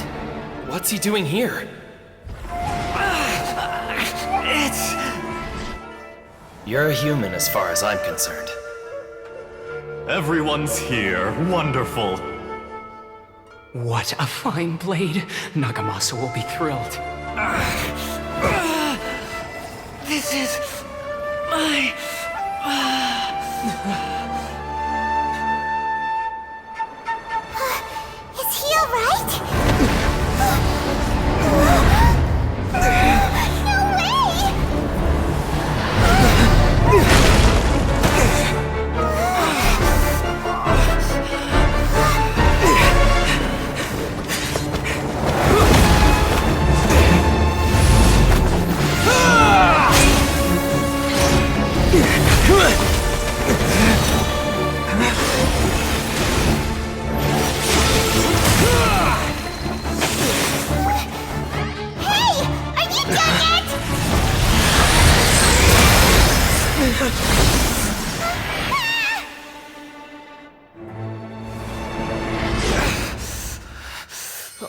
Speaker 17: What's he doing here? You're a human as far as I'm concerned.
Speaker 6: Everyone's here. Wonderful.
Speaker 17: What a fine blade. Nagamasa will be thrilled.
Speaker 5: This is my...
Speaker 3: Is he alright? No way!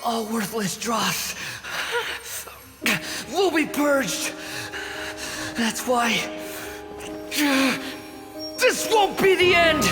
Speaker 5: All worthless dross will be purged. That's why this won't be the end.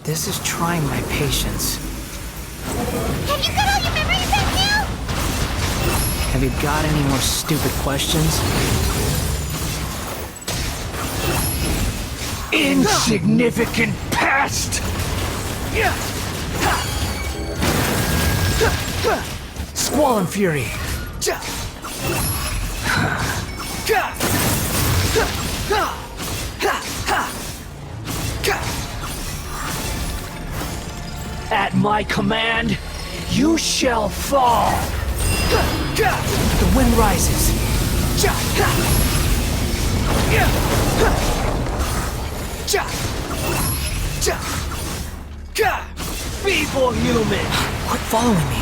Speaker 5: This is trying my patience.
Speaker 3: Have you got all your memories back now?
Speaker 5: Have you got any more stupid questions?
Speaker 21: Insignificant past!
Speaker 5: Squall and Fury!
Speaker 21: At my command, you shall fall!
Speaker 5: The wind rises.
Speaker 21: Feeble human!
Speaker 5: Quit following me.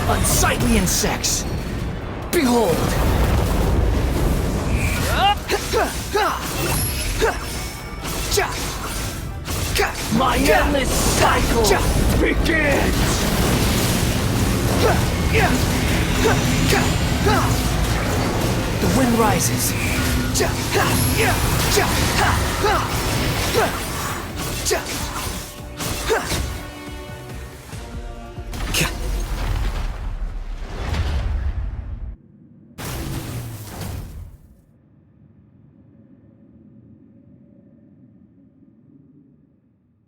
Speaker 5: Unsightly insects. Behold!
Speaker 21: My endless cycle begins!
Speaker 5: The wind rises.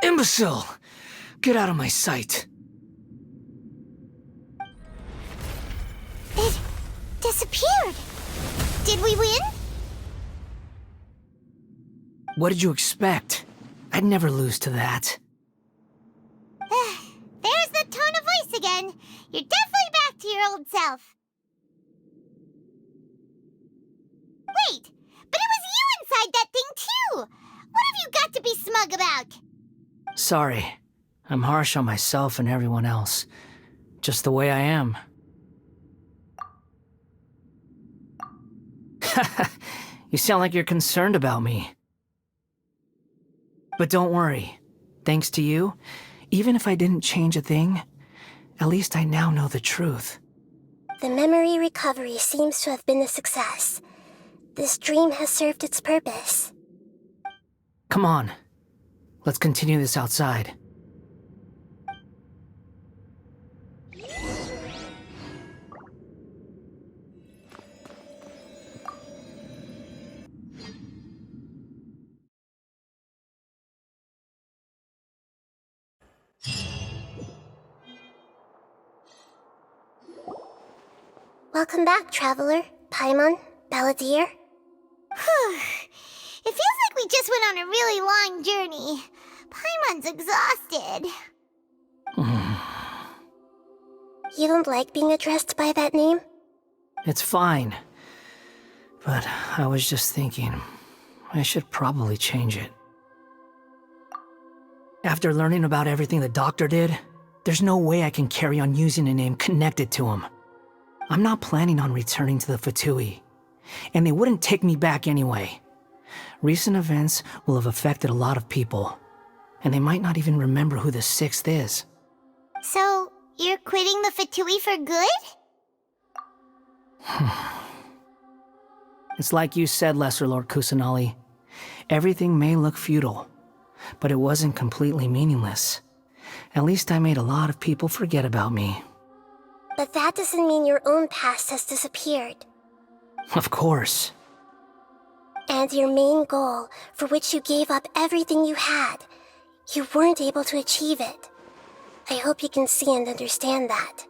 Speaker 5: Imbecile! Get out of my sight.
Speaker 3: It disappeared. Did we win?
Speaker 5: What did you expect? I'd never lose to that.
Speaker 3: There's the tone of voice again. You're definitely back to your old self. Wait, but it was you inside that thing too! What have you got to be smug about?
Speaker 5: Sorry. I'm harsh on myself and everyone else. Just the way I am. You sound like you're concerned about me. But don't worry. Thanks to you, even if I didn't change a thing, at least I now know the truth.
Speaker 4: The memory recovery seems to have been a success. This dream has served its purpose.
Speaker 5: Come on. Let's continue this outside.
Speaker 4: Welcome back, Traveler, Paimon, Balladeer.
Speaker 3: It feels like we just went on a really long journey. Paimon's exhausted.
Speaker 4: You don't like being addressed by that name?
Speaker 5: It's fine. But I was just thinking, I should probably change it. After learning about everything the doctor did, there's no way I can carry on using a name connected to him. I'm not planning on returning to the Fatui, and they wouldn't take me back anyway. Recent events will have affected a lot of people, and they might not even remember who the Sixth is.
Speaker 3: So, you're quitting the Fatui for good?
Speaker 5: It's like you said, Lesser Lord Kusanali. Everything may look futile, but it wasn't completely meaningless. At least I made a lot of people forget about me.
Speaker 4: But that doesn't mean your own past has disappeared.
Speaker 5: Of course.
Speaker 4: And your main goal, for which you gave up everything you had, you weren't able to achieve it. I hope you can see and understand that.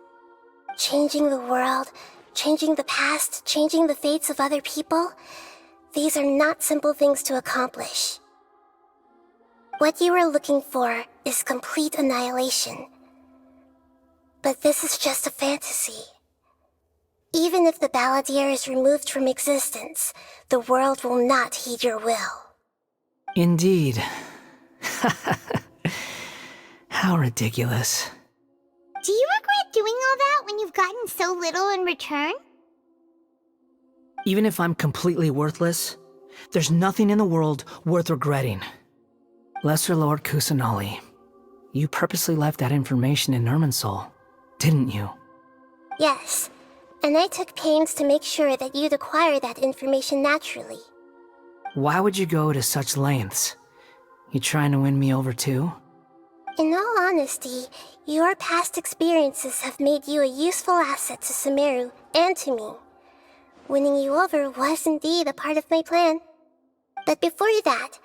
Speaker 4: Changing the world, changing the past, changing the fates of other people, these are not simple things to accomplish. What you are looking for is complete annihilation. But this is just a fantasy. Even if the Balladeer is removed from existence, the world will not heed your will.
Speaker 5: Indeed. How ridiculous.
Speaker 3: Do you regret doing all that when you've gotten so little in return?
Speaker 5: Even if I'm completely worthless, there's nothing in the world worth regretting. Lesser Lord Kusanali, you purposely left that information in Irminsul, didn't you?
Speaker 4: Yes, and I took pains to make sure that you'd acquire that information naturally.
Speaker 5: Why would you go to such lengths? You trying to win me over too?
Speaker 4: In all honesty, your past experiences have made you a useful asset to Sumeru and to me. Winning you over was indeed a part of my plan. But before that,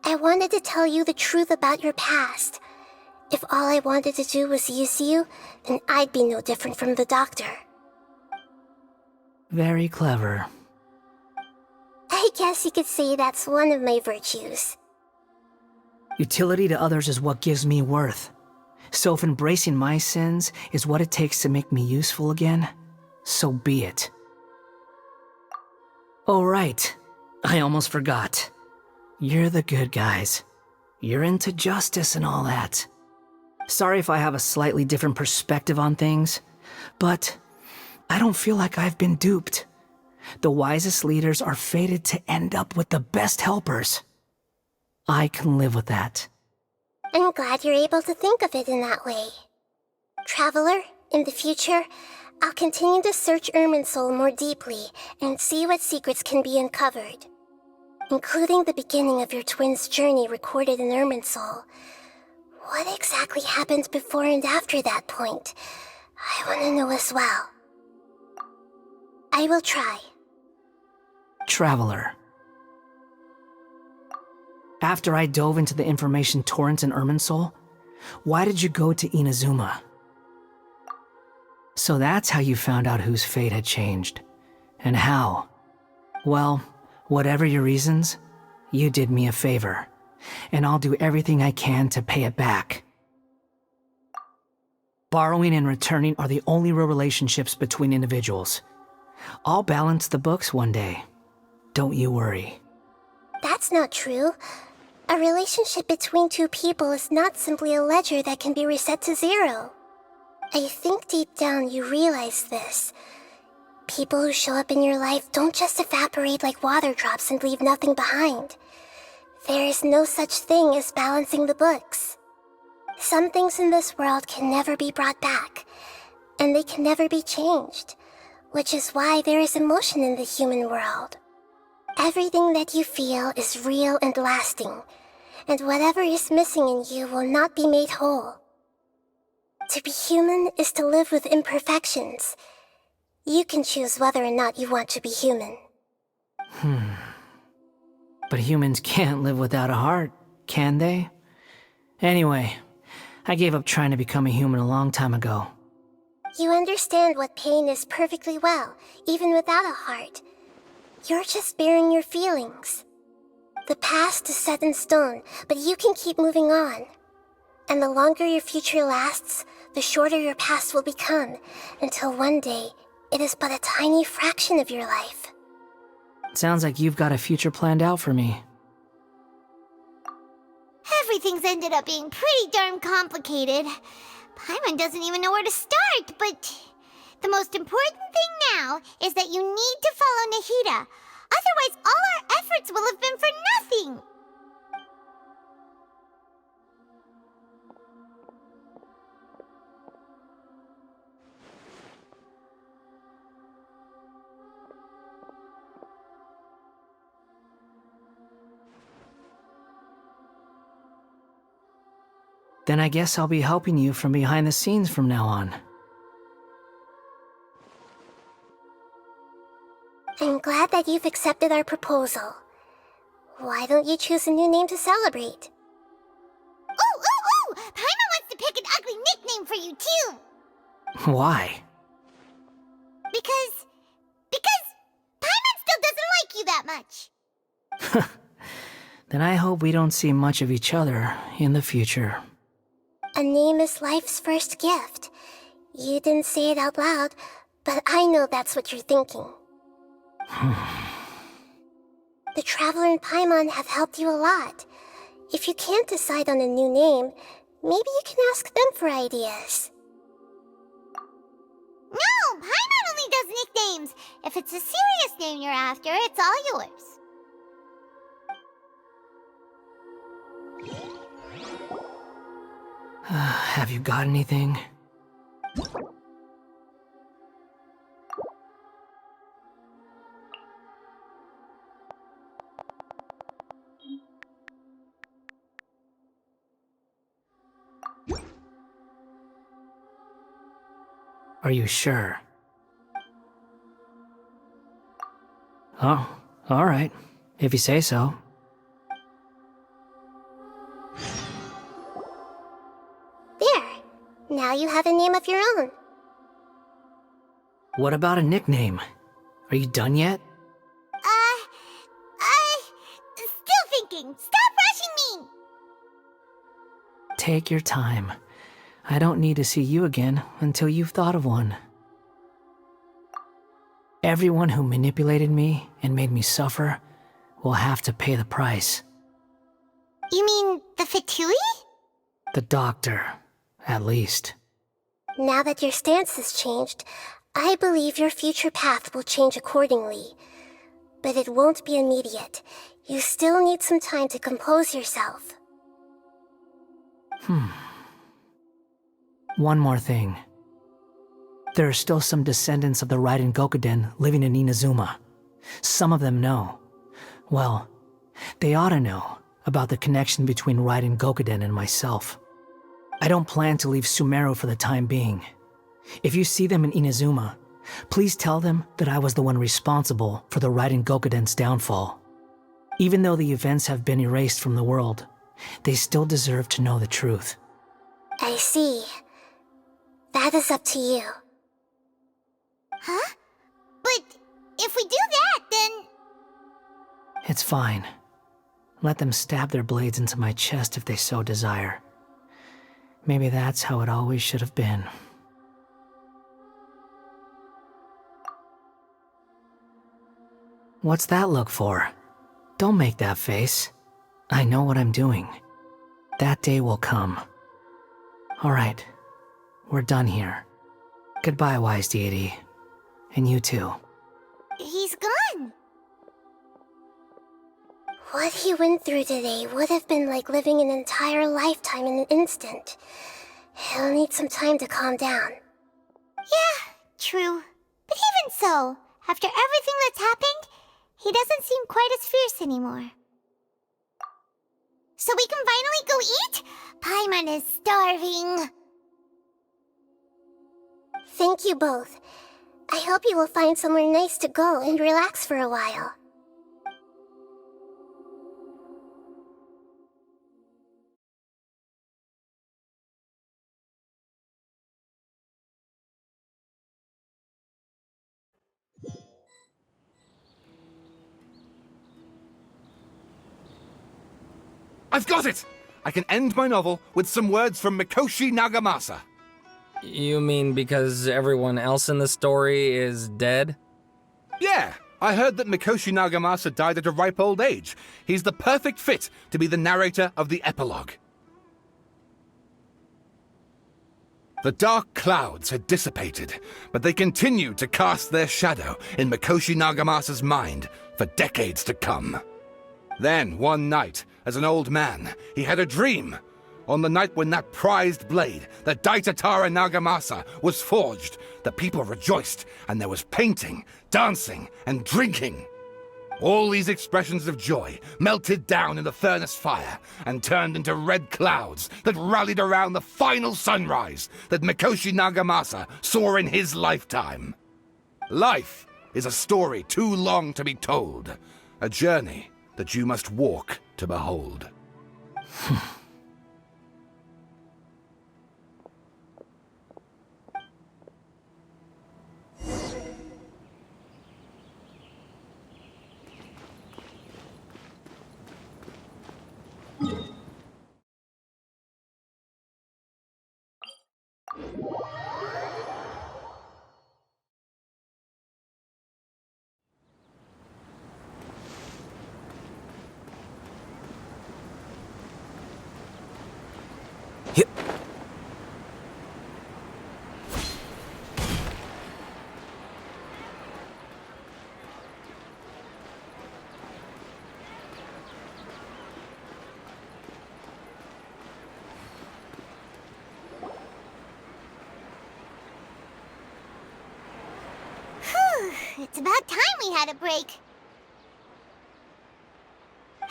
Speaker 4: I wanted to tell you the truth about your past. If all I wanted to do was use you, then I'd be no different from the doctor.
Speaker 5: Very clever.
Speaker 4: I guess you could say that's one of my virtues.
Speaker 5: Utility to others is what gives me worth. So if embracing my sins is what it takes to make me useful again, so be it. Oh right, I almost forgot. You're the good guys. You're into justice and all that. Sorry if I have a slightly different perspective on things, but I don't feel like I've been duped. The wisest leaders are fated to end up with the best helpers. I can live with that.
Speaker 4: I'm glad you're able to think of it in that way. Traveler, in the future, I'll continue to search Irminsul more deeply and see what secrets can be uncovered. Including the beginning of your twins' journey recorded in Irminsul. What exactly happened before and after that point? I want to know as well. I will try.
Speaker 5: Traveler. After I dove into the information torrents in Irminsul, why did you go to Inazuma? So that's how you found out whose fate had changed. And how? Well, whatever your reasons, you did me a favor. And I'll do everything I can to pay it back. Borrowing and returning are the only real relationships between individuals. I'll balance the books one day. Don't you worry.
Speaker 4: That's not true. A relationship between two people is not simply a ledger that can be reset to zero. I think deep down you realize this. People who show up in your life don't just evaporate like water drops and leave nothing behind. There is no such thing as balancing the books. Some things in this world can never be brought back, and they can never be changed, which is why there is emotion in the human world. Everything that you feel is real and lasting, and whatever is missing in you will not be made whole. To be human is to live with imperfections. You can choose whether or not you want to be human.
Speaker 5: But humans can't live without a heart, can they? Anyway, I gave up trying to become a human a long time ago.
Speaker 4: You understand what pain is perfectly well, even without a heart. You're just bearing your feelings. The past is set in stone, but you can keep moving on. And the longer your future lasts, the shorter your past will become, until one day, it is but a tiny fraction of your life.
Speaker 5: Sounds like you've got a future planned out for me.
Speaker 3: Everything's ended up being pretty darn complicated. Paimon doesn't even know where to start, but the most important thing now is that you need to follow Nahida. Otherwise, all our efforts will have been for nothing.
Speaker 5: Then I guess I'll be helping you from behind the scenes from now on.
Speaker 4: I'm glad that you've accepted our proposal. Why don't you choose a new name to celebrate?
Speaker 3: Ooh! Paimon wants to pick an ugly nickname for you, too!
Speaker 5: Why?
Speaker 3: Because Paimon still doesn't like you that much.
Speaker 5: Then I hope we don't see much of each other in the future.
Speaker 4: A name is life's first gift. You didn't say it out loud, but I know that's what you're thinking. The Traveler and Paimon have helped you a lot. If you can't decide on a new name, maybe you can ask them for ideas.
Speaker 3: No! Paimon only does nicknames! If it's a serious name you're after, it's all yours.
Speaker 5: Have you got anything? Are you sure? Oh, alright. If you say so.
Speaker 4: There. Now you have a name of your own.
Speaker 5: What about a nickname? Are you done yet?
Speaker 3: Still thinking. Stop rushing me!
Speaker 5: Take your time. I don't need to see you again until you've thought of one. Everyone who manipulated me and made me suffer will have to pay the price.
Speaker 3: You mean the Fatui?
Speaker 5: The doctor, at least.
Speaker 4: Now that your stance has changed, I believe your future path will change accordingly. But it won't be immediate. You still need some time to compose yourself.
Speaker 5: One more thing. There are still some descendants of the Raiden Gokuden living in Inazuma. Some of them know. Well, they ought to know about the connection between Raiden Gokuden and myself. I don't plan to leave Sumeru for the time being. If you see them in Inazuma, please tell them that I was the one responsible for the Raiden Gokuden's downfall. Even though the events have been erased from the world, they still deserve to know the truth.
Speaker 4: I see. That is up to you.
Speaker 3: Huh? But if we do that, then...
Speaker 5: It's fine. Let them stab their blades into my chest if they so desire. Maybe that's how it always should have been. What's that look for? Don't make that face. I know what I'm doing. That day will come. Alright, we're done here. Goodbye, wise deity. And you too.
Speaker 3: He's gone.
Speaker 4: What he went through today would have been like living an entire lifetime in an instant. He'll need some time to calm down.
Speaker 3: Yeah, true. But even so, after everything that's happened, he doesn't seem quite as fierce anymore. So we can finally go eat? Paimon is starving.
Speaker 4: Thank you both. I hope you will find somewhere nice to go and relax for a while.
Speaker 2: I've got it! I can end my novel with some words from Mikoshi Nagamasa.
Speaker 1: You mean because everyone else in the story is dead?
Speaker 2: Yeah, I heard that Mikoshi Nagamasa died at a ripe old age. He's the perfect fit to be the narrator of the epilogue. The dark clouds had dissipated, but they continued to cast their shadow in Mikoshi Nagamasa's mind for decades to come. Then, one night, as an old man, he had a dream. On the night when that prized blade, the Daitatara Nagamasa, was forged, the people rejoiced, and there was painting, dancing, and drinking. All these expressions of joy melted down in the furnace fire and turned into red clouds that rallied around the final sunrise that Mikoshi Nagamasa saw in his lifetime. Life is a story too long to be told, a journey that you must walk to behold.
Speaker 3: It's about time we had a break.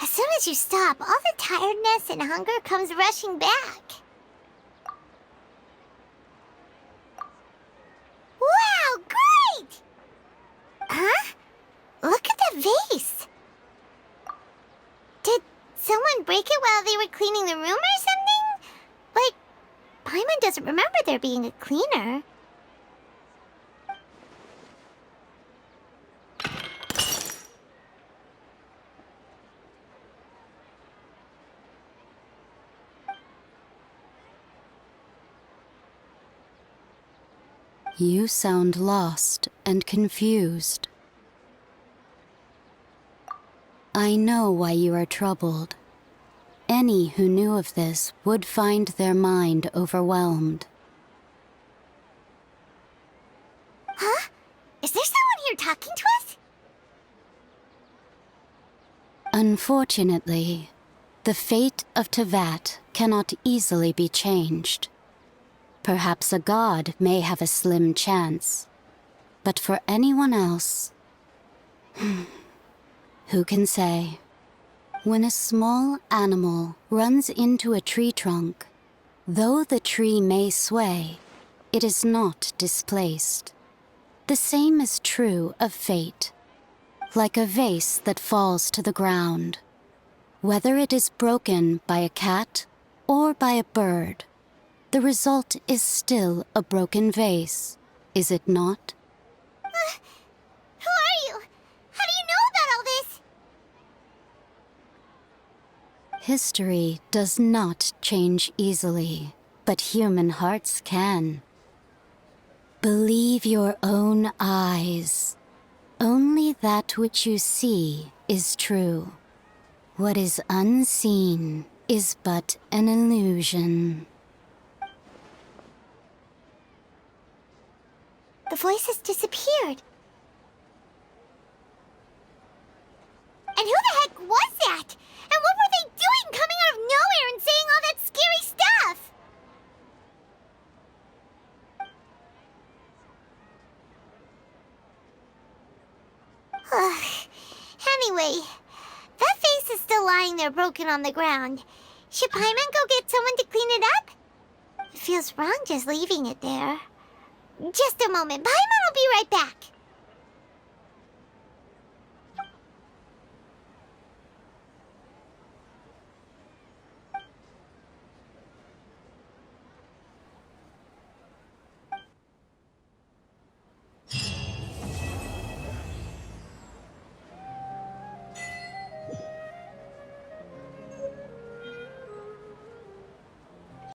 Speaker 3: As soon as you stop, all the tiredness and hunger comes rushing back. someone break it while they were cleaning the room or something? But Paimon doesn't remember there being a cleaner.
Speaker 9: You sound lost and confused. I know why you are troubled. Any who knew of this would find their mind overwhelmed.
Speaker 3: Huh? Is there someone here talking to us?
Speaker 9: Unfortunately, the fate of Tevat cannot easily be changed. Perhaps a god may have a slim chance, but for anyone else, who can say? When a small animal runs into a tree trunk, though the tree may sway, it is not displaced. The same is true of fate, like a vase that falls to the ground. Whether it is broken by a cat or by a bird, the result is still a broken vase, is it not?
Speaker 3: Who are you? How do you know about all this?
Speaker 9: History does not change easily, but human hearts can. Believe your own eyes. Only that which you see is true. What is unseen is but an illusion.
Speaker 3: The voice has disappeared. And who the heck was that? And what were they doing coming out of nowhere and saying all that scary stuff? Anyway, that face is still lying there broken on the ground. Should Paimon go get someone to clean it up? It feels wrong just leaving it there. Just a moment. Paimon will be right back.